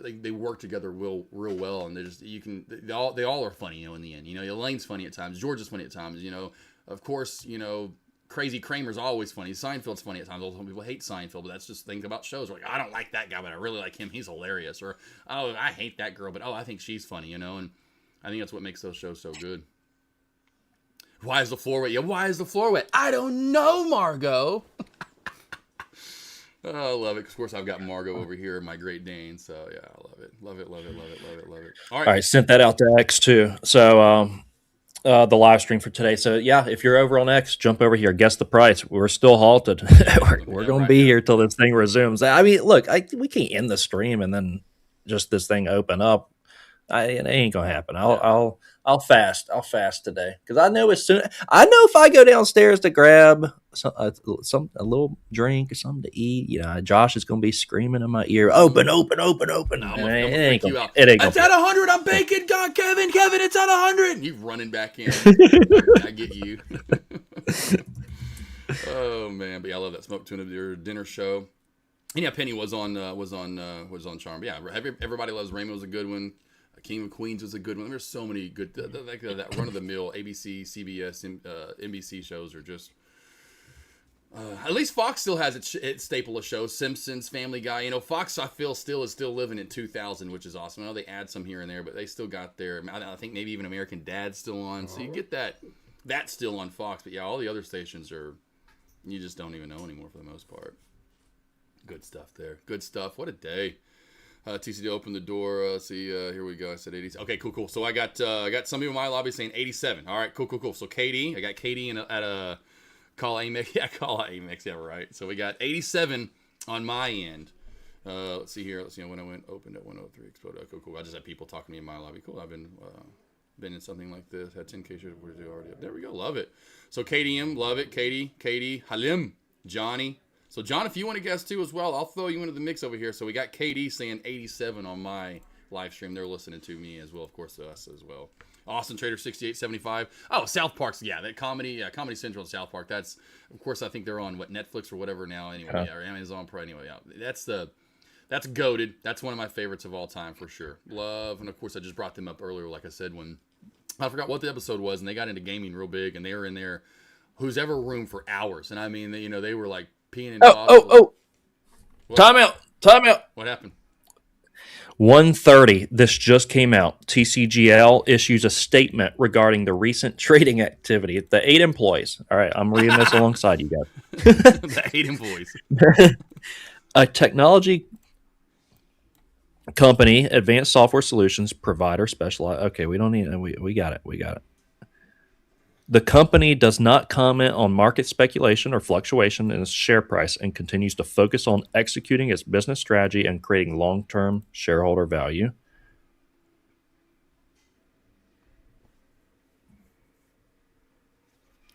they work together real well, and they all are funny, you know, in the end. You know, Elaine's funny at times, George is funny at times, you know, of course, you know, Crazy Kramer's always funny, Seinfeld's funny at times. Some people hate Seinfeld, but that's just things about shows. Like, I don't like that guy, but I really like him, he's hilarious. Or, oh, I hate that girl, but I think she's funny, you know, and I think that's what makes those shows so good. Why is the floor wet? Yeah, why is the floor wet? I don't know, Margot. Oh, I love it. Of course, I've got Margot over here, my Great Dane. So, yeah, I love it. Love it. All right. Sent that out to X, too. So, the live stream for today. So yeah, if you're over on X, jump over here. Guess the price. We're still halted. we're going to be here till this thing resumes. I mean, look, we can't end the stream and then just this thing open up. It ain't gonna happen. I'll fast. I'll fast today because I know if I go downstairs to grab a little drink or something to eat, Josh is gonna be screaming in my ear, "Open, open, open, open!" No, it ain't gonna out. It's at 100. I'm baking, God, Kevin, it's at 100. You running back in? I get you. Oh man, but yeah, I love that smoked tuna dinner show. And yeah, Penny was on Charm. Yeah, everybody loves Raymond's a good one. King of Queens was a good one. There's so many good that run of the mill ABC, CBS, NBC shows are just. At least Fox still has its staple of shows. Simpsons, Family Guy. Fox I feel is still living in 2000, which is awesome. I know they add some here and there, but they still got their. I think maybe even American Dad's still on, so you get that's still on Fox. But yeah, all the other stations you just don't even know anymore for the most part. Good stuff there. Good stuff. What a day. TCD opened the door. Here we go. I said 80. Okay, cool. So I got some people in my lobby saying 87. All right, cool. So Katie, I got Katie at a call Amex. Yeah, call Amex. Yeah, right. So we got 87 on my end. Let's see here. Let's see when I opened at 103. Exploded. Cool. I just had people talking to me in my lobby. Cool. I've been in something like this. Had 10K shares. What is it already up? There we go. Love it. So KDM, love it. Katie, Halim, Johnny. So, John, if you want to guess, too, as well, I'll throw you into the mix over here. So, we got KD saying 87 on my live stream. They're listening to me as well, of course, to us as well. Austin Trader 6875. Oh, South Park's, that Comedy Central and South Park. That's, of course, I think they're on, Netflix or whatever now anyway. Yeah, or Amazon Prime anyway. Yeah. That's goated. That's one of my favorites of all time for sure. Love, and, of course, I just brought them up earlier, like I said, when I forgot what the episode was, and they got into gaming real big, and they were in there, whose ever room for hours. And, I mean, they were, like, peeing in Time out. What happened? 1:30. This just came out. TCGL issues a statement regarding the recent trading activity. The 8 employees. All right, I'm reading this alongside you guys. The 8 employees. A technology company, Advanced Software Solutions provider, specialized. Okay, we don't need. We got it. The company does not comment on market speculation or fluctuation in its share price and continues to focus on executing its business strategy and creating long-term shareholder value.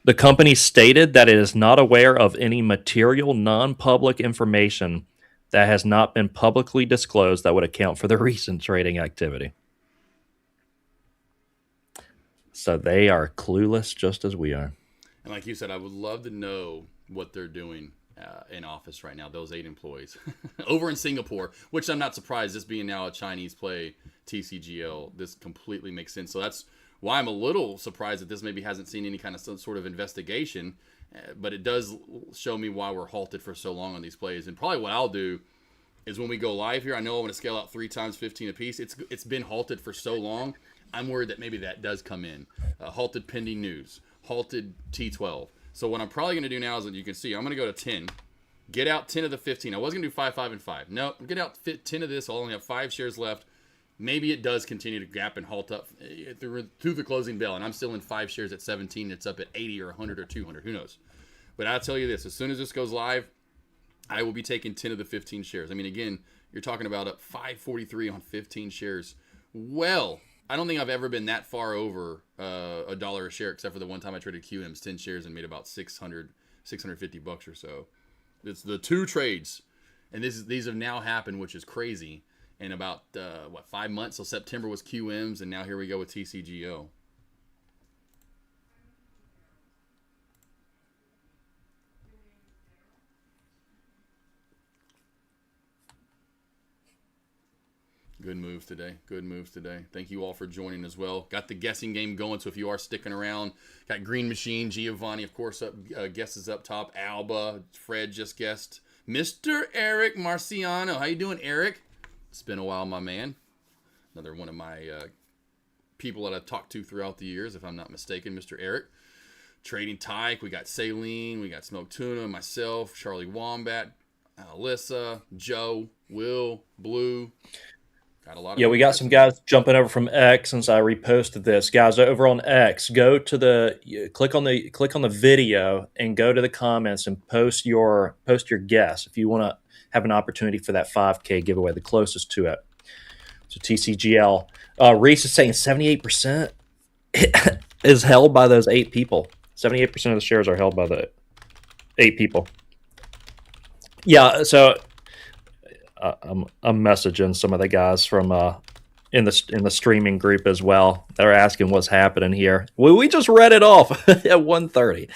The company stated that it is not aware of any material non-public information that has not been publicly disclosed that would account for the recent trading activity. So they are clueless just as we are. And like you said, I would love to know what they're doing in office right now, those 8 employees. Over in Singapore, which I'm not surprised, this being now a Chinese play, TCGL, this completely makes sense. So that's why I'm a little surprised that this maybe hasn't seen any kind of some sort of investigation. But it does show me why we're halted for so long on these plays. And probably what I'll do is when we go live here, I know I'm going to scale out 3 times 15 apiece. It's been halted for so long. I'm worried that maybe that does come in. Halted pending news. Halted T12. So what I'm probably going to do now is, that you can see, I'm going to go to 10. Get out 10 of the 15. I was going to do 5, 5, and 5. No, get out 10 of this. I'll only have 5 shares left. Maybe it does continue to gap and halt up through the closing bell. And I'm still in 5 shares at 17. It's up at 80 or 100 or 200. Who knows? But I'll tell you this. As soon as this goes live, I will be taking 10 of the 15 shares. I mean, again, you're talking about up 543 on 15 shares. Well, I don't think I've ever been that far over $1 a share, except for the one time I traded QM's 10 shares and made about $650 or so. It's the 2 trades, and these have now happened, which is crazy. In about 5 months. So September was QM's, and now here we go with TCGO. Good moves today. Thank you all for joining as well. Got the guessing game going, so if you are sticking around, got Green Machine, Giovanni, of course, guesses up top. Alba, Fred just guessed. Mr. Eric Marciano. How you doing, Eric? It's been a while, my man. Another one of my people that I've talked to throughout the years, if I'm not mistaken, Mr. Eric. Trading Tyke. We got Saline. We got Smoked Tuna, myself, Charlie Wombat, Alyssa, Joe, Will, Blue. Got a lot of Yeah, we got some guys jumping over from X since I reposted this. Guys, over on X, go to click on the video and go to the comments and post your guess if you want to have an opportunity for that 5K giveaway, the closest to it. So TCGL, Reese is saying 78% is held by those 8 people. 78% of the shares are held by the 8 people. Yeah, so I'm messaging some of the guys from in the streaming group as well. They're asking what's happening here. We just read it off at 1:30.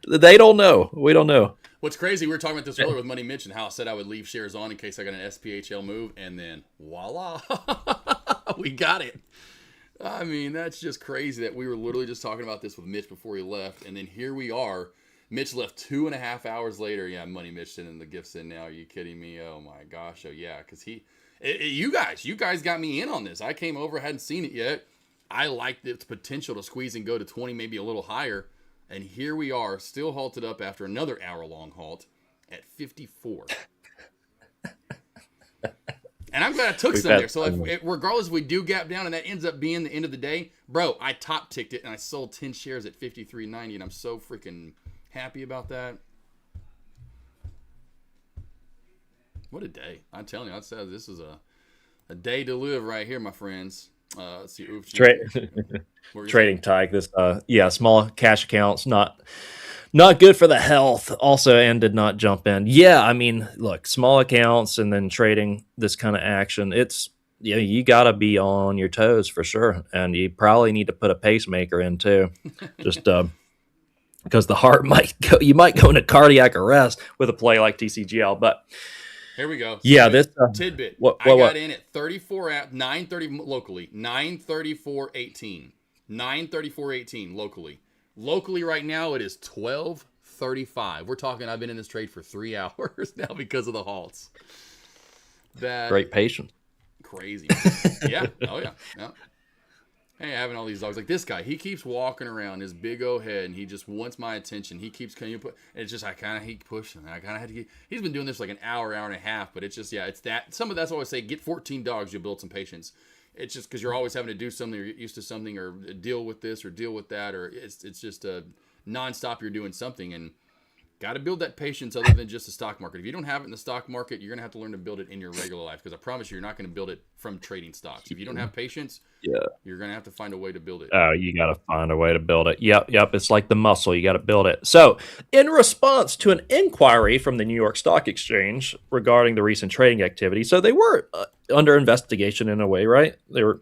They don't know. We don't know. What's crazy, we were talking about this earlier with Money Mitch and how I said I would leave shares on in case I got an SPHL move, and then voila, we got it. I mean, that's just crazy that we were literally just talking about this with Mitch before he left, and then here we are. Mitch left 2.5 hours later. Yeah, Money Mitch sending the gifts in now. Are you kidding me? Oh my gosh. Oh yeah, because you guys got me in on this. I came over, hadn't seen it yet. I liked its potential to squeeze and go to 20, maybe a little higher. And here we are, still halted up after another hour-long halt at 54. And I'm glad I took some there. So regardless if we do gap down and that ends up being the end of the day, bro, I top ticked it and I sold 10 shares at 53.90, and I'm so freaking happy about that. What a day. I'm telling you, I'd say this is a day to live right here, my friends. Let's see. Trading Tyke. This small cash accounts not good for the health. Also, and did not jump in. Yeah, I mean, look, small accounts and then trading this kind of action. It's you got to be on your toes for sure, and you probably need to put a pacemaker in too, just because the heart might go. You might go into cardiac arrest with a play like TCGL, but. Here we go. Yeah, this tidbit. I got in at 34 at 9:30 locally, 9:34.18, 9:34.18 locally. Locally right now it is 12:35. We're talking. I've been in this trade for 3 hours now because of the halts. Great patience. Crazy. Yeah. Oh yeah. Yeah. Hey, having all these dogs like this guy, he keeps walking around his big old head and he just wants my attention. He keeps coming and it's just I kind of hate pushing. I kind of had to he's been doing this for like an hour and a half, but it's just it's that some of that's what I always say, get 14 dogs, you'll build some patience. It's just because you're always having to do something or get used to something or deal with this or deal with that, or it's just a nonstop you're doing something, and got to build that patience other than just the stock market. If you don't have it in the stock market, you're going to have to learn to build it in your regular life, because I promise you're not going to build it from trading stocks. If you don't have patience, you're going to have to find a way to build it. Oh, you got to find a way to build it. Yep. It's like the muscle. You got to build it. So in response to an inquiry from the New York Stock Exchange regarding the recent trading activity, so they were under investigation in a way, right? They were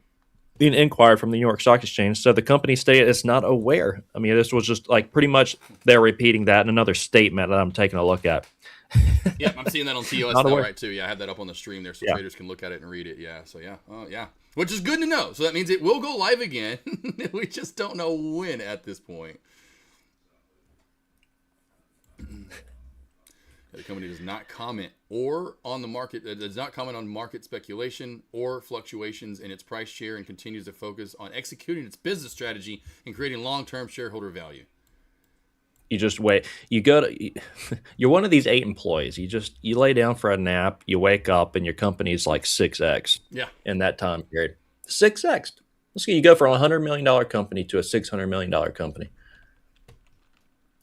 being inquired from the New York Stock Exchange. So the company stated it's not aware. I mean, this was just like pretty much they're repeating that in another statement that I'm taking a look at. Yeah, I'm seeing that on TOS now, right, too. Yeah, I have that up on the stream there so traders can look at it and read it. Yeah, so yeah. Oh, yeah. Which is good to know. So that means it will go live again. We just don't know when at this point. The company does not comment on market speculation or fluctuations in its price share, and continues to focus on executing its business strategy and creating long-term shareholder value. You just wait. You're one of these 8 employees. You lay down for a nap, you wake up, and your company's like 6x. Yeah. In that time period. 6x. Let's say you go from a $100 million company to a $600 million company.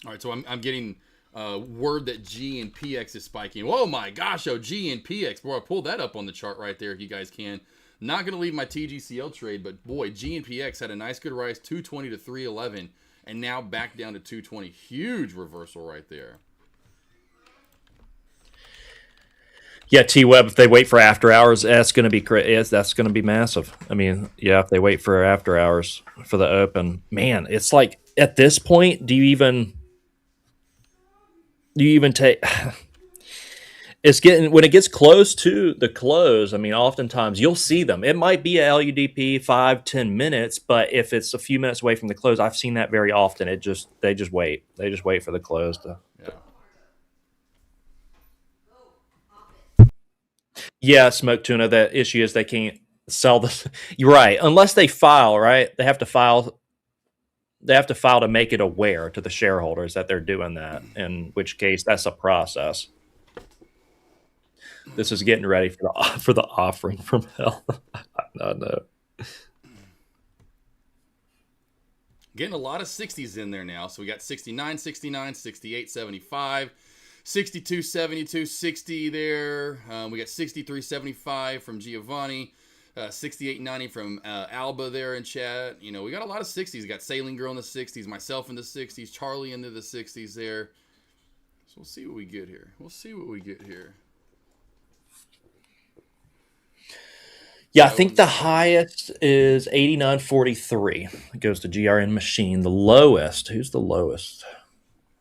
All right, so I'm getting word that G and PX is spiking. Oh my gosh, G and PX. Boy, I pulled that up on the chart right there if you guys can. Not going to leave my TGCL trade, but boy, G and PX had a nice good rise, 220 to 311, and now back down to 220. Huge reversal right there. Yeah, T-Web, if they wait for after hours, that's going to be massive. I mean, yeah, if they wait for after hours for the open, man, it's like at this point, do you even take it's getting when it gets close to the close. I mean, oftentimes you'll see them. It might be a LUDP 5-10 minutes, but if it's a few minutes away from the close, I've seen that very often. They just wait. They just wait for the close to. Yeah, Smoke Tuna. The issue is they can't sell this. You're right, unless they file. Right, they have to file. They have to file to make it aware to the shareholders that they're doing that, in which case that's a process. This is getting ready for the offering from hell. No. Getting a lot of 60s in there now. So we got 69, 69, 68, 75, 62, 72, 60 there. We got 63, 75 from Giovanni. 68.90 from Alba there in chat. You know, we got a lot of 60s. We got Sailing Girl in the 60s, myself in the 60s, Charlie into the 60s there. So we'll see what we get here. Yeah, I think the highest is 89.43. It goes to GRN Machine. The lowest, who's the lowest?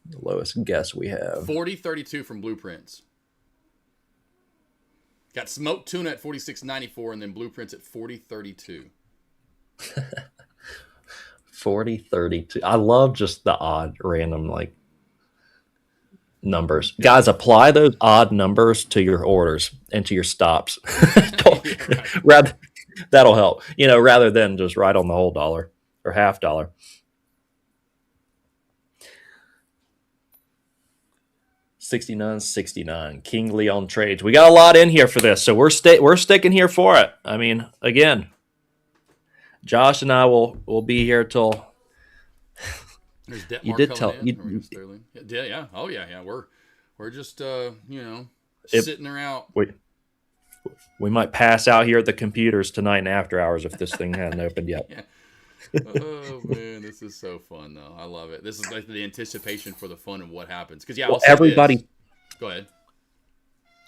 The lowest guess we have. 40.32 from Blueprints. Got Smoked Tuna at 46.94 and then Blueprints at 40.32. 40.32. I love just the odd random numbers. Guys, apply those odd numbers to your orders and to your stops. That'll help. Rather than just right on the whole dollar or half dollar. $69.69. King Leon Trades. We got a lot in here for this, so we're sticking here for it. I mean, again, Josh and I will be here till. There's you did tell you. Yeah. Oh yeah. We're just sitting there out. We might pass out here at the computers tonight and after hours if this thing hadn't opened yet. Yeah. Oh man, this is so fun though. I love it. This is like the anticipation for the fun of what happens. Because everybody. Go ahead.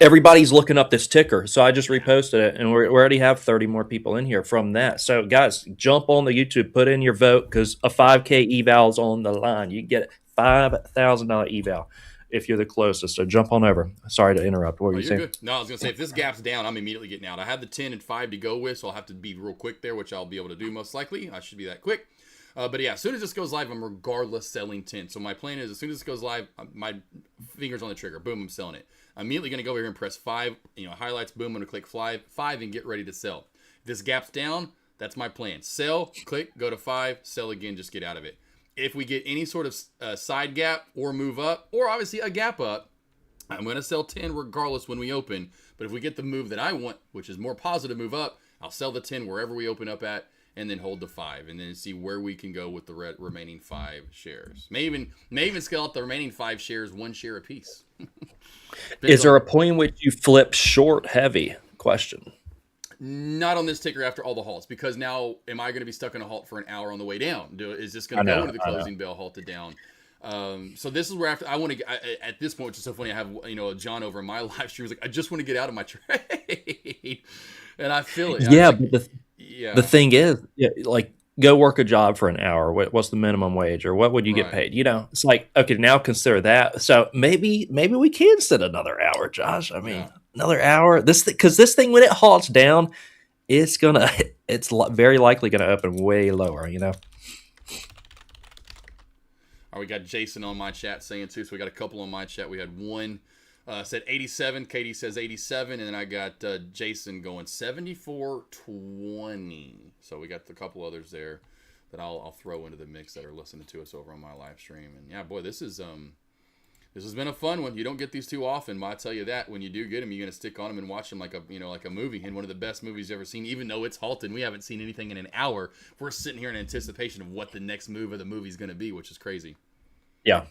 Everybody's looking up this ticker, so I just reposted it, and we already have 30 more people in here from that. So guys, jump on the YouTube, put in your vote because a 5K eval is on the line. You get a $5,000 eval if you're the closest. So jump on over. Sorry to interrupt. What were you saying? Good. No, I was going to say, if this gap's down, I'm immediately getting out. I have the 10 and 5 to go with, so I'll have to be real quick there, which I'll be able to do most likely. I should be that quick. But yeah, as soon as this goes live, I'm regardless selling 10. So my plan is, as soon as this goes live, my finger's on the trigger. Boom, I'm selling it. I'm immediately going to go over here and press 5, highlights, boom, I'm going to click 5 and get ready to sell. If this gap's down, that's my plan. Sell, click, go to 5, sell again, just get out of it. If we get any sort of side gap or move up, or obviously a gap up, I'm going to sell 10 regardless when we open. But if we get the move that I want, which is more positive move up, I'll sell the 10 wherever we open up at and then hold the 5 and then see where we can go with the remaining 5 shares. May even scale out the remaining 5 shares 1 share apiece. Is there a point in which you flip short heavy? Question. Not on this ticker after all the halts, because now am I going to be stuck in a halt for an hour on the way down? Is this going to go into the closing bell halted down? So this is where I want to, at this point, which is so funny, I have, John over in my live stream was like, I just want to get out of my trade. And I feel it. Yeah, but the thing is, go work a job for an hour. What's the minimum wage, or what would you get paid? It's like, okay, now consider that. So maybe we can sit another hour, Josh. I mean, another hour. Because this thing, when it halts down, it's very likely gonna open way lower. All right, we got Jason on my chat saying too. So we got a couple on my chat. We had one said 87. Katie says 87, and then I got Jason going 74.20. So we got a couple others there that I'll throw into the mix that are listening to us over on my live stream. And yeah, boy, this has been a fun one. You don't get these too often, but I tell you that when you do get them, you're gonna stick on them and watch them like a movie, and one of the best movies you've ever seen. Even though it's halted, we haven't seen anything in an hour. We're sitting here in anticipation of what the next move of the movie is gonna be, which is crazy. Yeah.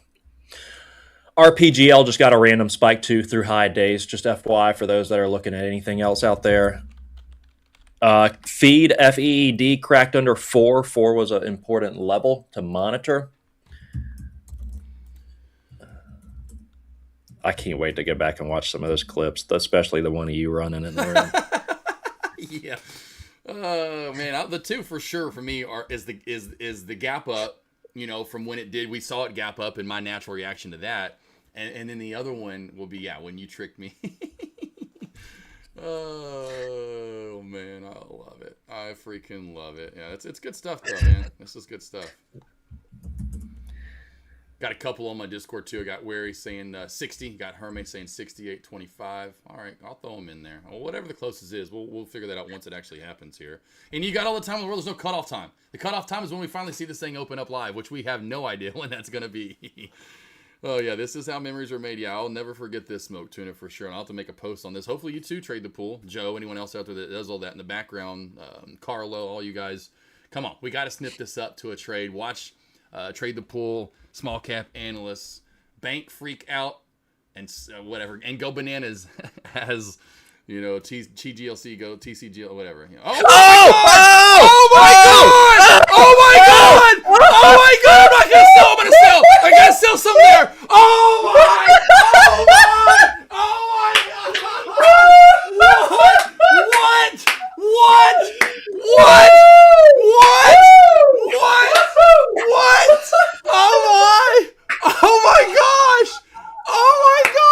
RPGL just got a random spike too through high days. Just FYI for those that are looking at anything else out there. Feed FEED cracked under 4. 4 was an important level to monitor. I can't wait to get back and watch some of those clips, especially the one of you running in the room. Yeah. Oh man, the two for sure for me is the gap up. From when it did, we saw it gap up, and my natural reaction to that. And then the other one will be, when you tricked me. Oh, man, I love it. I freaking love it. Yeah, it's good stuff, though, man. This is good stuff. Got a couple on my Discord, too. I got Wary saying 60. Got Hermes saying 68.25. All right, I'll throw them in there. Well, whatever the closest is, we'll figure that out once it actually happens here. And you got all the time in the world. There's no cutoff time. The cutoff time is when we finally see this thing open up live, which we have no idea when that's going to be. Oh yeah, this is how memories are made. Yeah, I'll never forget this Smoke Tuna for sure. And I'll have to make a post on this. Hopefully you too trade the pool. Joe, anyone else out there that does all that in the background, Carlo, all you guys, come on. We got to snip this up to a trade. Watch Trade the Pool, small cap analysts, bank freak out, and whatever, and go bananas as TGLC go TCGL whatever. Oh my god! Oh my god! Oh my god! I'm gonna sell! I gotta sell some there! Oh my! Oh my god! What?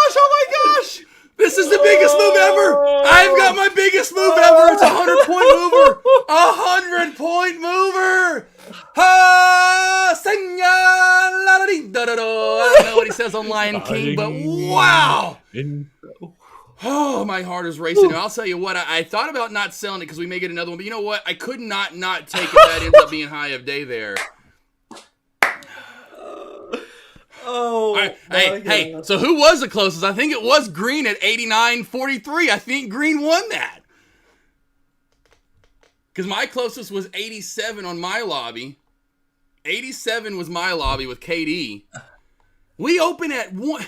Oh my gosh! This is the biggest move ever! I've got my biggest move ever! It's a 100-point mover! 100-point mover! Ha! I don't know what he says on Lion King, but wow! Oh, my heart is racing. I'll tell you what, I thought about not selling it because we may get another one, but you know what? I could not take it. That ends up being high of day there. Oh, right. Hey, so who was the closest? I think it was Green at 89.43. I think Green won that. Because my closest was 87 on my lobby. 87 was my lobby with KD. We open at 1.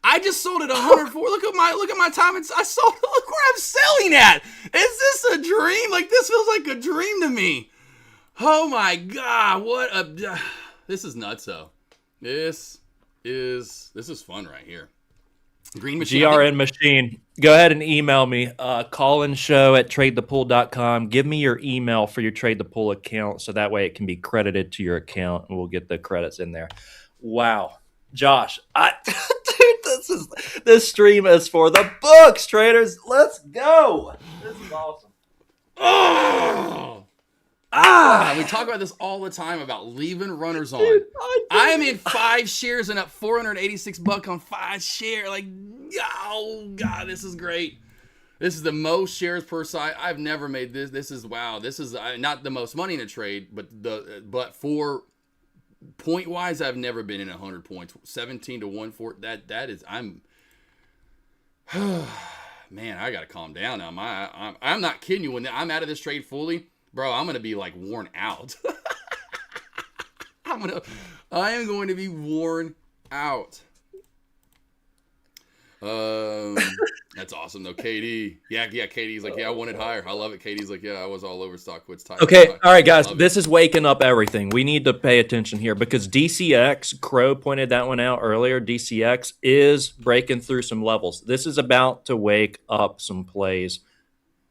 I just sold at 104. Look at my time. I sold. Look where I'm selling at. Is this a dream? Like, this feels like a dream to me. Oh my god, what a. This is nuts, though. This is fun right here. Green Machine. GRN Machine. Go ahead and email me. callinshow@tradethepool.com. Give me your email for your Trade the Pool account so that way it can be credited to your account and we'll get the credits in there. Wow. Josh, dude, this stream is for the books, traders. Let's go. This is awesome. We talk about this all the time about leaving runners on. Dude, I am in 5 shares and up $486 on 5 shares. Like, oh god, this is great. This is the most shares per side. I've never made this. This is wow. This is not the most money in a trade, but for point wise, I've never been in 100 points. 17 to 140. That is I'm. Man, I gotta calm down now. I'm not kidding you. When I'm out of this trade fully, bro, I'm gonna be like worn out. I am going to be worn out. That's awesome though. KD, yeah. KD's like, yeah, I wanted higher. I love it. KD's like, yeah, I was all over StockWoods. Okay, all right, guys, this is waking up everything. We need to pay attention here because DCX, Crow pointed that one out earlier. DCX is breaking through some levels. This is about to wake up some plays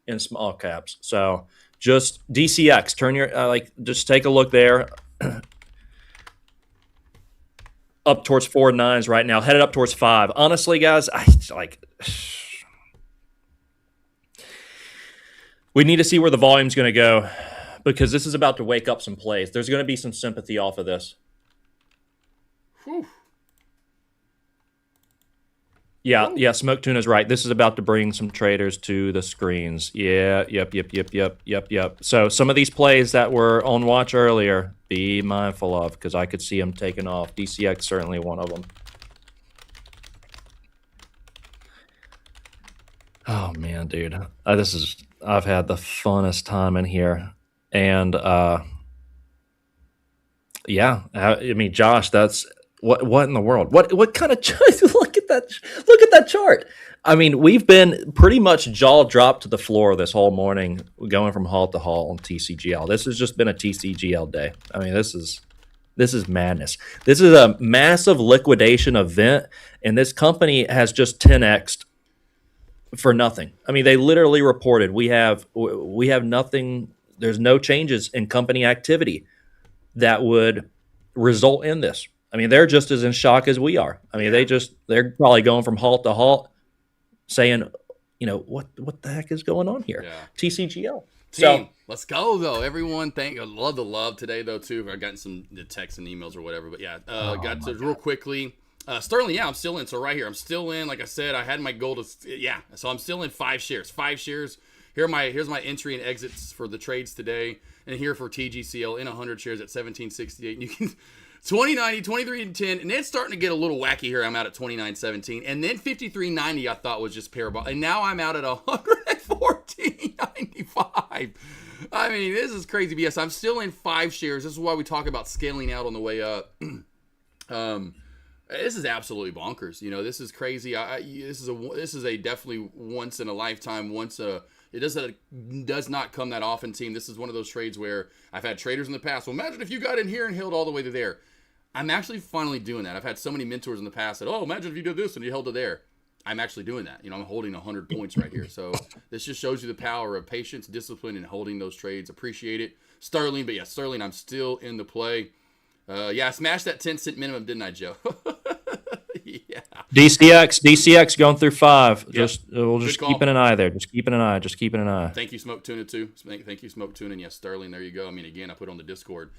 in small caps. So just DCX, turn your just take a look there. Up towards 4.9s right now, headed up towards 5. Honestly, guys, we need to see where the volume's going to go because this is about to wake up some plays. There's going to be some sympathy off of this. Whew. Yeah, Smoke Tuna's right. This is about to bring some traders to the screens. Yeah, yep. So some of these plays that were on watch earlier, be mindful of because I could see them taking off. DCX certainly one of them. Oh man, dude, I've had the funnest time in here, and yeah, I mean, Josh, that's what in the world? What kind of look at that chart? I mean, we've been pretty much jaw dropped to the floor this whole morning, going from hall to hall on TCGL. This has just been a TCGL day. I mean, this is madness. This is a massive liquidation event, and this company has just 10x'd for nothing. I mean, they literally reported we have nothing. There's no changes in company activity that would result in this. I mean, they're just as in shock as we are. I mean, they're probably going from halt to halt, saying, what the heck is going on here? Yeah. TCGL. Team, let's go though. Everyone, I love the love today though too. I've gotten some texts and emails or whatever, but yeah, real quickly. Sterling, yeah, I'm still in. So right here, I'm still in. Like I said, I had my goal to, so I'm still in 5 shares. 5 shares. Here's my entry and exits for the trades today, and here for TGCL in 100 shares at 1768. And you can. 2090, 23.10, and it's starting to get a little wacky here. I'm out at 29.17, and then 53.90 I thought was just parabolic, and now I'm out at 114.95. I mean, this is crazy. But yes, I'm still in 5 shares. This is why we talk about scaling out on the way up. This is absolutely bonkers. You know, this is crazy. This is a definitely once in a lifetime. It does not come that often, team. This is one of those trades where I've had traders in the past. Well, imagine if you got in here and held all the way to there. I'm actually finally doing that. I've had so many mentors in the past that, oh, imagine if you did this and you held to there. I'm actually doing that. You know, I'm holding 100 points right here. So this just shows you the power of patience, discipline, and holding those trades. Appreciate it. Sterling, but yeah, Sterling, I'm still in the play. Yeah, I smashed that 10-cent minimum, didn't I, Joe? Yeah. DCX going through 5. Yep. We'll just keeping an eye there. Just keeping an eye. Thank you, Smoke Tuna, too. Thank you, Smoke Tuna. Yes, Sterling, there you go. I mean, again, I put on the Discord.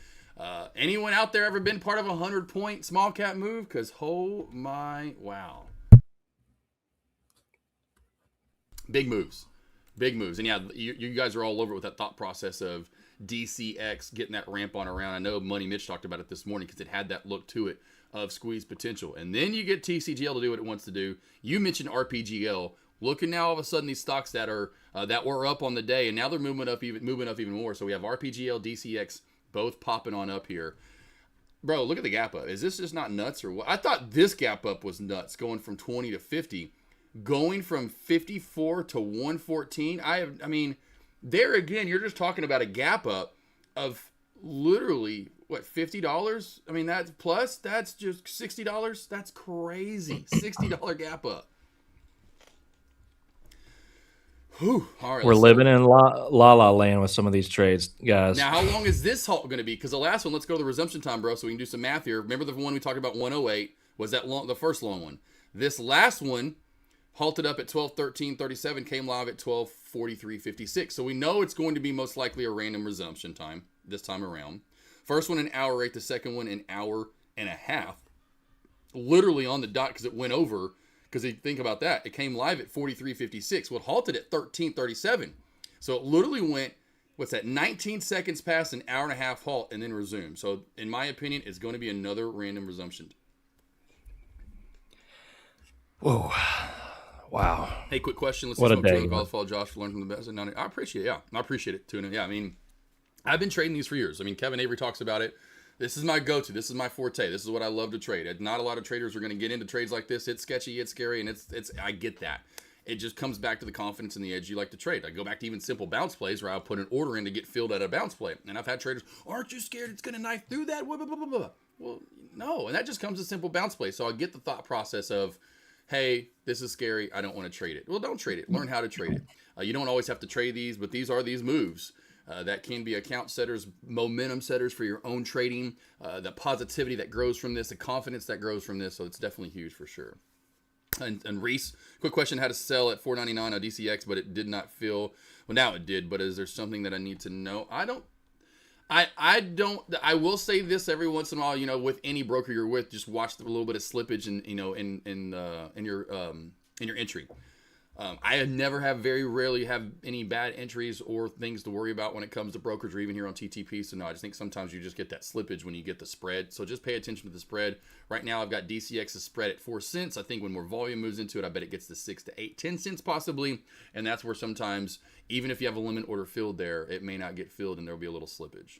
Anyone out there ever been part of a 100-point small cap move? Because, oh my, wow. Big moves. And yeah, you guys are all over with that thought process of DCX getting that ramp on around. I know Money Mitch talked about it this morning because it had that look to it of squeeze potential. And then you get TCGL to do what it wants to do. You mentioned RPGL. Looking now, all of a sudden, these stocks that are that were up on the day, and now they're moving up even more. So we have RPGL, DCX, both popping on up here. Bro, look at the gap up. Is this just not nuts or what? I thought this gap up was nuts, going from 20 to 50. Going from 54 to 114. I mean, there again, you're just talking about a gap up of literally, what, $50? I mean, that's just $60. That's crazy. $60 gap up. Whew. All right, we're living in la land with some of these trades, guys. Now, how long is this halt going to be? Because the last one, let's go to the resumption time, bro, so we can do some math here. Remember the one we talked about, 108, was that the first long one. This last one halted up at 12:13:37, came live at 12:43:56. So we know it's going to be most likely a random resumption time this time around. First one an hour rate, the second one an hour and a half. Literally on the dot because it went over. Because you think about that, it came live at 43:56. Well, it halted at 13:37. So it literally went, 19 seconds past an hour and a half halt and then resumed. So in my opinion, it's going to be another random resumption. Whoa. Wow. Hey, quick question. Let's what a day. Follow Josh to learn from the best. I appreciate it. Yeah, I appreciate it, Tuna. Yeah, I mean, I've been trading these for years. I mean, Kevin Avery talks about it. This is my go-to. This is my forte. This is what I love to trade. Not a lot of traders are going to get into trades like this. It's sketchy, it's scary, and it's. I get that. It just comes back to the confidence and the edge you like to trade. I go back to even simple bounce plays where I'll put an order in to get filled at a bounce play. And I've had traders, aren't you scared it's going to knife through that? Blah, blah, blah, blah, blah. Well, no. And that just comes to simple bounce play. So I get the thought process of, hey, this is scary. I don't want to trade it. Well, don't trade it. Learn how to trade it. You don't always have to trade these, but these are these moves. That can be account setters, momentum setters for your own trading, the positivity that grows from this, the confidence that grows from this. So it's definitely huge for sure. And Reese, quick question, how to sell at $4.99 on DCX, but it did not feel, well, now it did, but is there something that I need to know? I will say this every once in a while, with any broker you're with, just watch a little bit of slippage in your entry. I very rarely have any bad entries or things to worry about when it comes to brokers or even here on TTP. So no, I just think sometimes you just get that slippage when you get the spread. So just pay attention to the spread. Right now I've got DCX's spread at 4 cents. I think when more volume moves into it, I bet it gets to 6 to 8, 10 cents possibly. And that's where sometimes, even if you have a limit order filled there, it may not get filled and there'll be a little slippage.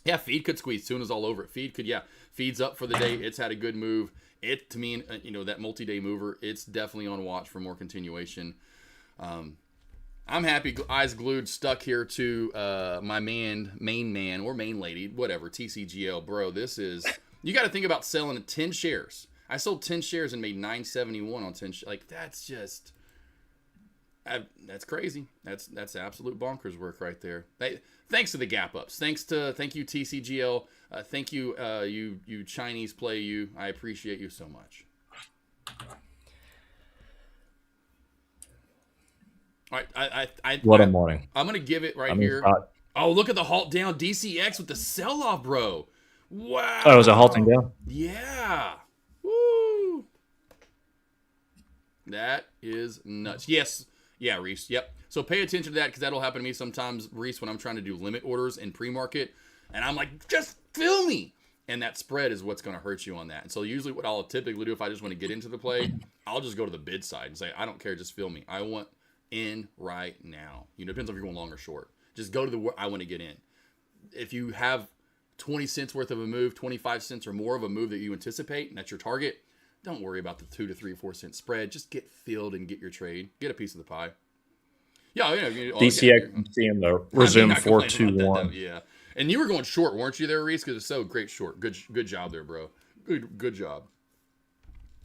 Yeah, feed could squeeze. Tuna's all over it. Feed's up for the day. It's had a good move. It, to me, that multi-day mover, it's definitely on watch for more continuation. I'm happy, eyes glued, stuck here to my main man or main lady, whatever, TCGL. Bro, you got to think about selling 10 shares. I sold 10 shares and made $9.71 on 10 shares. Like, that's just... that's crazy. That's absolute bonkers work right there. Thanks to the gap ups. Thank you TCGL. Thank you you Chinese play you. I appreciate you so much. All right, what a morning. I'm gonna give it here. Oh, look at the halt down DCX with the sell off, bro. Wow. Oh, it was a halting down. Yeah. Woo. That is nuts. Yes. Yeah, Reese. Yep. So pay attention to that because that'll happen to me sometimes, Reese, when I'm trying to do limit orders in pre-market. And I'm like, just fill me. And that spread is what's going to hurt you on that. And so usually what I'll typically do if I just want to get into the play, I'll just go to the bid side and say, I don't care, just fill me. I want in right now. You know, it depends if you're going long or short. Just go to the I want to get in. If you have 20 cents worth of a move, 25 cents or more of a move that you anticipate, and that's your target, don't worry about the 2 to 3 or 4 cent spread. Just get filled and get your trade. Get a piece of the pie. Yeah, DCX and CM resume 421. Yeah. And you were going short, weren't you there, Reese? Because it's so great short. Good job there, bro. Good job.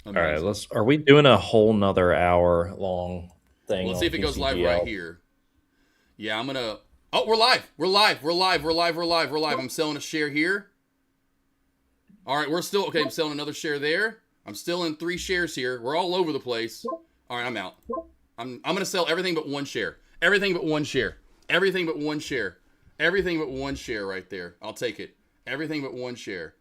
Amazing. All right, are we doing a whole nother hour long thing? Let's see if it goes live right here. Yeah, I'm gonna. Oh, we're live. We're live. I'm selling a share here. All right, we're still okay. I'm selling another share there. I'm still in 3 shares here. We're all over the place. All right, I'm out. I'm gonna sell everything but 1 share. Everything but 1 share. Everything but 1 share. Everything but 1 share right there. I'll take it. Everything but 1 share.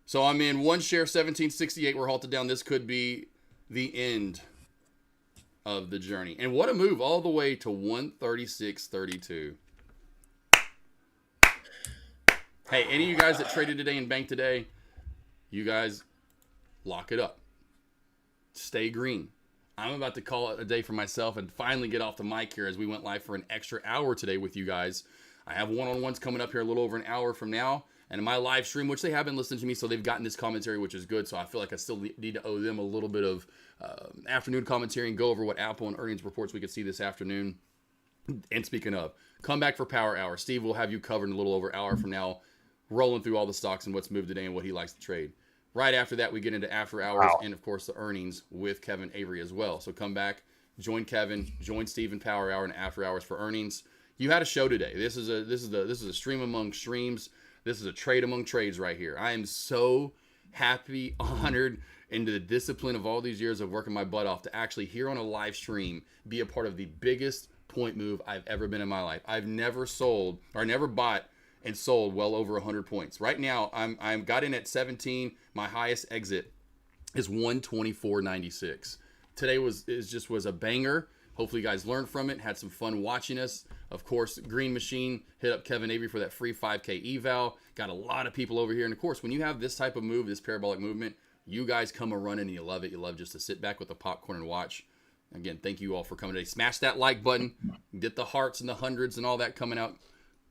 So I'm in 1 share, 1768. We're halted down. This could be the end of the journey. And what a move all the way to 136.32. Hey, any of you guys that traded today and banked today, you guys lock it up. Stay green. I'm about to call it a day for myself and finally get off the mic here as we went live for an extra hour today with you guys. I have one-on-ones coming up here a little over an hour from now. And in my live stream, which they have been listening to me, so they've gotten this commentary, which is good. So I feel like I still need to owe them a little bit of afternoon commentary and go over what Apple and earnings reports we could see this afternoon. And speaking of, come back for Power Hour. Steve will have you covered in a little over an hour from now, rolling through all the stocks and what's moved today and what he likes to trade. Right after that, we get into After Hours and, of course, the earnings with Kevin Avery as well. So come back, join Kevin, join Steve in Power Hour and After Hours for earnings. You had a show today. This is a stream among streams. This is a trade among trades right here. I am so happy, honored, into the discipline of all these years of working my butt off to actually here on a live stream be a part of the biggest point move I've ever been in my life. I've never sold or never bought and sold well over 100 points. Right now, I'm got in at 17. My highest exit is 124.96. Today was a banger. Hopefully you guys learned from it, had some fun watching us. Of course, Green Machine hit up Kevin Avery for that free 5K eval. Got a lot of people over here. And of course, when you have this type of move, this parabolic movement, you guys come a running and you love it. You love just to sit back with the popcorn and watch. Again, thank you all for coming today. Smash that like button. Get the hearts and the hundreds and all that coming out.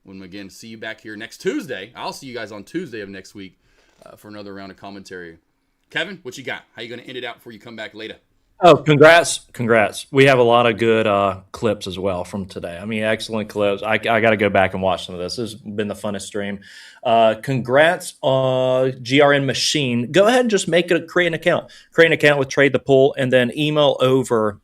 When again, see you back here next Tuesday. I'll see you guys on Tuesday of next week for another round of commentary. Kevin, what you got? How you going to end it out before you come back later? Oh, congrats. We have a lot of good clips as well from today. I mean, excellent clips. I got to go back and watch some of this. This has been the funnest stream. Congrats, GRN Machine. Go ahead and just create an account. Create an account with Trade the Pool and then email over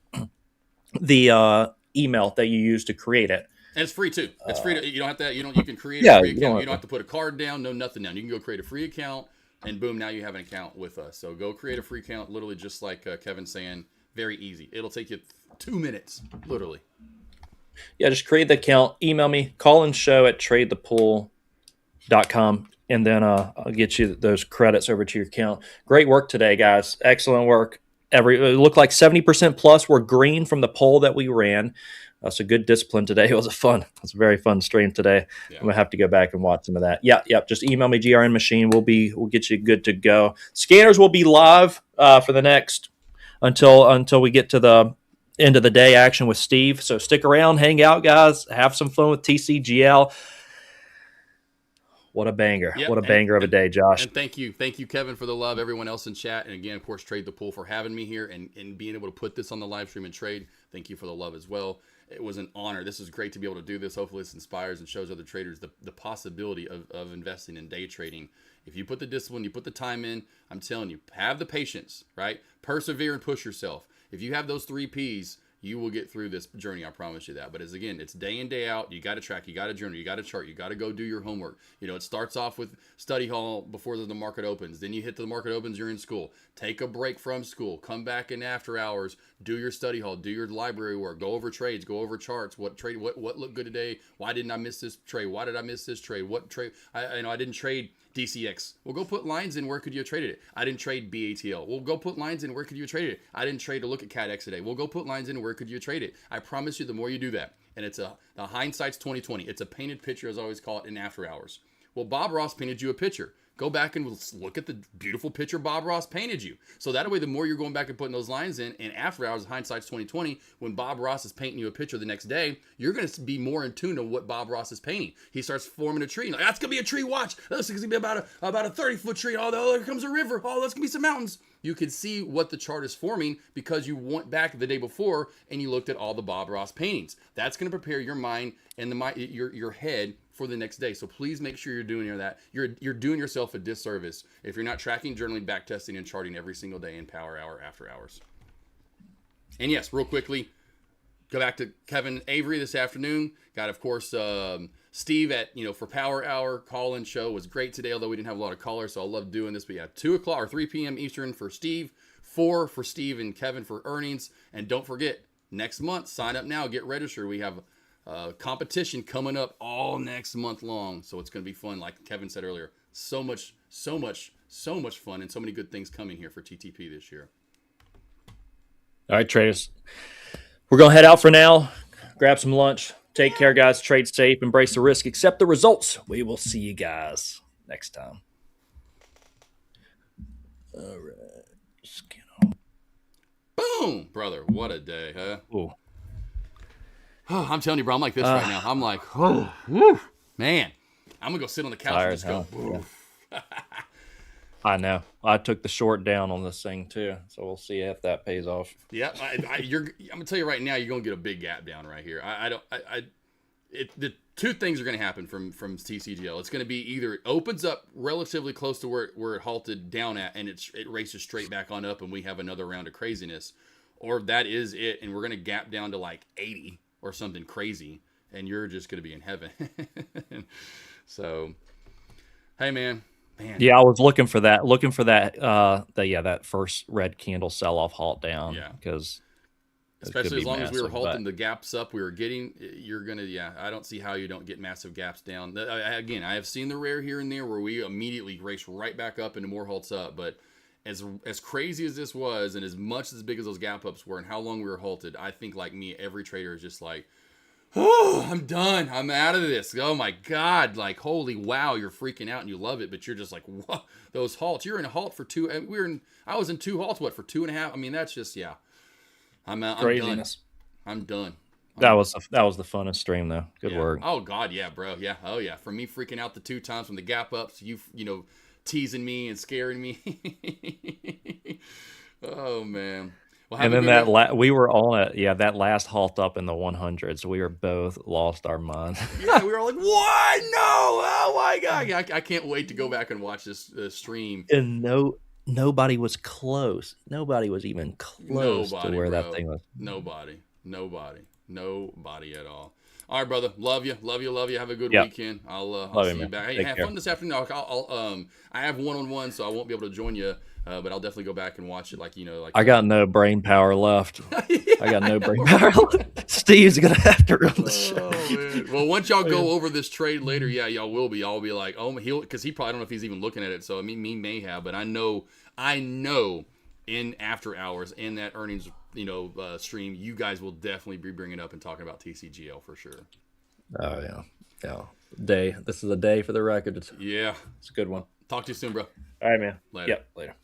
the email that you use to create it. And it's free too. It's free. You don't have to. You can create a free account. You don't have to put a card down. No, nothing down. You can go create a free account. And boom, now you have an account with us. So go create a free account, literally just like Kevin's saying, very easy. It'll take you 2 minutes, literally. Yeah, just create the account, email me, call in show at tradethepool.com, and then I'll get you those credits over to your account. Great work today, guys. Excellent work. It looked like 70% plus were green from the poll that we ran. That's a good discipline today. It was a very fun stream today. Yeah. I'm gonna have to go back and watch some of that. Yeah. Just email me GRN Machine. We'll get you good to go. Scanners will be live for the next until we get to the end of the day action with Steve. So stick around, hang out, guys. Have some fun with TCGL. What a banger. Yep. What a banger of a day, Josh. And thank you, Kevin, for the love. Everyone else in chat. And again, of course, Trade the Pool for having me here and being able to put this on the live stream and trade. Thank you for the love as well. It was an honor. This is great to be able to do this. Hopefully this inspires and shows other traders the possibility of investing in day trading. If you put the discipline, you put the time in, I'm telling you, have the patience, right? Persevere and push yourself. If you have those 3 Ps, you will get through this journey. I promise you that. But it's day in, day out. You got to track. You got to journal. You got to chart. You got to go do your homework. It starts off with study hall before the market opens. Then you hit the market opens, you're in school. Take a break from school. Come back in after hours. Do your study hall. Do your library work. Go over trades. Go over charts. What looked good today? Why didn't I miss this trade? Why did I miss this trade? What trade? I didn't trade DCX. Well, go put lines in. Where could you have traded it? I didn't trade BATL. Well, go put lines in. Where could you have traded it? I didn't trade to look at CADX today. Well, go put lines in. Where could you have traded it? I promise you, the more you do that, and the hindsight's 20/20. It's a painted picture, as I always call it, in after hours. Well, Bob Ross painted you a picture. go back and look at the beautiful picture Bob Ross painted you. So that way, the more you're going back and putting those lines in, and after hours, hindsight's 2020, when Bob Ross is painting you a picture the next day, you're going to be more in tune to what Bob Ross is painting. He starts forming a tree. Like, that's going to be a tree. Watch. This is going to be about a 30-foot tree. Oh, there comes a river. Oh, that's going to be some mountains. You can see what the chart is forming because you went back the day before and you looked at all the Bob Ross paintings. That's going to prepare your mind and your head for the next day. So please make sure you're doing that. You're doing yourself a disservice if you're not tracking, journaling, back testing, and charting every single day in Power Hour after hours. And yes, real quickly, go back to Kevin Avery this afternoon. Got, of course, Steve at, for Power Hour. Call-in show was great today, although we didn't have a lot of callers, so I love doing this. But yeah, 2 o'clock or 3 p.m. Eastern for Steve, 4 for Steve and Kevin for earnings. And don't forget, next month, sign up now, get registered. We have competition coming up all next month long, so it's going to be fun. Like Kevin said earlier, so much fun, and so many good things coming here for TTP this year. All right, traders, we're going to head out for now, grab some lunch. Take care, guys. Trade safe, embrace the risk, accept the results. We will see you guys next time. All right. Skin on. Boom, brother. What a day, huh? Ooh. Oh, I'm telling you, bro, I'm like this right now. I'm like, oh, woo, man. I'm going to go sit on the couch and just go, yeah. I know. I took the short down on this thing, too, so we'll see if that pays off. Yeah, I'm going to tell you right now, you're going to get a big gap down right here. The two things are going to happen from TCGL. It's going to be either it opens up relatively close to where it halted down at, and it races straight back on up, and we have another round of craziness, or that is it, and we're going to gap down to like 80 or something crazy, and you're just going to be in heaven. So, hey, man. Yeah, I was looking for that. That first red candle sell-off halt down. Yeah, because especially as long as we were halting the gaps up we were getting, you're gonna. Yeah, I don't see how you don't get massive gaps down. Again, I have seen the rare here and there where we immediately race right back up into more halts up. But as crazy as this was, and as much as big as those gap ups were, and how long we were halted, I think like me, every trader is just like, oh, I'm done. I'm out of this. Oh my God. Like, holy wow, you're freaking out and you love it, but you're just like, what? Those halts. You're in a halt for two. I was in 2 halts, for 2.5? I mean, that's just, yeah. I'm craziness. I'm done. That was the funnest stream though. Good work. Oh God, yeah, bro. Yeah. Oh yeah. For me freaking out the 2 times from the gap ups, you teasing me and scaring me. Oh man. Well, and then we were on it. Yeah, that last halt up in the 100s, we were both lost our mind. Yeah, we were like, "What? No! Oh my God! Yeah, I can't wait to go back and watch this stream." And nobody was close. Nobody was even close to where that thing was. Nobody at all. All right, brother. Love you. Have a good weekend. I'll see you back. Hey, have fun this afternoon. I have one-on-one, so I won't be able to join you. But I'll definitely go back and watch it. I got no brain power left. I got no brain power left. Steve's gonna have to run the show. Man. Well, once y'all go over this trade later, yeah, y'all will be. I'll be like, oh, because he probably don't know if he's even looking at it. So I mean, me may have, but I know in after hours in that earnings, stream, you guys will definitely be bringing up and talking about TCGL for sure. Oh yeah. This is a day for the record. Yeah, it's a good one. Talk to you soon, bro. All right, man. Later. Yep. Later.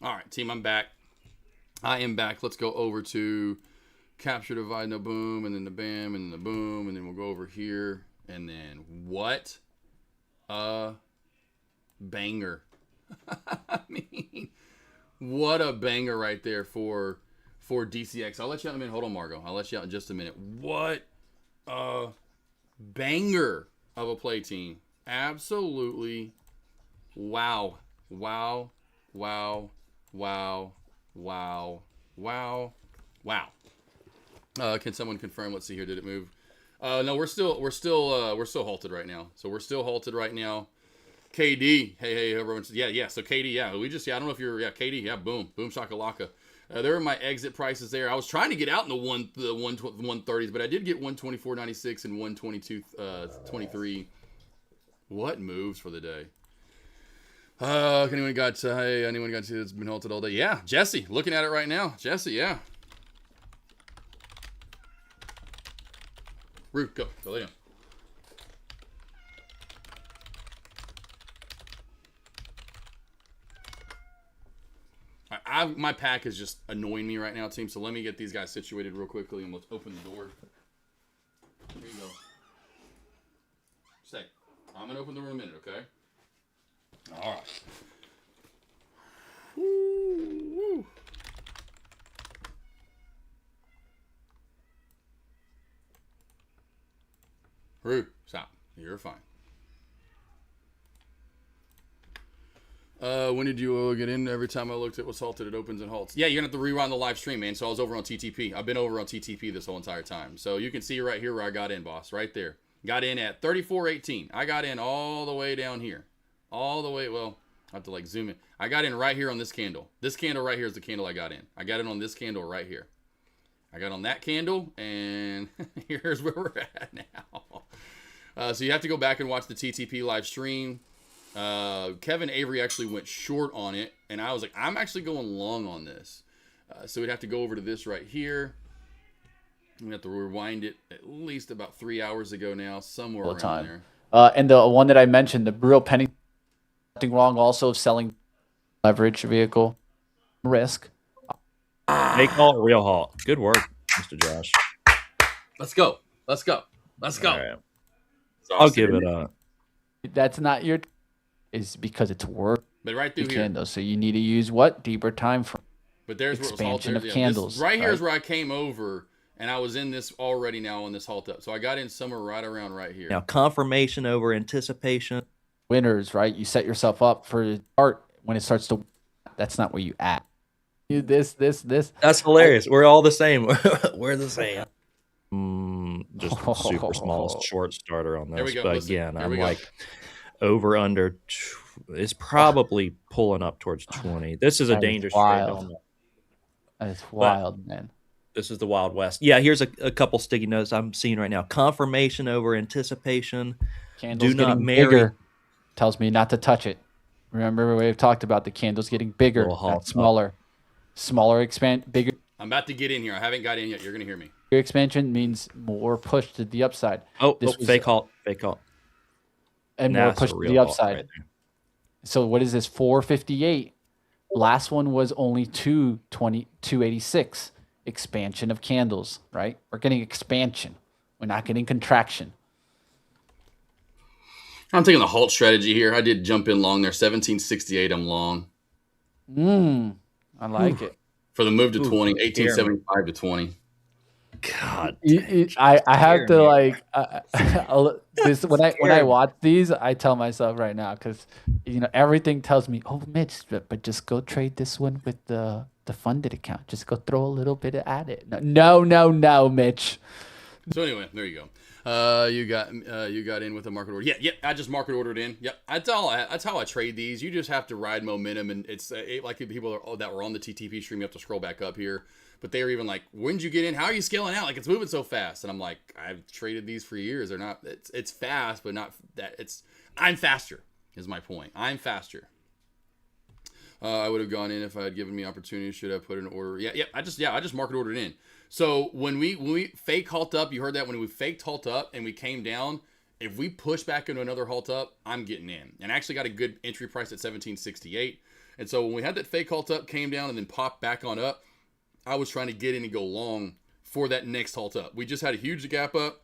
All right, team, I'm back. I am back. Let's go over to capture, divide, no boom, and then the bam, and then the boom, and then we'll go over here, and then what a banger. I mean, what a banger right there for for DCX. I'll let you out in a minute. Hold on, Margo. I'll let you out in just a minute. What a banger of a play team. Absolutely. Wow. Wow. Wow. Wow. Wow. Wow. Wow. Can someone confirm? Let's see here. Did it move? No, we're still halted right now. So we're still halted right now. KD, hey, everyone. Yeah. So KD, yeah. I don't know if you're, KD, yeah. Boom, shakalaka. There are my exit prices there. I was trying to get out in the 130s, but I did get 124.96 and 122.23. What moves for the day? Anyone got to see that's been halted all day? Yeah, Jesse, looking at it right now. Jesse, yeah. Root, go lay down. My pack is just annoying me right now, team. So let me get these guys situated real quickly, and let's open the door. Here you go. Stay. I'm gonna open the door in a minute, okay? All right. Woo. Rue, stop. You're fine. When did you get in? Every time I looked at what's halted, it opens and halts. Yeah, you're going to have to rewind the live stream, man. So I was over on TTP. I've been over on TTP this whole entire time. So you can see right here where I got in, boss. Right there. Got in at 34.18. I got in all the way down here. All the way, well, I have to like zoom in. I got in right here on this candle. This candle right here is the candle I got in. I got in on this candle right here. I got on that candle, and here's where we're at now. So you have to go back and watch the TTP live stream. Kevin Avery actually went short on it, and I was like, I'm actually going long on this. So we'd have to go over to this right here. We have to rewind it at least about 3 hours ago now, somewhere around there. And the one that I mentioned, the real penny, nothing wrong also of selling leverage vehicle risk. Make halt, real halt. Good work, Mr. Josh. Let's go. All right. I'll give it up. That's not your, is because it's work. But right through here. Candles. So you need to use what? Deeper time frame. But there's expansion where it was of candles. Right here is where I came over, and I was in this already now on this halt up. So I got in somewhere right around right here. Now, confirmation over anticipation. Winners, right? You set yourself up for art when it starts to, that's not where you at. This. That's hilarious. We're all the same. We're the same. Just super small short starter on this. There we go. But Listen, again, I'm like over under. It's probably pulling up towards 20. This is a dangerous trade. That's wild, man. This is the Wild West. Yeah, here's a couple sticky notes I'm seeing right now. Confirmation over anticipation. Candles getting bigger. Tells me not to touch it. Remember, we've talked about the candles getting bigger, not smaller. Smaller expand, bigger. I'm about to get in here. I haven't got in yet. You're going to hear me. Bigger expansion means more push to the upside. Fake halt. And more push to the upside. Right, so what is this? 458. Last one was only 286. Expansion of candles, right? We're getting expansion. We're not getting contraction. I'm taking the halt strategy here. I did jump in long there. 1768, I'm long. I like it. For the move to 20, 1875 to 20. God, I have to like this when I watch these, I tell myself right now because everything tells me, oh Mitch, but just go trade this one with the funded account. Just go throw a little bit at it. No, Mitch. So anyway, there you go. You got in with a market order. Yeah. I just market ordered in. Yep. That's how I trade these. You just have to ride momentum, and it's like people that were on the TTP stream. You have to scroll back up here, but they were even like, "When did you get in? How are you scaling out? Like it's moving so fast." And I'm like, "I've traded these for years. They're not. It's fast, but not that. I'm faster. Is my point. I'm faster." I would have gone in if I had given me opportunity. Should have put an order. Yeah. I just market ordered in. So when we fake halt up, you heard that when we faked halt up and we came down, if we push back into another halt up, I'm getting in. And I actually got a good entry price at 1768. And so when we had that fake halt up, came down and then popped back on up, I was trying to get in and go long for that next halt up. We just had a huge gap up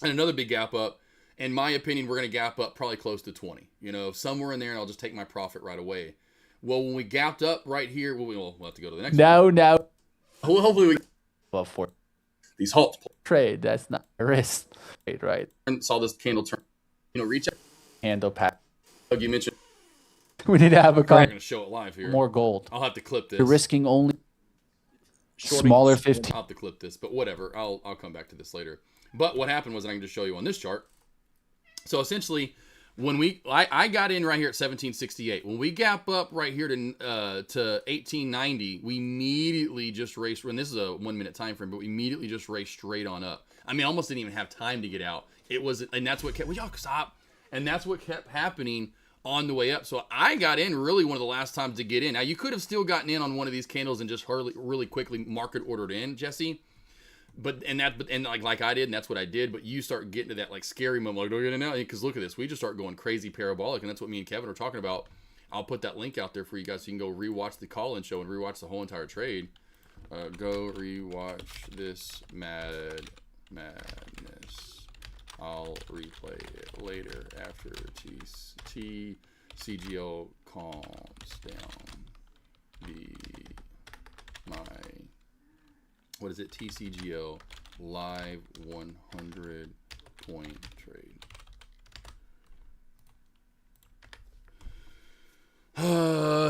and another big gap up. In my opinion, we're going to gap up probably close to 20, somewhere in there, and I'll just take my profit right away. Well, when we gapped up right here, we'll have to go to the next one. No. Hopefully we Well, for these halts. trade, that's not a risk trade, right? Saw this candle turn. Reach out. Handle pack. Like you mentioned. We need to have a I'm going to show it live here. more gold. I'll have to clip this. You're risking only smaller 15. I'll have to clip this, but whatever. I'll come back to this later. But what happened was, and I can just show you on this chart. So essentially, when I got in right here at 1768. When we gap up right here to 1890, we immediately just raced. And this is a 1 minute time frame, but we immediately just raced straight on up. I mean, almost didn't even have time to get out. It was, and that's what kept. Will y'all stop? And that's what kept happening on the way up. So I got in really one of the last times to get in. Now you could have still gotten in on one of these candles and just really quickly market ordered in, Jesse. But like I did, and that's what I did. But you start getting to that like scary moment, like, don't get in now, because look at this. We just start going crazy parabolic, and that's what me and Kevin are talking about. I'll put that link out there for you guys, so you can go rewatch the call-in show and rewatch the whole entire trade. Go rewatch this madness. I'll replay it later after TCGL calms down. What is it? TCGL live 100 point trade.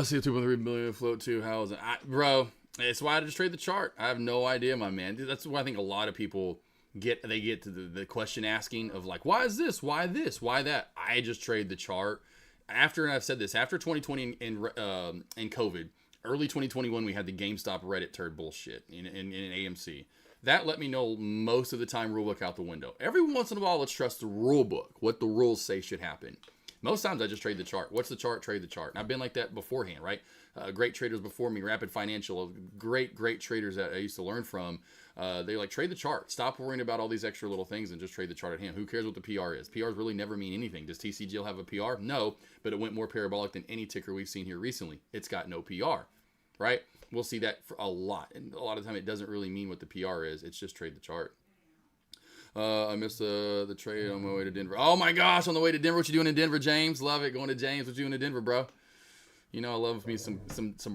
See a 2.3 billion float too. How is it? Bro, it's why I just trade the chart. I have no idea, my man. That's why I think a lot of people get to the question asking of like, why is this? Why this? Why that? I just trade the chart. After, and I've said this, after 2020 and COVID, early 2021, we had the GameStop Reddit turd bullshit in AMC. That let me know most of the time rule book out the window. Every once in a while, let's trust the rule book, what the rules say should happen. Most times I just trade the chart. What's the chart? Trade the chart. And I've been like that beforehand, right? Great traders before me, Rapid Financial, great traders that I used to learn from. They're like, trade the chart. Stop worrying about all these extra little things and just trade the chart at hand. Who cares what the PR is? PRs really never mean anything. Does TCGL have a PR? No, but it went more parabolic than any ticker we've seen here recently. It's got no PR, right? We'll see that for a lot. And a lot of the time it doesn't really mean what the PR is. It's just trade the chart. I missed the trade on my way to Denver. Oh my gosh, on the way to Denver. What you doing in Denver, James? Love it. Going to James. What you doing in Denver, bro? You know, I love me some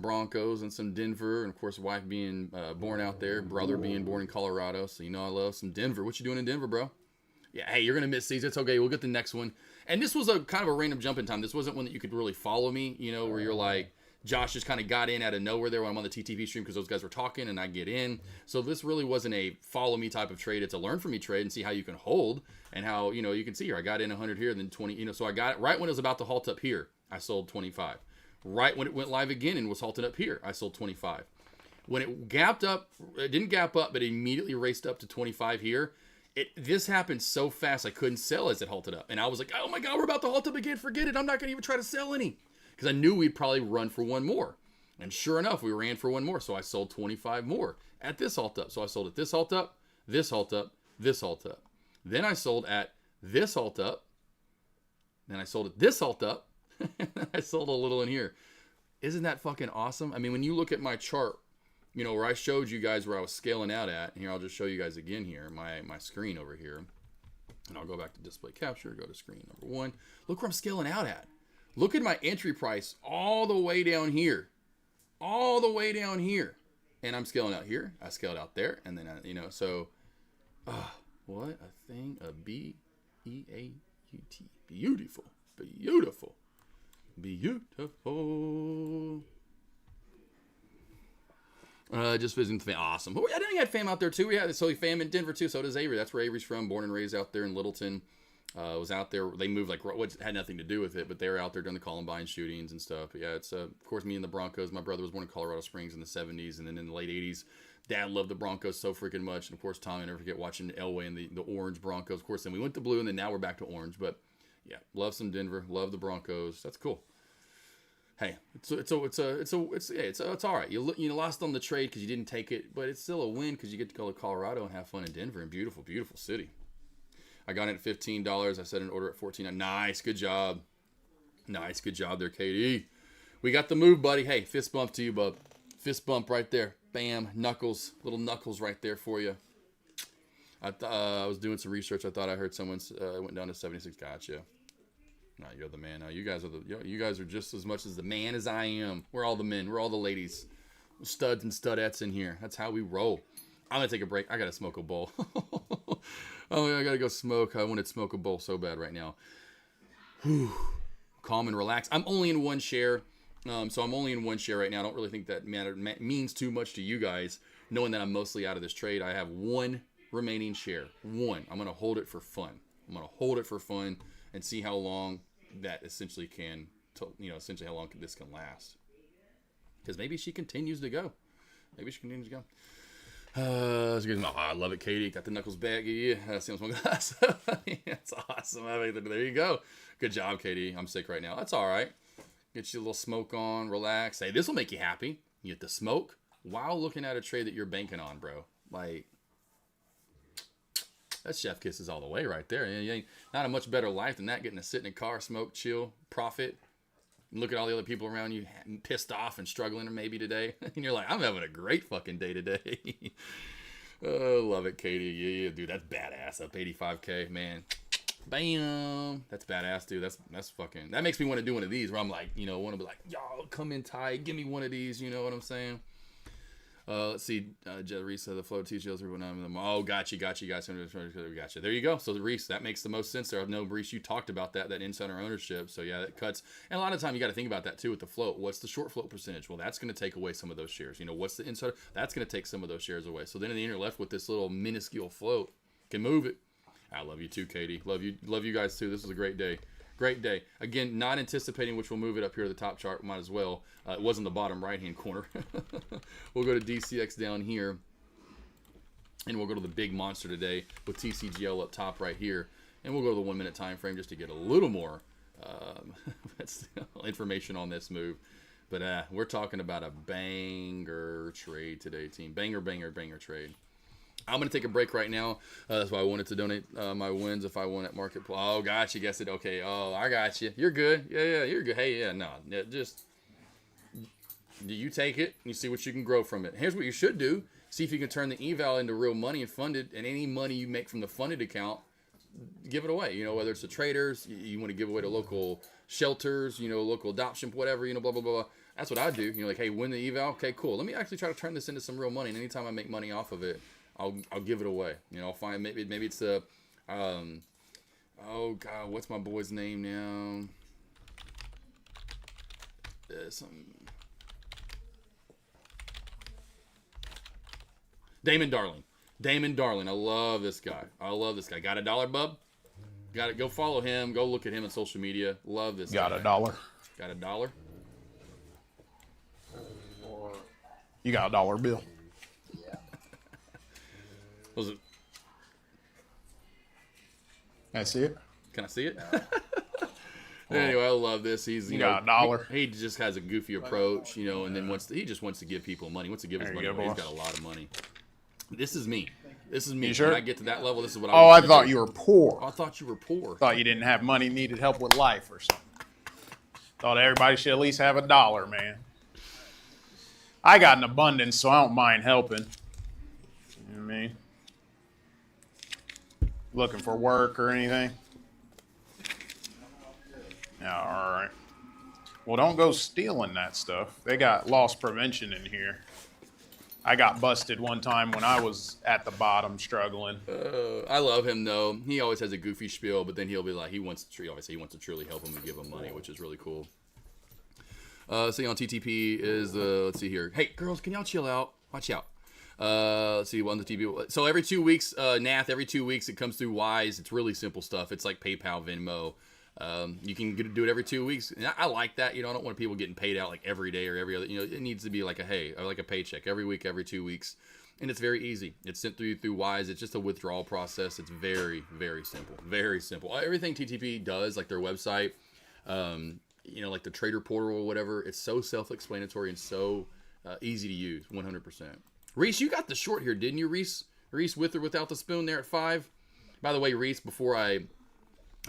Broncos and some Denver, and of course, wife being born out there, brother being born in Colorado. So you know, I love some Denver. What you doing in Denver, bro? Yeah, hey, you're gonna miss these. It's okay. We'll get the next one. And this was a kind of a random jump in time. This wasn't one that you could really follow me. You know, where you're like, Josh just kind of got in out of nowhere there when I'm on the TTV stream because those guys were talking and I get in. So this really wasn't a follow me type of trade. It's a learn from me trade and see how you can hold and how, you know, you can see here. I got in 100 here and then 20, you know, so I got it right when it was about to halt up here. I sold 25. Right when it went live again and was halted up here, I sold 25. When it gapped up, it didn't gap up, but it immediately raced up to 25 here. This happened so fast I couldn't sell as it halted up. And I was like, oh my God, we're about to halt up again. Forget it. I'm not going to even try to sell any. Because I knew we'd probably run for one more. And sure enough, we ran for one more. So I sold 25 more at this halt up. So I sold at this halt up, this halt up, this halt up. Then I sold at this halt up. Then I sold at this halt up. I sold a little in here. Isn't that fucking awesome? I mean, when you look at my chart, you know, where I showed you guys where I was scaling out at. And here, I'll just show you guys again here, my screen over here. And I'll go back to display capture, go to screen number 1. Look where I'm scaling out at. Look at my entry price all the way down here. All the way down here. And I'm scaling out here. I scaled out there. And then, you know, so, what a thing. A B-E-A-U-T. Beautiful. Beautiful. Beautiful. Just visiting the fam. Awesome. I think I had fam out there too. We had fam in Denver too. So does Avery. That's where Avery's from. Born and raised out there in Littleton. Was out there. They moved like what had nothing to do with it, but they were out there during the Columbine shootings and stuff. But yeah, it's of course me and the Broncos. My brother was born in Colorado Springs in the 70s, and then in the late 80s, Dad loved the Broncos so freaking much. And of course, Tom, I never forget watching Elway and the orange Broncos. Of course, then we went to blue, and then now we're back to orange. But yeah, love some Denver. Love the Broncos. That's cool. Hey, it's all right. You lost on the trade because you didn't take it, but it's still a win because you get to go to Colorado and have fun in Denver and beautiful, beautiful city. I got it at $15. I set an order at $14. Nice, good job. Nice, good job there, KD. We got the move, buddy. Hey, fist bump to you, bub. Fist bump right there. Bam, knuckles, little knuckles right there for you. I was doing some research. I thought I heard someone went down to 76. Gotcha. No, you're the man. No, you guys are just as much as the man as I am. We're all the men. We're all the ladies. studs and studettes in here. That's how we roll. I'm gonna take a break. I gotta smoke a bowl. Oh, I gotta go smoke. I want to smoke a bowl so bad right now. Whew. Calm and relax. I'm only in one share, so I'm only in one share right now. I don't really think that means too much to you guys, knowing that I'm mostly out of this trade. I have one remaining share. One. I'm gonna hold it for fun. I'm gonna hold it for fun and see how long that essentially can, essentially how long this can last. Because maybe she continues to go. Maybe she continues to go. I love it, Katie. Got the knuckles back. Yeah, that's my glass. That's awesome. I mean, there you go. Good job, Katie. I'm sick right now. That's all right. Get you a little smoke on, relax. Hey, this will make you happy. You get the smoke while looking at a trade that you're banking on, bro. Like, that's chef kisses all the way right there. You ain't not a much better life than that. Getting to sit in a car, smoke, chill, profit. Look at all the other people around you pissed off and struggling maybe today. And you're like, I'm having a great fucking day today. Oh, love it, Katie. Yeah, dude, that's badass. Up 85K, man. Bam. That's badass, dude. That's fucking, that makes me want to do one of these where I'm like, want to be like, y'all come in tight. Give me one of these. You know what I'm saying? Let's see. Reese, the flow TCGLs. Oh, gotcha. We gotcha. There you go. So the Reese, that makes the most sense there. I know, Reese, you talked about that insider ownership. So yeah, that cuts. And a lot of time you got to think about that too with the float. What's the short float percentage? Well, that's going to take away some of those shares. What's the insider? That's going to take some of those shares away. So then in the end, you're left with this little minuscule float. Can move it. I love you too, Katie. Love you guys too. This was a great day. Great day. Again, not anticipating which we'll move it up here to the top chart. Might as well. It was in the bottom right-hand corner. We'll go to DCX down here. And we'll go to the big monster today with TCGL up top right here. And we'll go to the 1 minute time frame just to get a little more information on this move. But we're talking about a banger trade today, team. Banger trade. I'm going to take a break right now. That's why I wanted to donate my wins if I won at Marketplace. Oh, gotcha. Guessed it. Okay. Oh, I got you. You're good. Yeah, you're good. Hey, yeah, no. Just, you take it and you see what you can grow from it. Here's what you should do. See if you can turn the eval into real money and fund it. And any money you make from the funded account, give it away. Whether it's to traders, you want to give away to local shelters, local adoption, whatever, blah, blah, blah. That's what I do. Like, hey, win the eval. Okay, cool. Let me actually try to turn this into some real money. And anytime I make money off of it, I'll give it away. I'll find maybe it's a oh god, what's my boy's name now? Damon Darling. I love this guy. Got $1, bub? Got it. Go follow him. Go look at him on social media. Love this guy. Got $1. Got $1? You got $1 bill. Was it? Can I see it? Can I see it? Anyway, I love this. He's got $1. He just has a goofy approach, and then he just wants to give people money. Wants to give his money away. He's got a lot of money. This is me. You sure? When I get to that level, this is what I thought you were poor. I thought you were poor. Thought you didn't have money, needed help with life or something. Thought everybody should at least have $1, man. I got an abundance, so I don't mind helping. You know what I mean? Looking for work or anything? Yeah, all right. Well, don't go stealing that stuff. They got loss prevention in here. I got busted one time when I was at the bottom struggling. I love him, though. He always has a goofy spiel, but then he'll be like, he wants to truly help him and give him money, which is really cool. See on TTP is, let's see here. Hey, girls, can y'all chill out? Watch out. Let's see on the TV. So every 2 weeks, Nath, every 2 weeks, it comes through Wise. It's really simple stuff. It's like PayPal, Venmo. You can do it every 2 weeks. And I like that. I don't want people getting paid out like every day or every other. It needs to be like a paycheck every week, every 2 weeks. And it's very easy. It's sent through Wise. It's just a withdrawal process. It's very, very simple. Very simple. Everything TTP does, like their website, like the trader portal or whatever, it's so self-explanatory and so easy to use, 100%. Reese, you got the short here, didn't you, Reese? Reese, with or without the spoon there at 5? By the way, Reese, before I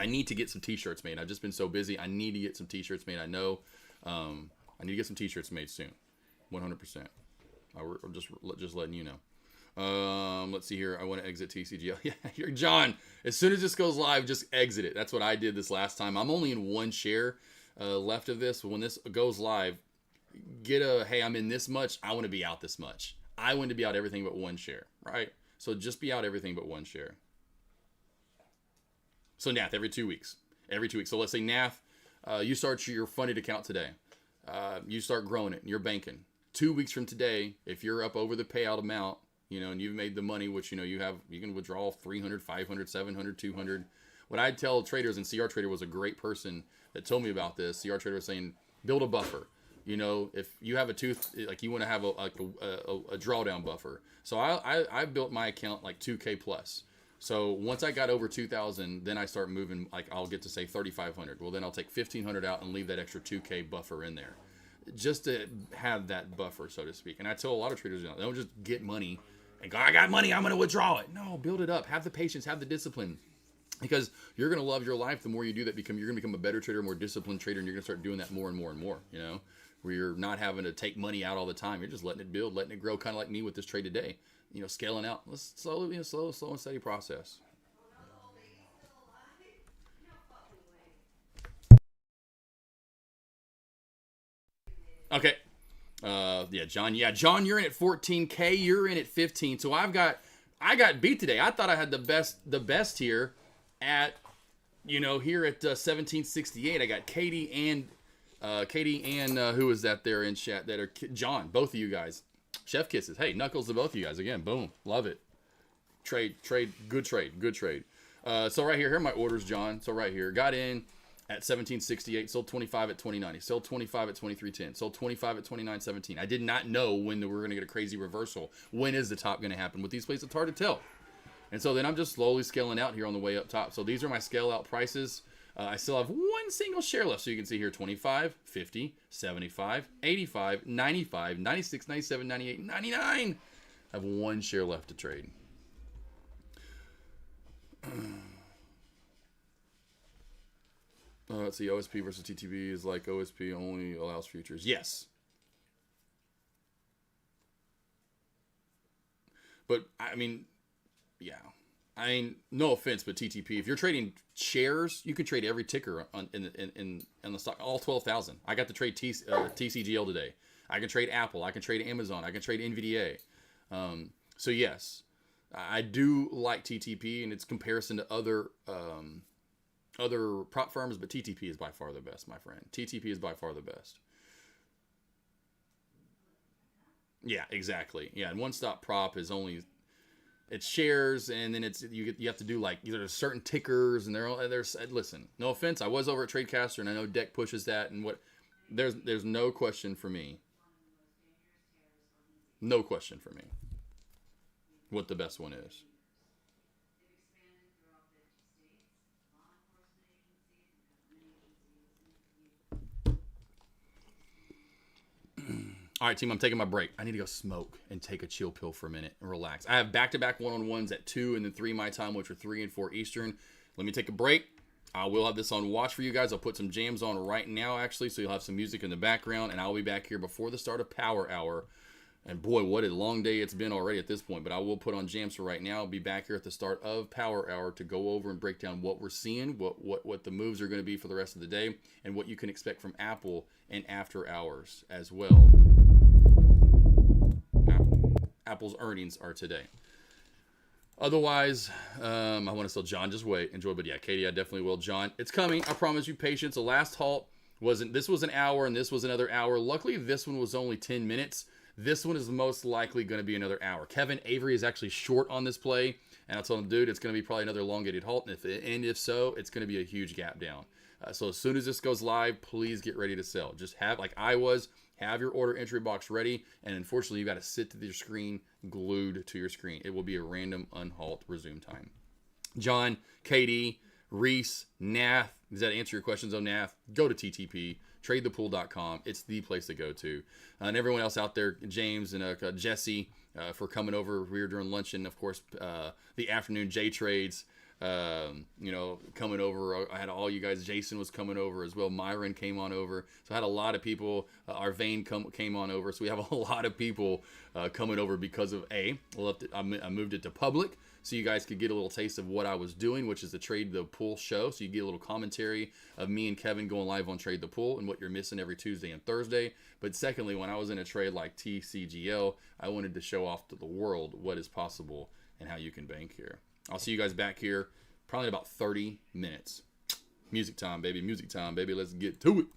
need to get some t-shirts made. I've just been so busy. I need to get some t-shirts made. I know. I need to get some t-shirts made soon. 100%. I'm just letting you know. Let's see here. I want to exit TCGL. Yeah, you're John. As soon as this goes live, just exit it. That's what I did this last time. I'm only in one share left of this. When this goes live, hey, I'm in this much. I want to be out this much. I want to be out everything but one share, right? So just be out everything but one share. So Nath, every 2 weeks. Every 2 weeks. So let's say Nath, you start your funded account today. You start growing it and you're banking. 2 weeks from today, if you're up over the payout amount, and you've made the money, which, you can withdraw 300, 500, 700, 200. What I'd tell traders, and CR Trader was a great person that told me about this. CR Trader was saying, build a buffer. If you have a tooth, like you want to have a drawdown buffer. So I built my account like 2K plus. So once I got over 2,000, then I start moving, like I'll get to say 3,500. Well, then I'll take 1,500 out and leave that extra 2K buffer in there, just to have that buffer, so to speak. And I tell a lot of traders, don't just get money and go, I got money, I'm going to withdraw it. No, build it up. Have the patience, have the discipline. Because you're going to love your life the more you do that. You're going to become a better trader, more disciplined trader, and you're going to start doing that more and more and more, where you're not having to take money out all the time. You're just letting it build, letting it grow, kind of like me with this trade today. Scaling out. Let's slowly, slow and steady process. Okay. John, you're in at 14K. You're in at 15. So I got beat today. I thought I had the best here at, here at 1768. I got Katie and who is that there in chat? That are John. Both of you guys. Chef kisses. Hey, knuckles to both of you guys again. Boom, love it. Trade, good trade. So right here are my orders, John. So right here, got in at 1768, sold 25 at 2090, sold 25 at 2310, sold 25 at 2917. I did not know when we were going to get a crazy reversal. When is the top going to happen? With these plays, it's hard to tell. And so then I'm just slowly scaling out here on the way up top. So these are my scale out prices. I still have one single share left. So you can see here 25, 50, 75, 85, 95, 96, 97, 98, 99. I have one share left to trade. Let's see, OSP versus TTB is like OSP only allows futures. Yes. But, no offense, but TTP, if you're trading shares, you can trade every ticker in the stock, all 12,000. I got to trade TCGL today. I can trade Apple. I can trade Amazon. I can trade NVDA. So yes, I do like TTP in its comparison to other prop firms, but TTP is by far the best, my friend. TTP is by far the best. Yeah, exactly. Yeah, and one stop prop is only, it's shares, and then you have to do like there's certain tickers, and there's listen, no offense, I was over at Tradecaster, and I know Deck pushes that, and there's no question for me. No question for me what the best one is. All right, team, I'm taking my break. I need to go smoke and take a chill pill for a minute and relax. I have back-to-back one-on-ones at 2 and then 3 my time, which are 3 and 4 Eastern. Let me take a break. I will have this on watch for you guys. I'll put some jams on right now, actually, so you'll have some music in the background, and I'll be back here before the start of Power Hour. And boy, what a long day it's been already at this point, but I will put on jams for right now. I'll be back here at the start of Power Hour to go over and break down what we're seeing, what the moves are going to be for the rest of the day, and what you can expect from Apple and after hours as well. Apple's earnings are today. Otherwise, I want to still, John, just wait, enjoy. But yeah, Katie, I definitely will. John, it's coming. I promise you patience. The last halt this was an hour, and this was another hour. Luckily, this one was only 10 minutes. This one is most likely going to be another hour. Kevin Avery is actually short on this play, and I told him, dude, it's going to be probably another elongated halt, and if so, it's going to be a huge gap down. So as soon as this goes live, please get ready to sell. Just have, like I was, have your order entry box ready, and unfortunately, you got to sit to your screen, glued to your screen. It will be a random unhalt resume time. John, KD, Reese, Nath, does that answer your questions on Nath? Go to TTP, tradethepool.com. It's the place to go to. And everyone else out there, James and Jesse, for coming over here during lunch, and of course, the afternoon J trades. Coming over. I had all you guys. Jason was coming over as well. Myron came on over. So I had a lot of people. Arvane came on over. So we have a lot of people coming over because of I moved it to public. so you guys could get a little taste of what I was doing, which is the Trade the Pool show. So you get a little commentary of me and Kevin going live on Trade the Pool and what you're missing every Tuesday and Thursday. But secondly, when I was in a trade like TCGL, I wanted to show off to the world what is possible and how you can bank here. I'll see you guys back here probably in about 30 minutes. Music time, baby. Music time, baby. Let's get to it.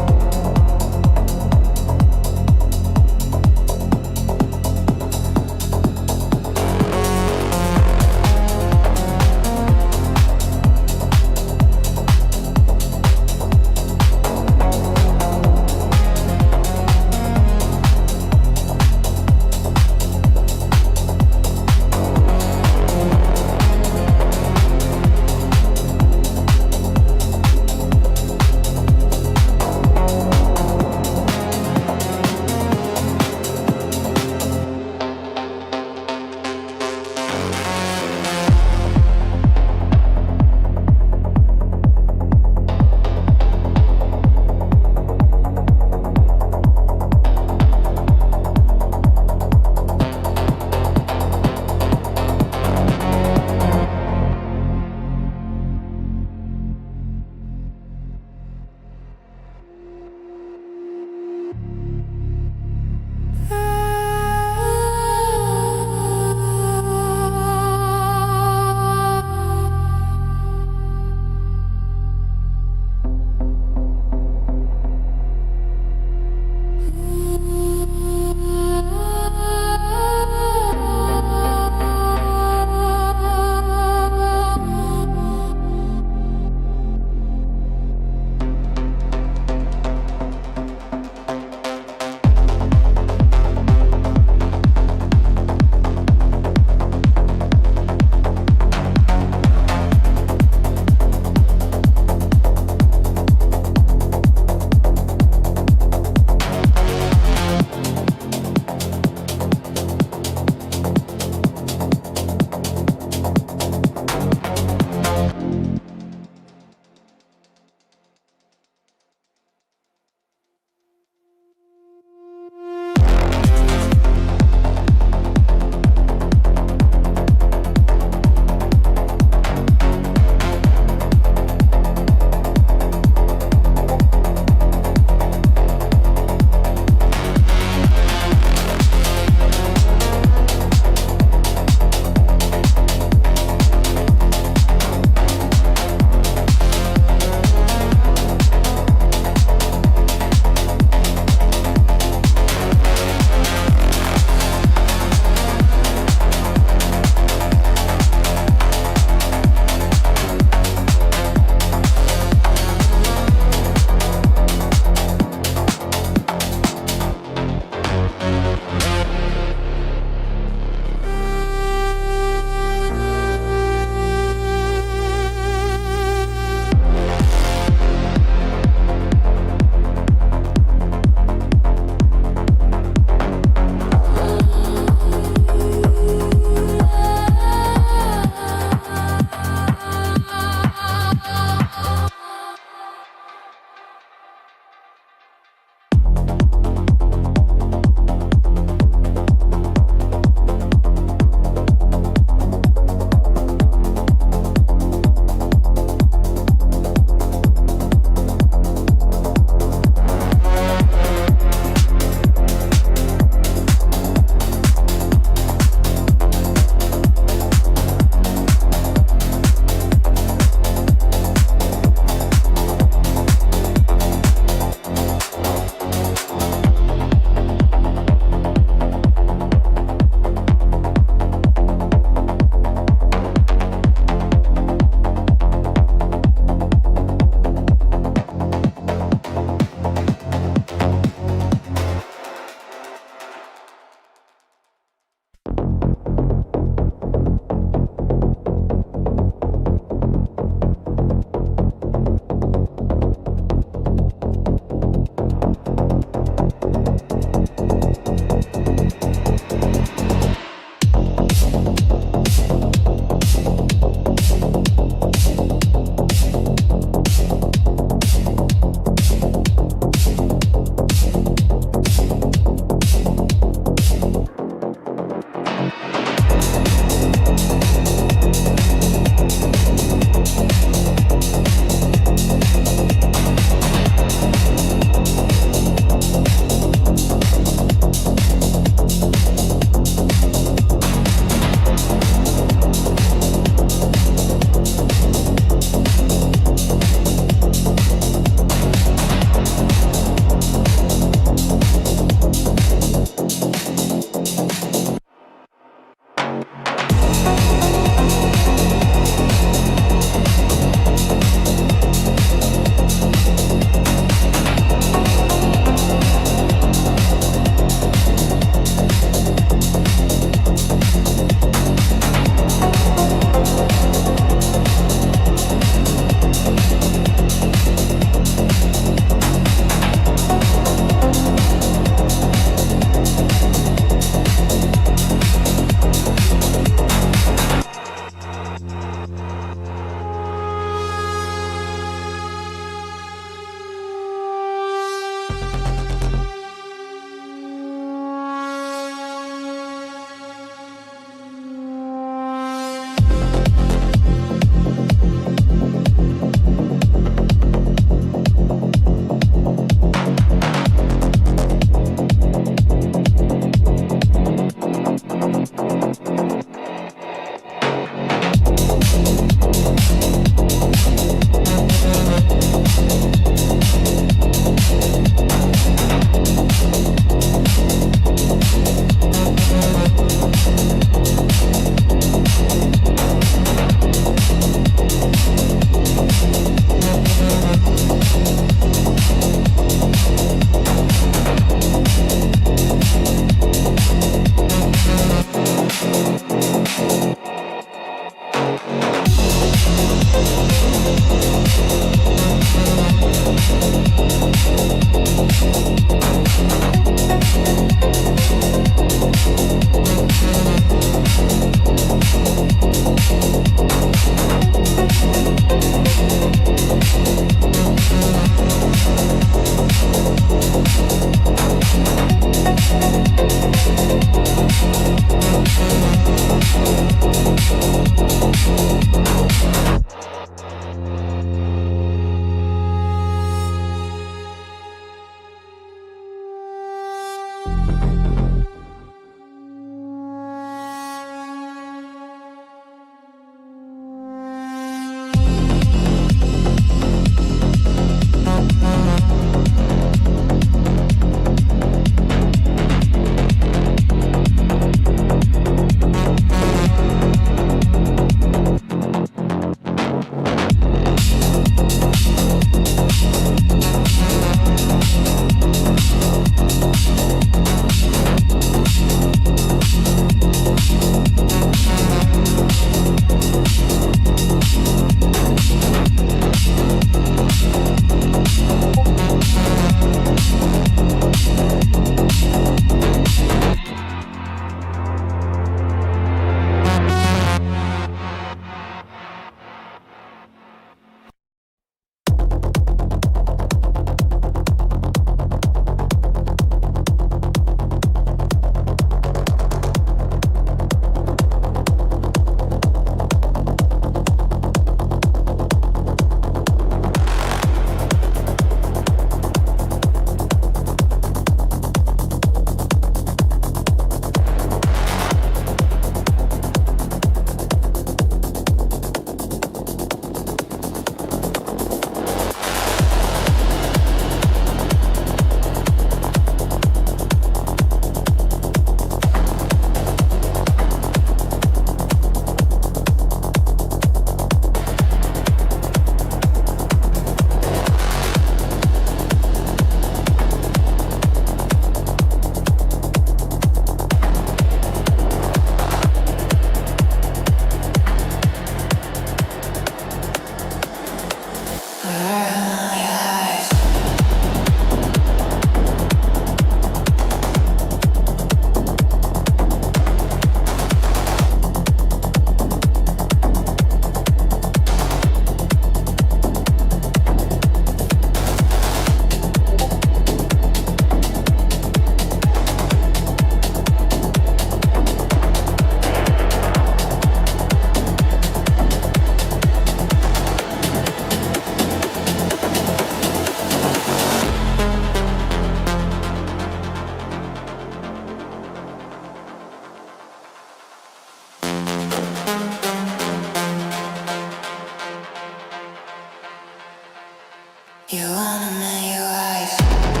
You wanna make your eyes.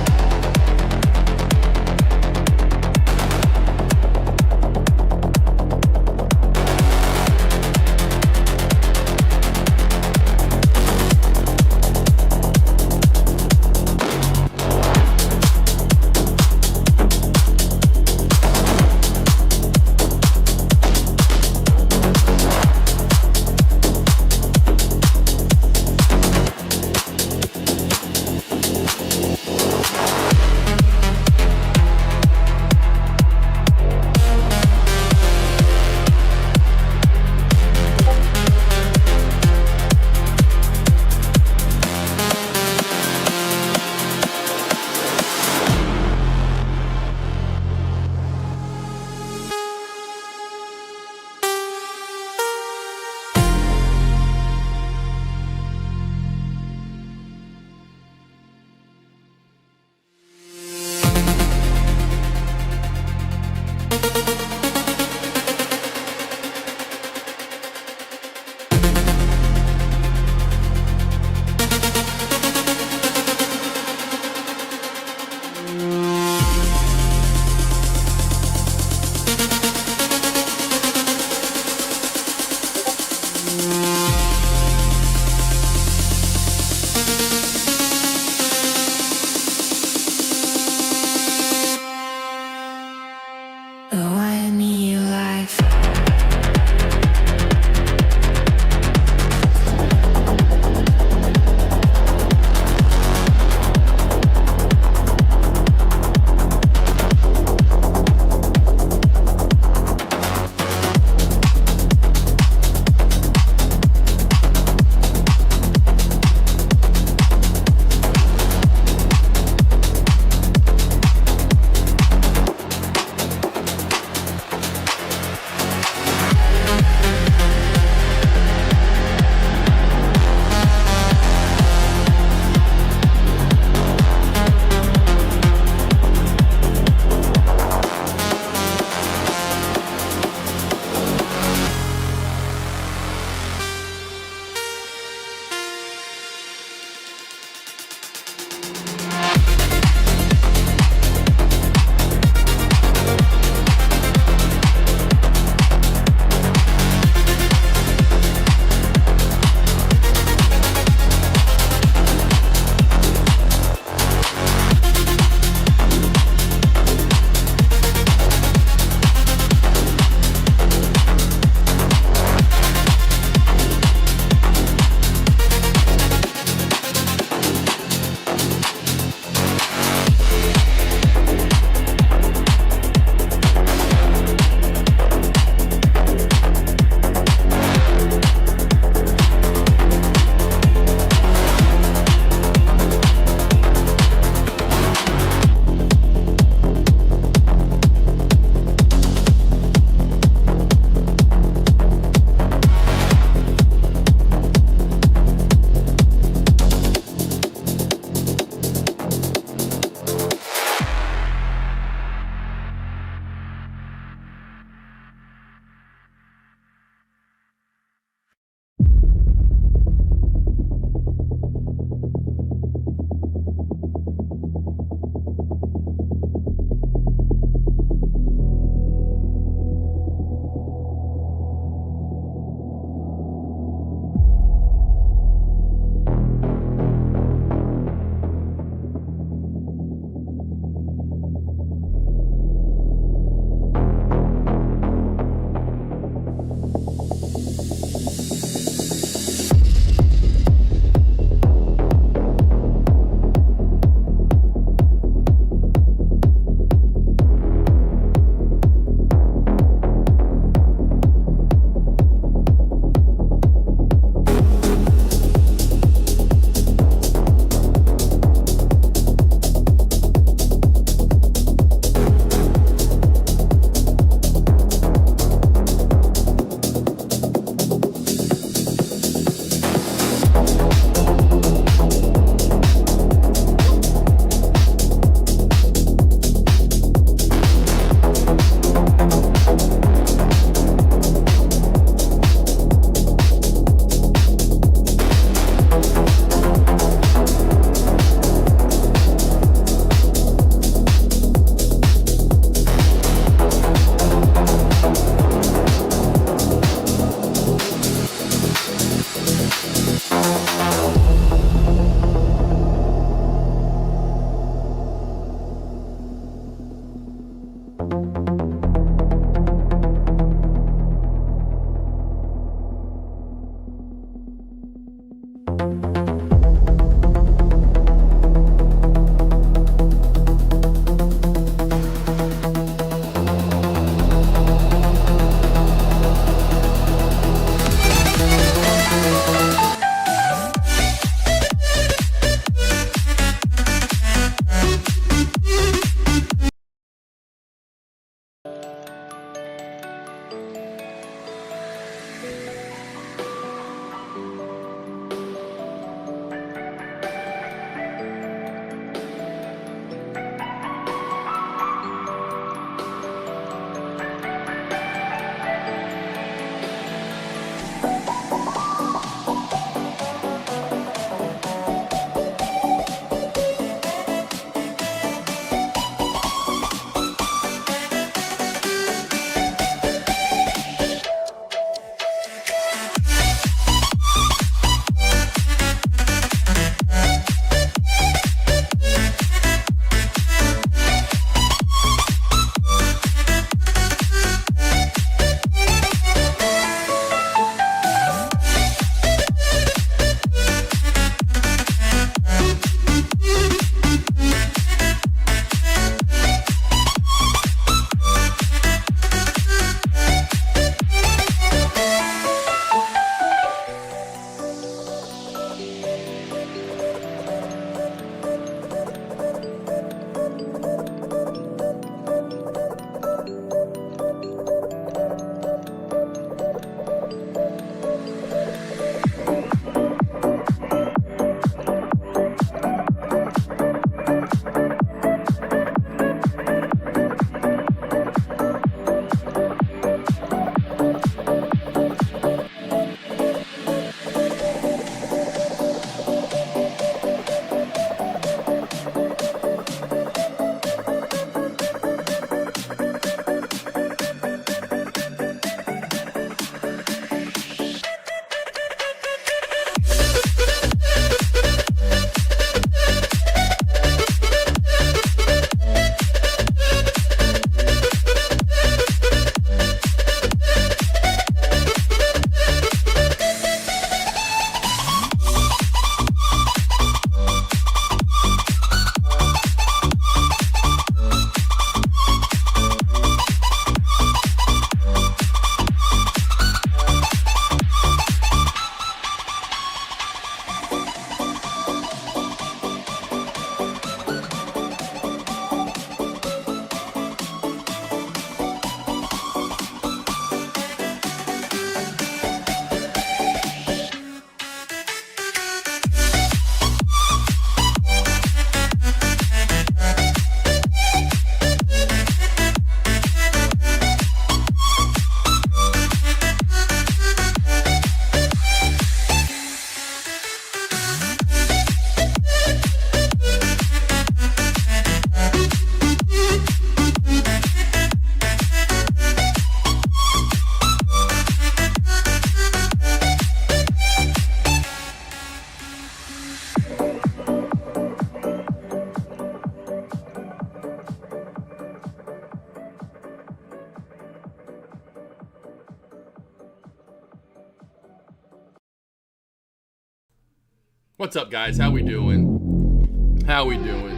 What's up, guys? How we doing? How we doing?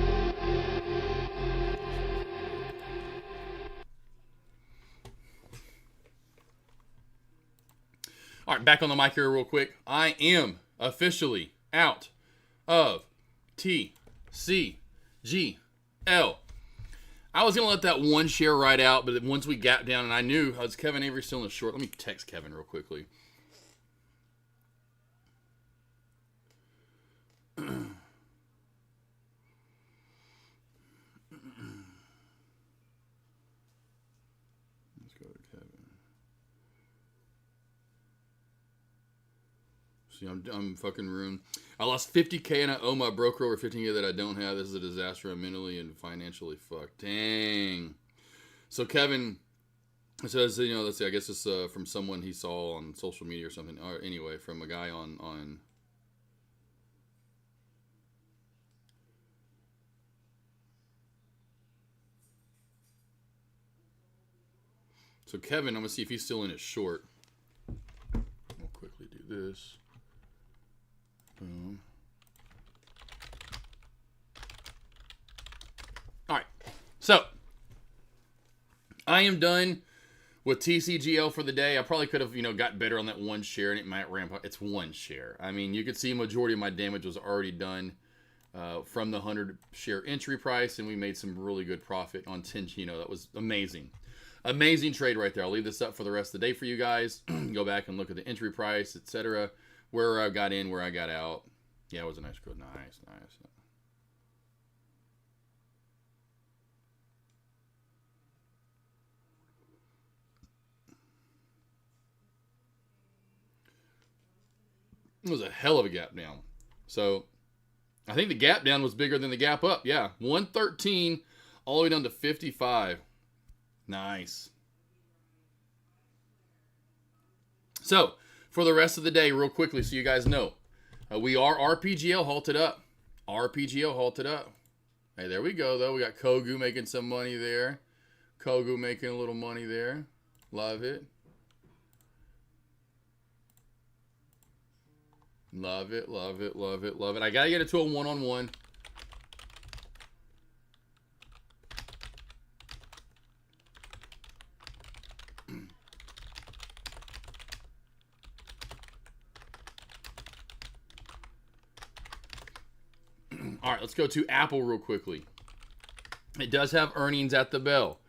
All right, back on the mic here real quick. I am officially out of TCGL. I was going to let that one share ride out, but once we got down and I knew, was Kevin Avery still in the short? Let me text Kevin real quickly. Let's go to Kevin. See, I'm fucking ruined. I lost 50K and I owe my broker over 15K that I don't have. This is a disaster. I'm mentally and financially fucked. Dang. So Kevin says, you know, let's see, I guess it's from someone he saw on social media or something. Or anyway, from a guy on So Kevin, I'm going to see if he's still in his short. I'll quickly do this. Boom. All right. So, I am done with TCGL for the day. I probably could have, got better on that one share, and it might ramp up. It's one share. I mean, you could see a majority of my damage was already done from the 100 share entry price, and we made some really good profit on 10. That was amazing. Amazing trade right there. I'll leave this up for the rest of the day for you guys. Go back and look at the entry price, etc. Where I got in, where I got out. Yeah, it was a nice code. Nice. It was a hell of a gap down. So, I think the gap down was bigger than the gap up. Yeah, 113 all the way down to 55. Nice. So, for the rest of the day, real quickly, so you guys know, we are RPGL halted up. RPGL halted up. Hey, there we go, though. We got Kogu making some money there. Kogu making a little money there. Love it. Love it, love it, love it, love it. I got to get it to a one-on-one. All right, let's go to Apple real quickly. It does have earnings at the bell.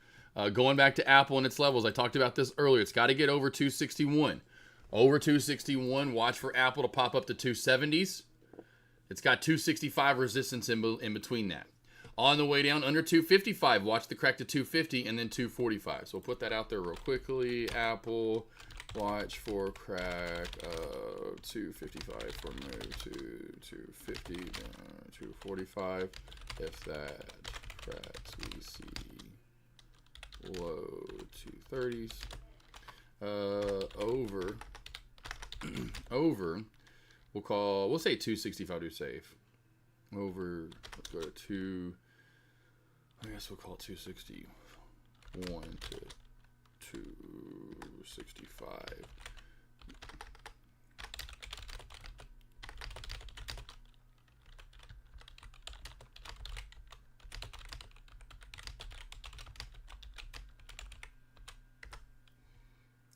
Going back to Apple and its levels, I talked about this earlier. It's got to get over 261. Over 261. Watch for Apple to pop up to 270s. It's got 265 resistance in between that. On the way down, under 255. Watch the crack to 250 and then 245. So we'll put that out there real quickly. Apple, watch for crack 255 for move to 250, 245. If that cracks, we see low 230s. Over, we'll say 265 to safe. Over, let's go to 2, I guess we'll call it 261 to 265.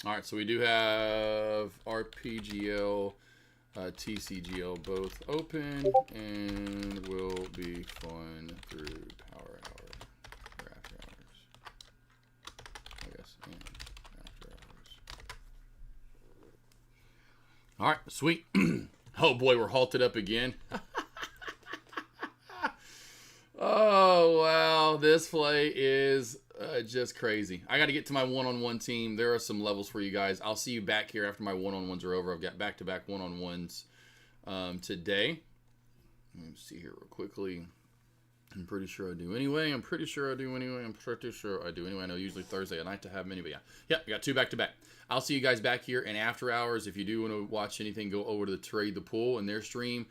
All right, so we do have RPGL, TCGL both open, and will be fun through power hour or after hours. I guess, and after hours. All right, sweet. Oh boy, we're halted up again. Oh wow, this play is just crazy. I got to get to my one-on-one team. There are some levels for you guys. I'll see you back here after my one-on-ones are over. I've got back-to-back one-on-ones today. Let me see here real quickly. I'm pretty sure I do anyway. I know usually Thursday. I like to have many, but yeah, I got two back-to-back. I'll see you guys back here in after hours. If you do want to watch anything, go over to the Trade the Pool and their stream.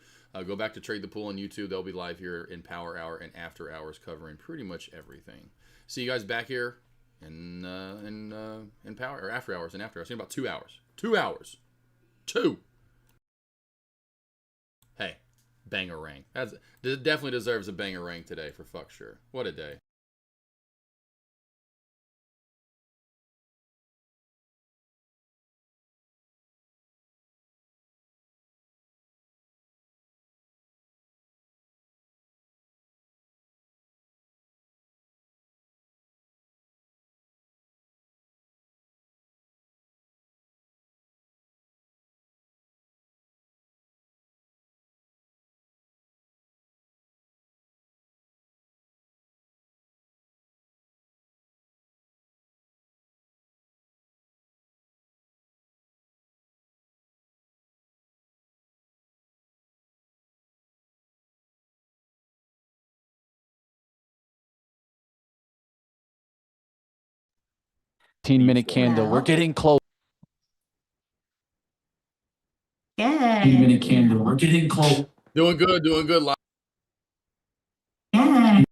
Go back to Trade the Pool on YouTube. They'll be live here in Power Hour and After Hours covering pretty much everything. See you guys back here in Power or After Hours and After Hours in about 2 hours. 2 hours. 2. Hey, Bangarang. Definitely deserves a bangarang today for fuck sure. What a day. Minute candle. We're getting close. Yeah. 15-minute candle. We're getting close. Doing good, doing good. Yeah.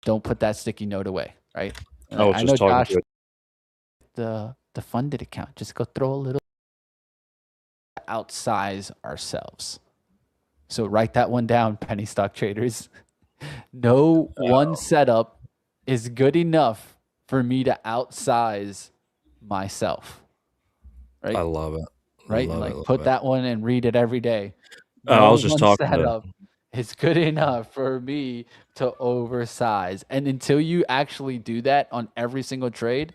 don't put that sticky note away, right? I was I just know talking Josh, to it. the funded account, just go throw a little outsize ourselves. So write that one down, penny stock traders. No one setup is good enough for me to outsize myself. Right? I love it. Right? Love Like it, love put it. that one and read it every day. I No was just one talking to setup is good enough for me to oversize. And until you actually do that on every single trade,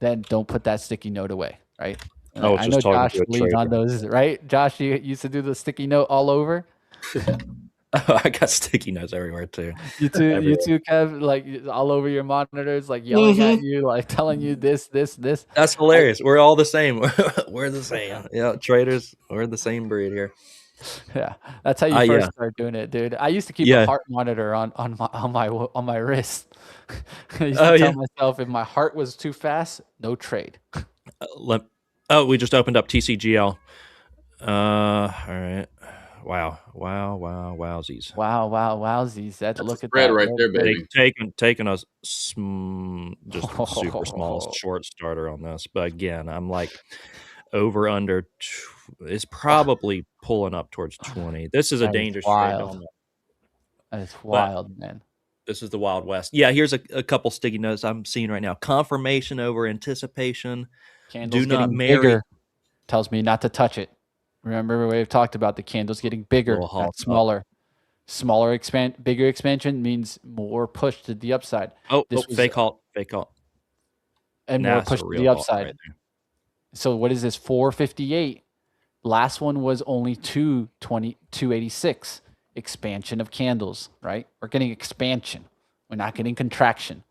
then don't put that sticky note away, right? I was I just know talking Josh to a believes on trader. those, right? Josh, you used to do the sticky note all over. I got sticky notes everywhere too. You Everywhere. too, Kev, like all over your monitors, like yelling at you, like telling you this. That's hilarious. We're all the same. We're the same. Yeah, traders. We're the same breed here. Yeah, that's how you Yeah. first start doing it, dude. I used to keep a heart monitor on my wrist. I used to tell myself if my heart was too fast, no trade. We just opened up TCGL. All right. Wow. Wowsies. Wowsies. Look at spread that. right there, baby. Taking a just super small short starter on this. But again, I'm like over under is probably pulling up towards 20. This is a dangerous trade. That is wild, man. This is the Wild West. Yeah, here's a couple sticky notes I'm seeing right now. Confirmation over anticipation. Candles Do not getting marry. Bigger tells me not to touch it. Remember, we've talked about the candles getting bigger, not smaller. Bigger expansion means more push to the upside. Fake halt. And more push to the upside. Right, so what is this? 458. Last one was only 286. Expansion of candles, right? We're getting expansion. We're not getting contraction.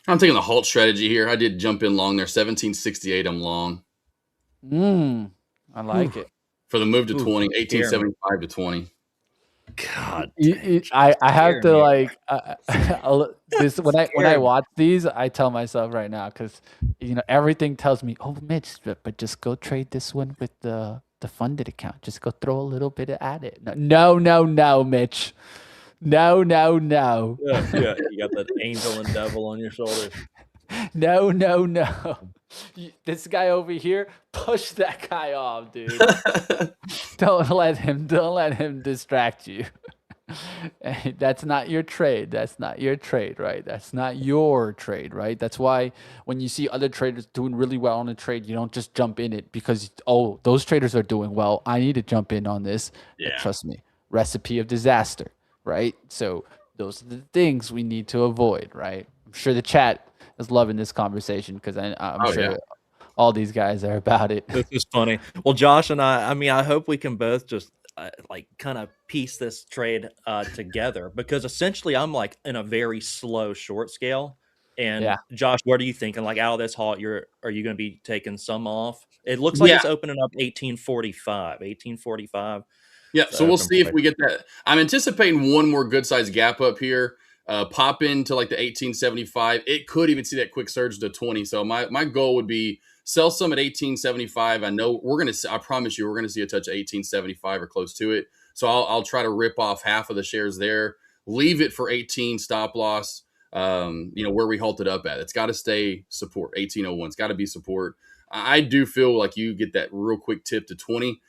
I'm taking the halt strategy here. I did jump in long there. 1768, I'm long. I like it. For the move to 20, 1875 to 20. God, I have to like this when I watch these, I tell myself right now because everything tells me, oh Mitch, but just go trade this one with the funded account. Just go throw a little bit at it. No, Mitch. No. Yeah, you got that angel and devil on your shoulders. No. This guy over here, push that guy off, dude. Don't let him distract you. That's not your trade. Right? That's not your trade, right? That's why when you see other traders doing really well on a trade, you don't just jump in it because, those traders are doing well. I need to jump in on this. Yeah. Trust me, recipe of disaster, right? So those are the things we need to avoid, right? I'm sure the chat is loving this conversation because I'm sure all these guys are about it. This is funny. Well, Josh and I hope we can both just kind of piece this trade together because essentially I'm like in a very slow short scale. And Josh, what are you thinking? Like out of this halt, are you going to be taking some off? It looks like it's opening up 1845. Yeah, so we'll see if we get that. I'm anticipating one more good sized gap up here. Pop into like the 1875. It could even see that quick surge to 20. So my goal would be sell some at 1875. I know I promise you, we're going to see a touch of 1875 or close to it. So I'll try to rip off half of the shares there, leave it for 18 stop loss. Where we halted up at. It's got to stay support. 1801. It's got to be support. I do feel like you get that real quick tip to 20.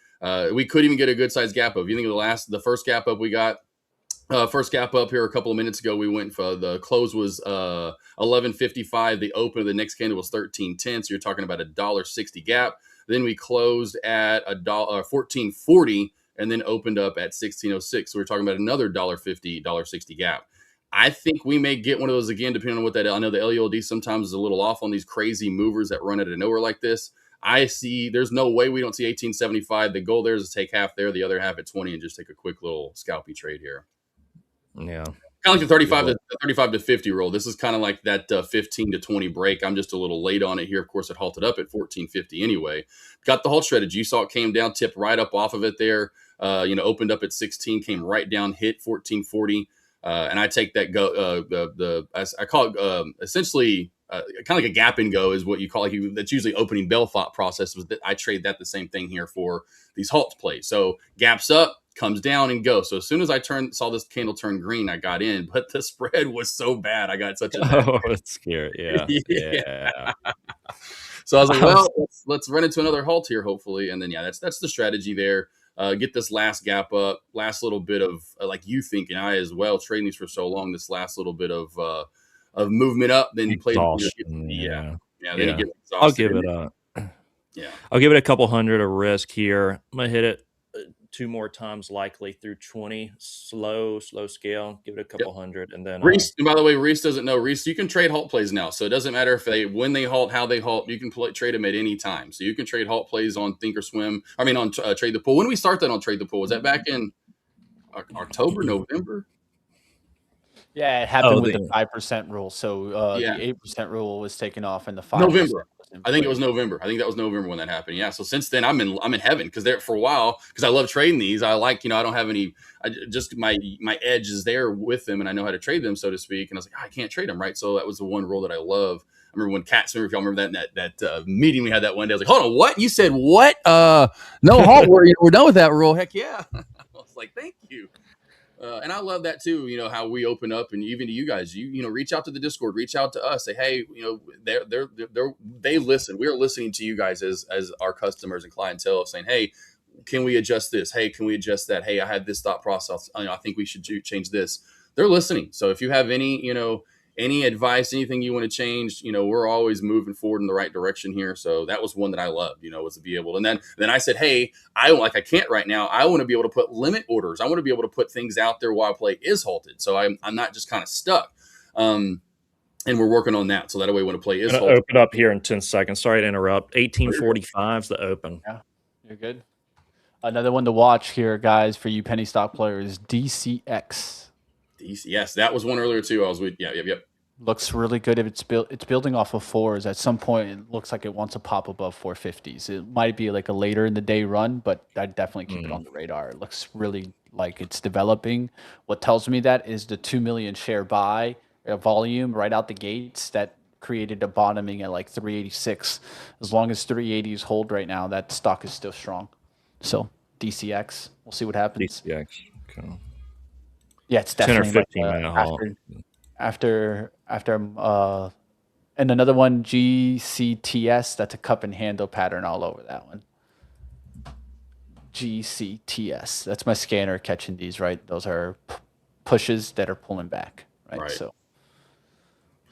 We could even get a good sized gap up. You think of the first gap up we got? First gap up here a couple of minutes ago, we went for the close was 11.55. The open of the next candle was 13.10. So you're talking about $1.60 gap. Then we closed at $14.40 and then opened up at 16.06. So we're talking about another $1.50, $1.60 gap. I think we may get one of those again, depending on what that. I know the LULD sometimes is a little off on these crazy movers that run out of nowhere like this. I see there's no way we don't see 1875. The goal there is to take half there, the other half at 20, and just take a quick little scalpy trade here. Yeah. Kind of like the 35 to 50 roll. This is kind of like that 15 to 20 break. I'm just a little late on it here. Of course, it halted up at 14.50 anyway. Got the halt strategy. You saw it came down, tipped right up off of it there. Opened up at 16, came right down, hit 14.40. And I take that I call it essentially kind of like a gap and go is what you call it. That's usually opening bell thought process. I trade that the same thing here for these halt plays. So gaps up, comes down and goes. So as soon as I saw this candle turn green, I got in, but the spread was so bad. I got such a bad. Oh, it's scary. Yeah. Yeah. So I was like, well, let's run into another halt here, hopefully. And then, that's the strategy there. Get this last gap up, last little bit of like you think, and I as well, trading these for so long, this last little bit of movement up, then play. Then you get exhausted. I'll give it a. Yeah, I'll give it a couple hundred of risk here. I'm gonna hit it 2 more times likely through 20. Slow scale. Give it a couple hundred, and then Reese. And by the way, Reese doesn't know. Reese, you can trade halt plays now, so it doesn't matter if when they halt, how they halt. You can trade them at any time. So you can trade halt plays on Thinkorswim. I mean, on Trade the Pool. When did we start that on Trade the Pool? Was that back in October, November? Yeah, it happened with the 5% rule. So the 8% rule was taken off, and the 5% November. I think it was November. I think that was November when that happened. Yeah. So since then, I'm in heaven because there for a while because I love trading these. I like I don't have any. Just my edge is there with them, and I know how to trade them, so to speak. And I was like, I can't trade them, right? So that was the one rule that I love. I remember when Kat, if y'all remember that meeting we had that one day. I was like, hold on, what? You said what? No halt. We're done with that rule. Heck yeah. I was like, thank you. And I love that too. How we open up, and even to you guys, reach out to the Discord, reach out to us, say, hey, they listen. We're listening to you guys as our customers and clientele, saying, hey, can we adjust this? Hey, can we adjust that? Hey, I had this thought process. I think we should change this. They're listening. So if you have any advice, anything you want to change, we're always moving forward in the right direction here. So that was one that I loved, was to be able. And then I said, hey, I can't right now. I want to be able to put limit orders. I want to be able to put things out there while play is halted. So I'm not just kind of stuck. And we're working on that. So that way when a play is halted. Open up here in 10 seconds. Sorry to interrupt. 1845 is the open. Yeah, you're good. Another one to watch here, guys, for you penny stock players, DCX. Yes, that was one earlier too. I was with. Yep. Looks really good. If it's building off of 4s. At some point, it looks like it wants to pop above 450s. It might be like a later in the day run, but I'd definitely keep it on the radar. It looks really like it's developing. What tells me that is the 2 million share buy volume right out the gates that created a bottoming at like 386. As long as 380s hold right now, that stock is still strong. So DCX, we'll see what happens. DCX, okay. Yeah, it's definitely 10 or 15 minute halt. After and another one, GCTS. That's a cup and handle pattern all over that one. GCTS. That's my scanner catching these, right? Those are pushes that are pulling back, right? So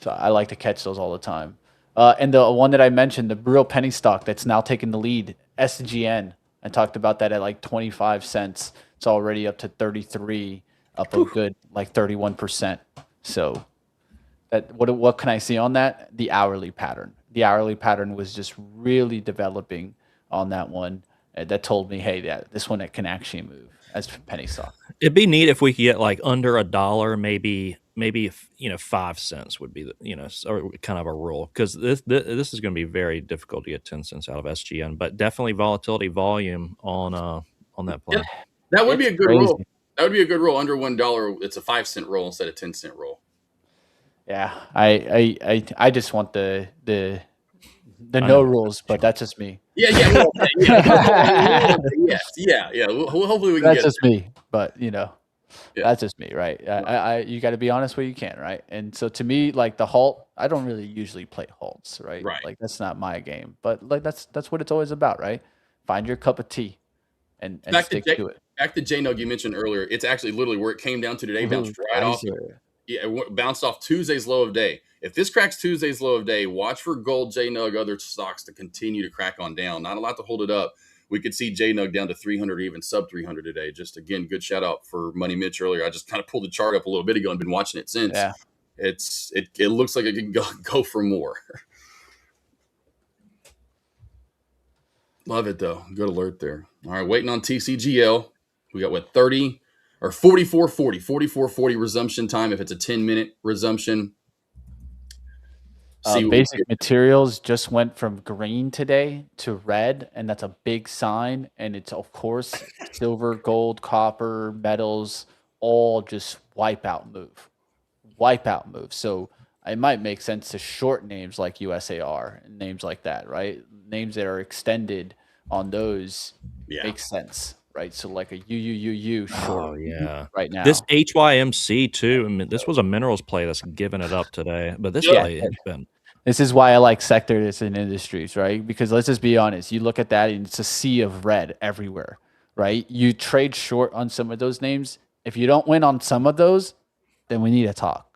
I like to catch those all the time. And the one that I mentioned, the real penny stock that's now taking the lead, SGN. I talked about that at like 25 cents. It's already up to 33. Up a good like 31%. So that what can I see on that? The hourly pattern. The hourly pattern was just really developing on that one. That told me, hey, this one it can actually move as penny stock. It'd be neat if we could get like under $1, maybe 5 cents would be or kind of a rule, because this is going to be very difficult to get 10 cents out of SGN, but definitely volatility volume on that play. Yeah, that would be a good rule. That would be a good roll. Under $1, it's a 5-cent roll instead of 10-cent roll. Yeah, I just want the no rules, but that's just me. Yeah. Hopefully we can. That's just me, but that's just me, right? You got to be honest where you can, right? And so to me, like the halt, I don't really usually play halts, right? Right. Like that's not my game, but like that's what it's always about, right? Find your cup of tea, and stick to it. Back to JNUG you mentioned earlier, it's actually literally where it came down to today, bounced right off. Yeah, it bounced off Tuesday's low of day. If this cracks Tuesday's low of day, watch for gold, JNUG, other stocks to continue to crack on down. Not a lot to hold it up. We could see JNUG down to 300 or even sub 300 today. Just again, good shout out for Money Mitch earlier. I just kind of pulled the chart up a little bit ago and been watching it since. Yeah. It looks like it can go for more. Love it though. Good alert there. All right, waiting on TCGL. We got 30 or 44:40 resumption time if it's a 10-minute resumption. Basic materials just went from green today to red, and that's a big sign. And it's of course silver, gold, copper, metals, all just wipeout move. So it might make sense to short names like USAR and names like that, right? Names that are extended on those makes sense. right? So like a UUUU short. Oh yeah, right now. this HYMC too. I mean, this was a minerals play that's giving it up today, but this play has been. This is why I like sector this in industries, right? Because let's just be honest. You look at that and it's a sea of red everywhere, right? You trade short on some of those names. If you don't win on some of those, then we need to talk.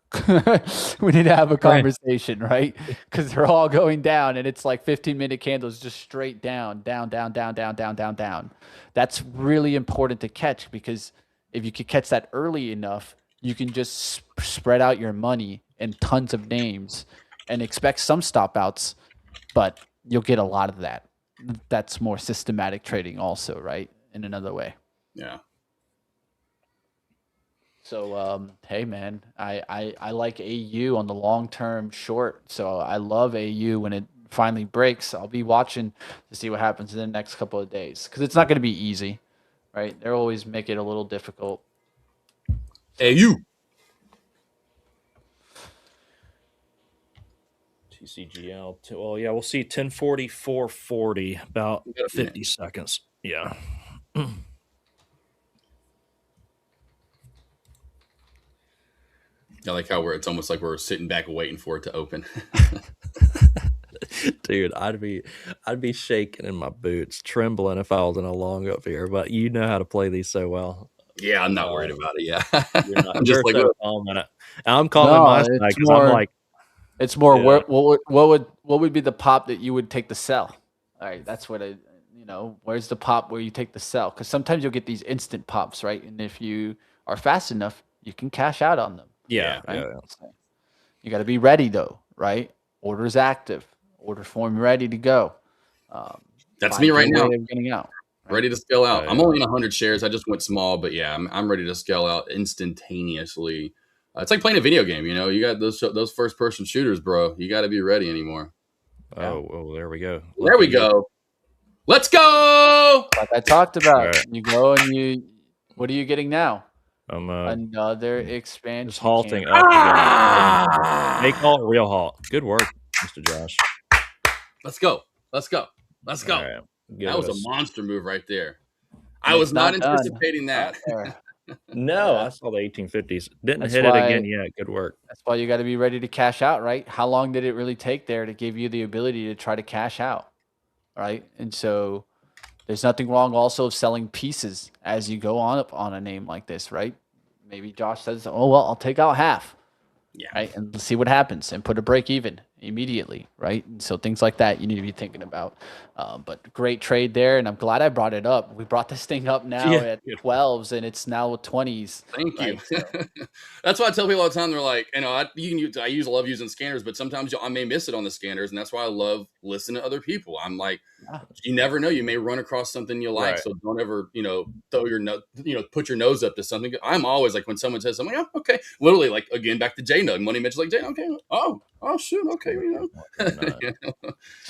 We need to have a conversation, right? Because they're all going down and it's like 15-minute candles just straight down, down, down, down, down, down, down, down. That's really important to catch because if you could catch that early enough, you can just spread out your money in tons of names and expect some stop outs, but you'll get a lot of that. That's more systematic trading also, right? In another way. Yeah. So, hey man, I like AU on the long-term short. So I love AU when it finally breaks. I'll be watching to see what happens in the next couple of days because it's not going to be easy, right? They always make it a little difficult. AU. TCGL. Well, yeah, we'll see 1040, 440, about 50 seconds. Yeah. I like how it's almost like we're sitting back waiting for it to open. Dude, I'd be shaking in my boots, trembling if I was in a long up here. But you know how to play these so well. Yeah, I'm not worried about it. Yeah, I'm just like calm in it. I'm calling my side because I'm like, it's more. Yeah. What would be the pop that you would take the sell? All right, that's what where's the pop where you take the sell? Because sometimes you'll get these instant pops, right? And if you are fast enough, you can cash out on them. Yeah, right? Yeah. So you got to be ready though, right? Order's active, order form ready to go. That's me right now. Getting out. Right? Ready to scale out. I'm only in 100 shares. I just went small, but yeah, I'm ready to scale out instantaneously. It's like playing a video game. You got those first person shooters, bro. You got to be ready anymore. Oh, there we go. There we go. Let's go. Like I talked about, you go and what are you getting now? Another expansion. Just halting up again. They call it real halt. Good work, Mr. Josh. Let's go. Right. That was a monster move right there. I was not anticipating that. No, I saw the 1850s. Didn't hit it again yet. Good work. That's why you got to be ready to cash out, right? How long did it really take there to give you the ability to try to cash out, right? And so there's nothing wrong also of selling pieces as you go on up on a name like this, right? Maybe Josh says, oh, well, I'll take out half. Yeah. Right. And see what happens and put a break even immediately. Right. And so things like that you need to be thinking about. But great trade there. And I'm glad I brought it up. We brought this thing up now at 12s and it's now 20s. Thank you. So. That's why I tell people all the time. They're like, I love using scanners, but sometimes I may miss it on the scanners. And that's why I love listening to other people. I'm like, you never know. You may run across something you like. Right. So don't ever, throw your nose, put your nose up to something. I'm always like, when someone says something, oh, okay. Literally, like, again, back to J-Nug. Money Mitch, like, J-Nug, okay. Oh, shoot. Okay.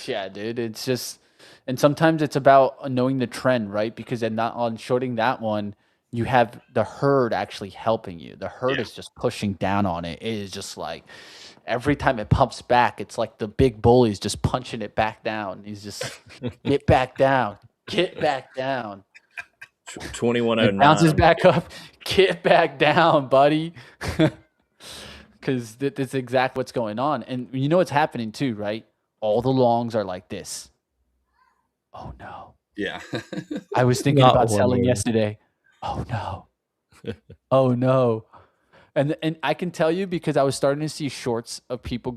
Yeah, dude. It's just, and sometimes it's about knowing the trend, right? Because on shorting that one, you have the herd actually helping you. The herd is just pushing down on it. It is just like every time it pumps back, it's like the big bully's just punching it back down. He's just get back down, get back down. 2109 bounces back up, get back down, buddy. Because that's exactly what's going on, and you know what's happening too, right? All the longs are like this. Oh no. Yeah. I was thinking about selling yesterday. Oh no. Oh no. And I can tell you because I was starting to see shorts of people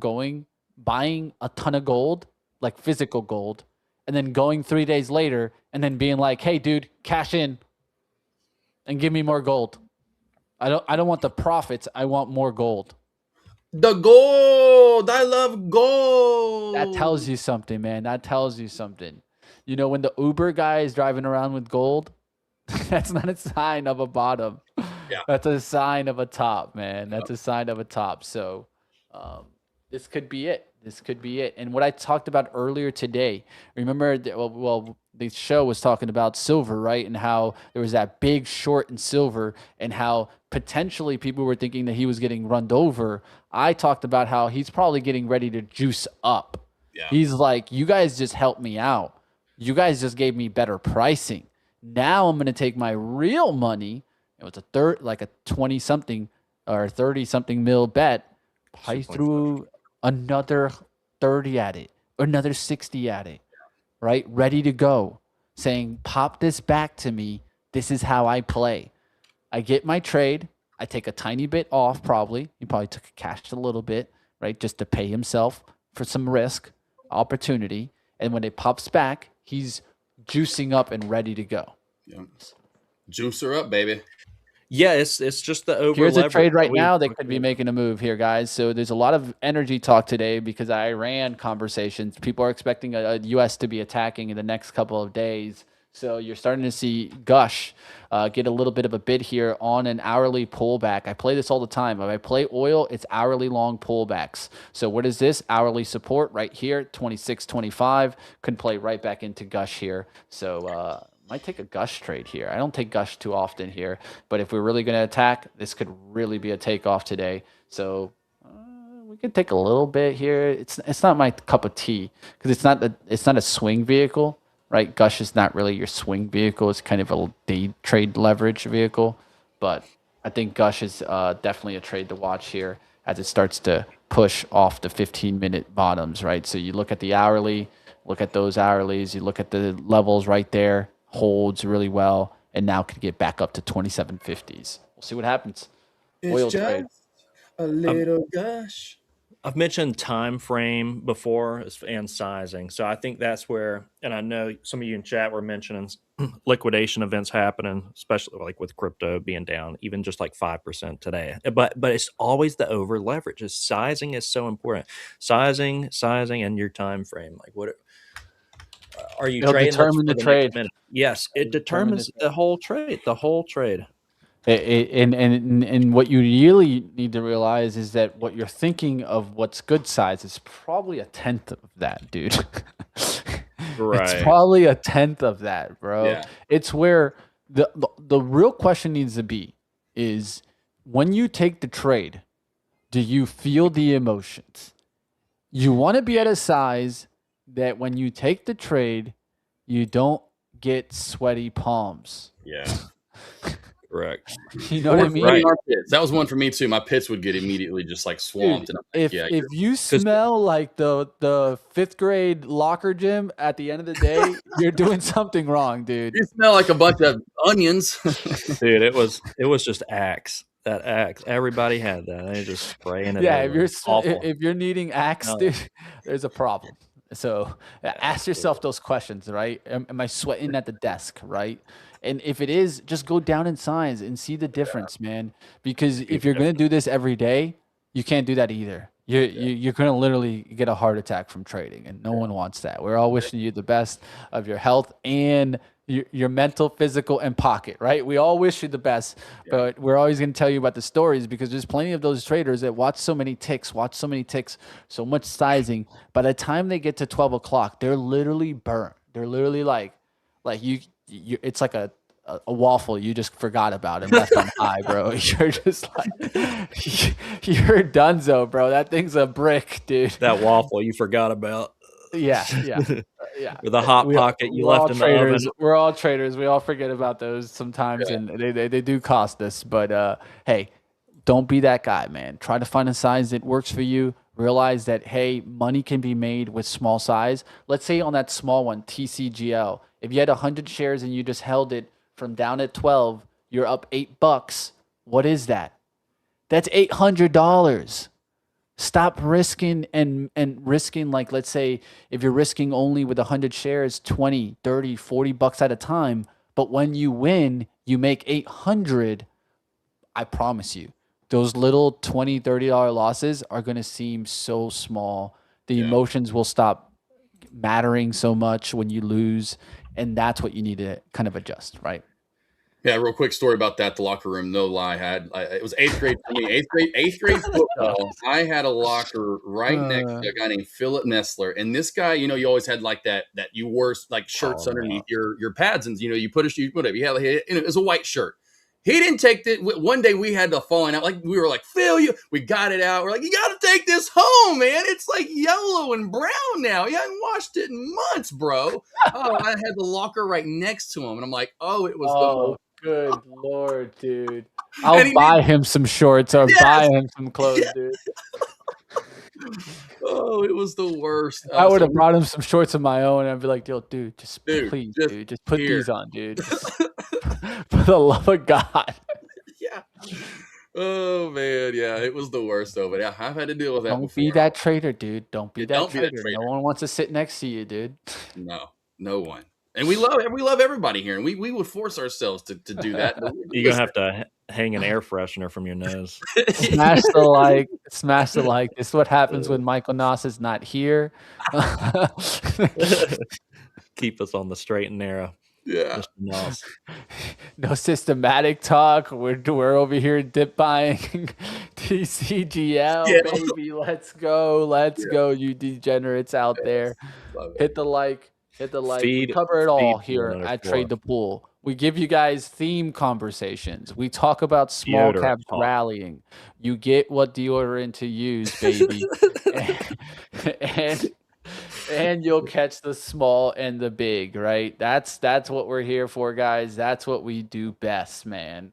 buying a ton of gold, like physical gold, and then going 3 days later and then being like, "Hey dude, cash in and give me more gold." I don't want the profits, I want more gold. The gold. I love gold. That tells you something, man. That tells you something. When the Uber guy is driving around with gold, that's not a sign of a bottom. Yeah. That's a sign of a top, man. That's a sign of a top. So this could be it. This could be it. And what I talked about earlier today, remember, the show was talking about silver, right? And how there was that big short in silver and how potentially people were thinking that he was getting run over. I talked about how he's probably getting ready to juice up. Yeah. He's like, you guys just helped me out. You guys just gave me better pricing. Now I'm going to take my real money. It was like a 20 something or 30 something mil bet. I threw another 30 at it or another 60 at it, right? Ready to go, saying, pop this back to me. This is how I play. I get my trade. I take a tiny bit off, probably. He probably took cash a little bit, right? Just to pay himself for some risk, opportunity. And when it pops back, he's juicing up and ready to go. Yeah. Juice her up, baby. Yeah, it's just the over. Here's a trade right now. They could be making a move here, guys. So there's a lot of energy talk today because Iran conversations. People are expecting a U.S. to be attacking in the next couple of days. So you're starting to see Gush get a little bit of a bid here on an hourly pullback. I play this all the time. If I play oil, it's hourly long pullbacks. So what is this? Hourly support right here, 26.25. Can play right back into Gush here. So might take a Gush trade here. I don't take Gush too often here, but if we're really going to attack, this could really be a takeoff today. So we could take a little bit here. It's not my cup of tea because it's not a swing vehicle, right? Gush is not really your swing vehicle. It's kind of a day trade leverage vehicle, but I think Gush is definitely a trade to watch here as it starts to push off the 15-minute bottoms, right? So you look at the hourly, look at those hourlies, you look at the levels right there. Holds really well, and now can get back up to 27.50s. We'll see what happens. It's just trade. A little Gush. I've mentioned time frame before and sizing, so I think that's where. And I know some of you in chat were mentioning liquidation events happening, especially like with crypto being down, even just like 5% today. But it's always the over leverage. Sizing is so important. Sizing, and your time frame. Like what. Are you trading determine the trade? Yes, it determines the whole trade. The whole trade. And what you really need to realize is that what you're thinking of what's good size is probably a tenth of that, dude. Right. It's probably a tenth of that, bro. Yeah. It's where the real question needs to be is when you take the trade, do you feel the emotions? You want to be at a size that when you take the trade, you don't get sweaty palms. Yeah. Correct. You know what I mean? Right. That was one for me too. My pits would get immediately just like swamped. Dude, and I'm like, if you smell like the fifth grade locker gym at the end of the day, you're doing something wrong, dude. You smell like a bunch of onions. Dude, it was just Axe. That Axe. Everybody had that. They just spraying it. Yeah, everywhere. if you're needing Axe, dude, there's a problem. So ask yourself those questions, right? Am I sweating at the desk, right? And if it is, just go down in size and see the difference, man. Because if you're gonna do this every day, you can't do that either. You're gonna literally get a heart attack from trading, and no one wants that. We're all wishing you the best of your health and your mental, physical, and pocket, right? We all wish you the best, but we're always going to tell you about the stories because there's plenty of those traders that watch so many ticks, so much sizing. By the time they get to 12 o'clock, they're literally burnt. They're literally like you it's like a waffle you just forgot about and left on high, bro. You're just like, you're donezo, bro. That thing's a brick, dude. That waffle you forgot about. Yeah. With a hot pocket you left in the oven. We're all traders. We all forget about those sometimes, and they do cost us. But hey, don't be that guy, man. Try to find a size that works for you. Realize that, hey, money can be made with small size. Let's say on that small one, TCGL, if you had 100 shares and you just held it from down at 12, you're up $8. What is that? That's $800. Stop risking and risking, like, let's say if you're risking only with 100 shares, 20, 30, 40 bucks at a time, but when you win, you make 800. I promise you, those little $20, $30 losses are going to seem so small. The emotions will stop mattering so much when you lose. And that's what you need to kind of adjust, right? Yeah, real quick story about that. The locker room, no lie, it was eighth grade for me. Eighth grade football. I had a locker right next to a guy named Philip Nestler, and this guy, you always had like that you wore like shirts underneath your pads, and you put it. You had it was a white shirt, He didn't take it. One day we had the falling out. Like we were like, Phil, we got it out. We're like, you got to take this home, man. It's like yellow and brown now. You haven't washed it in months, bro. Oh, I had the locker right next to him, and I'm like, oh, it was the most. Good Lord, dude. I'll buy him some shorts or buy him some clothes, dude. Oh, it was the worst. I would have brought him some shorts of my own, and I'd be like, "Yo, dude, please, just put these on, dude. For the love of God." Yeah. Oh man, yeah, it was the worst though. But yeah, I've had to deal with that. Don't be that traitor, dude. Don't be that traitor. No one wants to sit next to you, dude. No one. And we love everybody here, and we would force ourselves to do that. You're gonna have to hang an air freshener from your nose. Smash the like. Smash the like. This is what happens when Michael Noss is not here. Keep us on the straight and narrow. Yeah. No systematic talk. We're over here dip buying TCGL, baby. Let's go, you degenerates out there. Hit the like. We cover it all here at Trade the Pool. We give you guys theme conversations. We talk about small caps rallying. You get what deodorant to use, baby. and you'll catch the small and the big, right? That's what we're here for, guys. That's what we do best, man.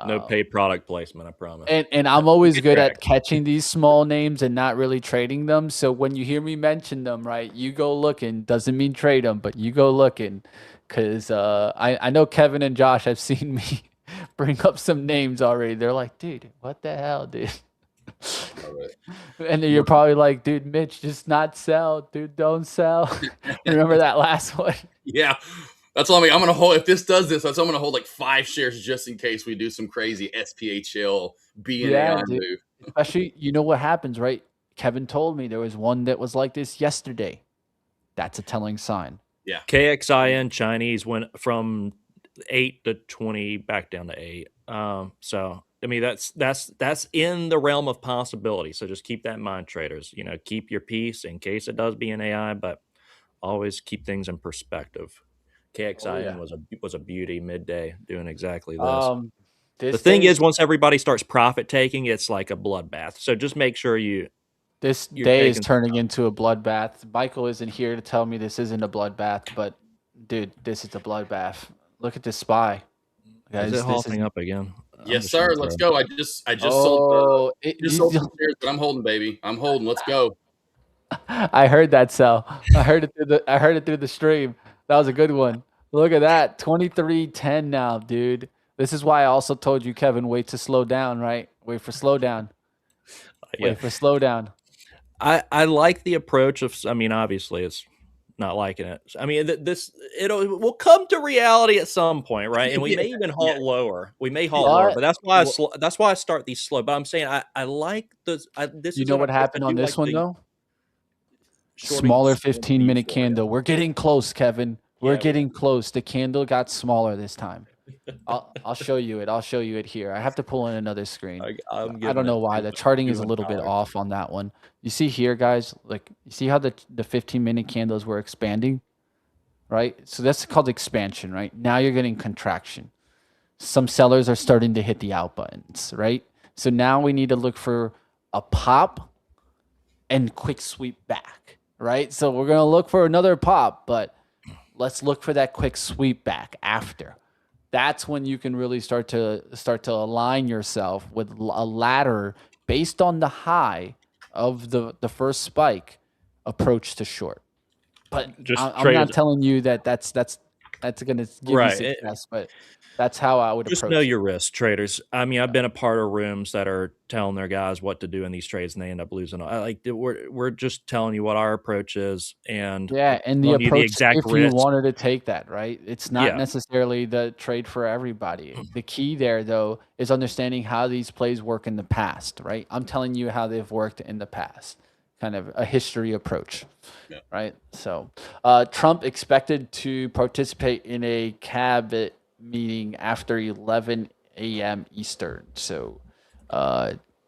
No paid product placement, I promise. And I'm always good at catching these small names and not really trading them. So when you hear me mention them, right, you go looking. Doesn't mean trade them, but you go looking. Because I know Kevin and Josh have seen me bring up some names already. They're like, dude, what the hell, dude? And then you're probably like, dude, Mitch, just not sell. Dude, don't sell. Remember that last one? Yeah. That's all I'm going to hold. If this does this, I'm going to hold like 5 shares just in case we do some crazy SPHL BNAI move. Especially, you know what happens, right? Kevin told me there was one that was like this yesterday. That's a telling sign. Yeah. KXIN Chinese went from 8 to 20 back down to 8. So I mean that's in the realm of possibility. So just keep that in mind, traders. You know, keep your peace in case it does BNAI, but always keep things in perspective. KXIN was a beauty midday doing exactly this. The thing is, once everybody starts profit taking, it's like a bloodbath. So just make sure this day is turning into a bloodbath. Michael isn't here to tell me this isn't a bloodbath, but dude, this is a bloodbath. Look at this SPY. Guys, is it halting up again? Yes, sir. Let's go. I just sold some shares, but I'm holding, baby. I'm holding. Let's go. I heard that sell. I heard it through the stream. That was a good one. Look at that. 23.10 now, dude. This is why I also told you, Kevin, wait to slow down, right? Wait for slowdown. Wait for slowdown. I like the approach of, I mean, obviously it's not liking it. I mean, we'll come to reality at some point, right? And we may even halt lower. We may halt lower, but that's why I start these slow. But I'm saying I like this. You know what happened on this one though? Smaller 15-minute candle. We're getting close, Kevin. We're getting close. The candle got smaller this time. I'll show you it. I'll show you it here. I have to pull in another screen. I don't know why. The charting is a little bit off on that one. You see here, guys, like you see how the 15-minute candles were expanding, right? So that's called expansion, right? Now you're getting contraction. Some sellers are starting to hit the out buttons, right? So now we need to look for a pop and quick sweep back, right? So we're going to look for another pop, but let's look for that quick sweep back after. That's when you can really start to align yourself with a ladder based on the high of the first spike approach to short. But I'm not telling you that's going to give you success, but that's how I would approach it. Just know your risk, traders. I mean, I've been a part of rooms that are telling their guys what to do in these trades, and they end up losing. We're just telling you what our approach is, and and the approach. If you wanted to take that, right? It's not necessarily the trade for everybody. The key there, though, is understanding how these plays work in the past, right? I'm telling you how they've worked in the past. Kind of a history approach, right? So, Trump expected to participate in a cabinet meeting after 11 a.m. Eastern. So,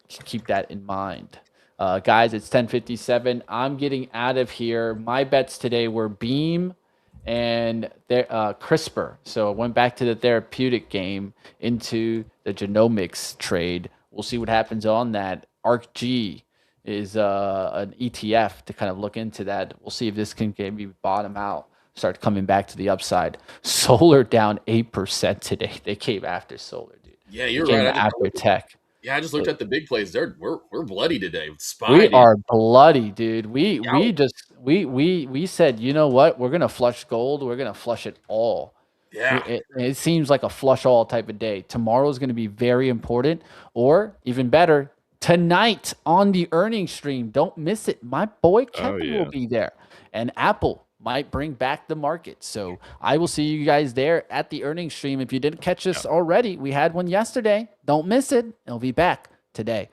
keep that in mind. Guys, it's 10:57. I'm getting out of here. My bets today were Beam and CRISPR. So it went back to the therapeutic game into the genomics trade. We'll see what happens on that. ARCG is an ETF to kind of look into that. We'll see if this can maybe bottom out, start coming back to the upside. Solar down 8% today. They came after solar, dude. Yeah, you're They came right. after tech. Yeah, I just looked at the big plays. We're bloody today. We are bloody, dude. We said, you know what? We're gonna flush gold. We're gonna flush it all. Yeah. It seems like a flush all type of day. Tomorrow is going to be very important, or even better, tonight on the earnings stream. Don't miss it. My boy Kevin will be there, and Apple might bring back the market. So I will see you guys there at the earnings stream. If you didn't catch us already, we had one yesterday. Don't miss it. It'll be back today.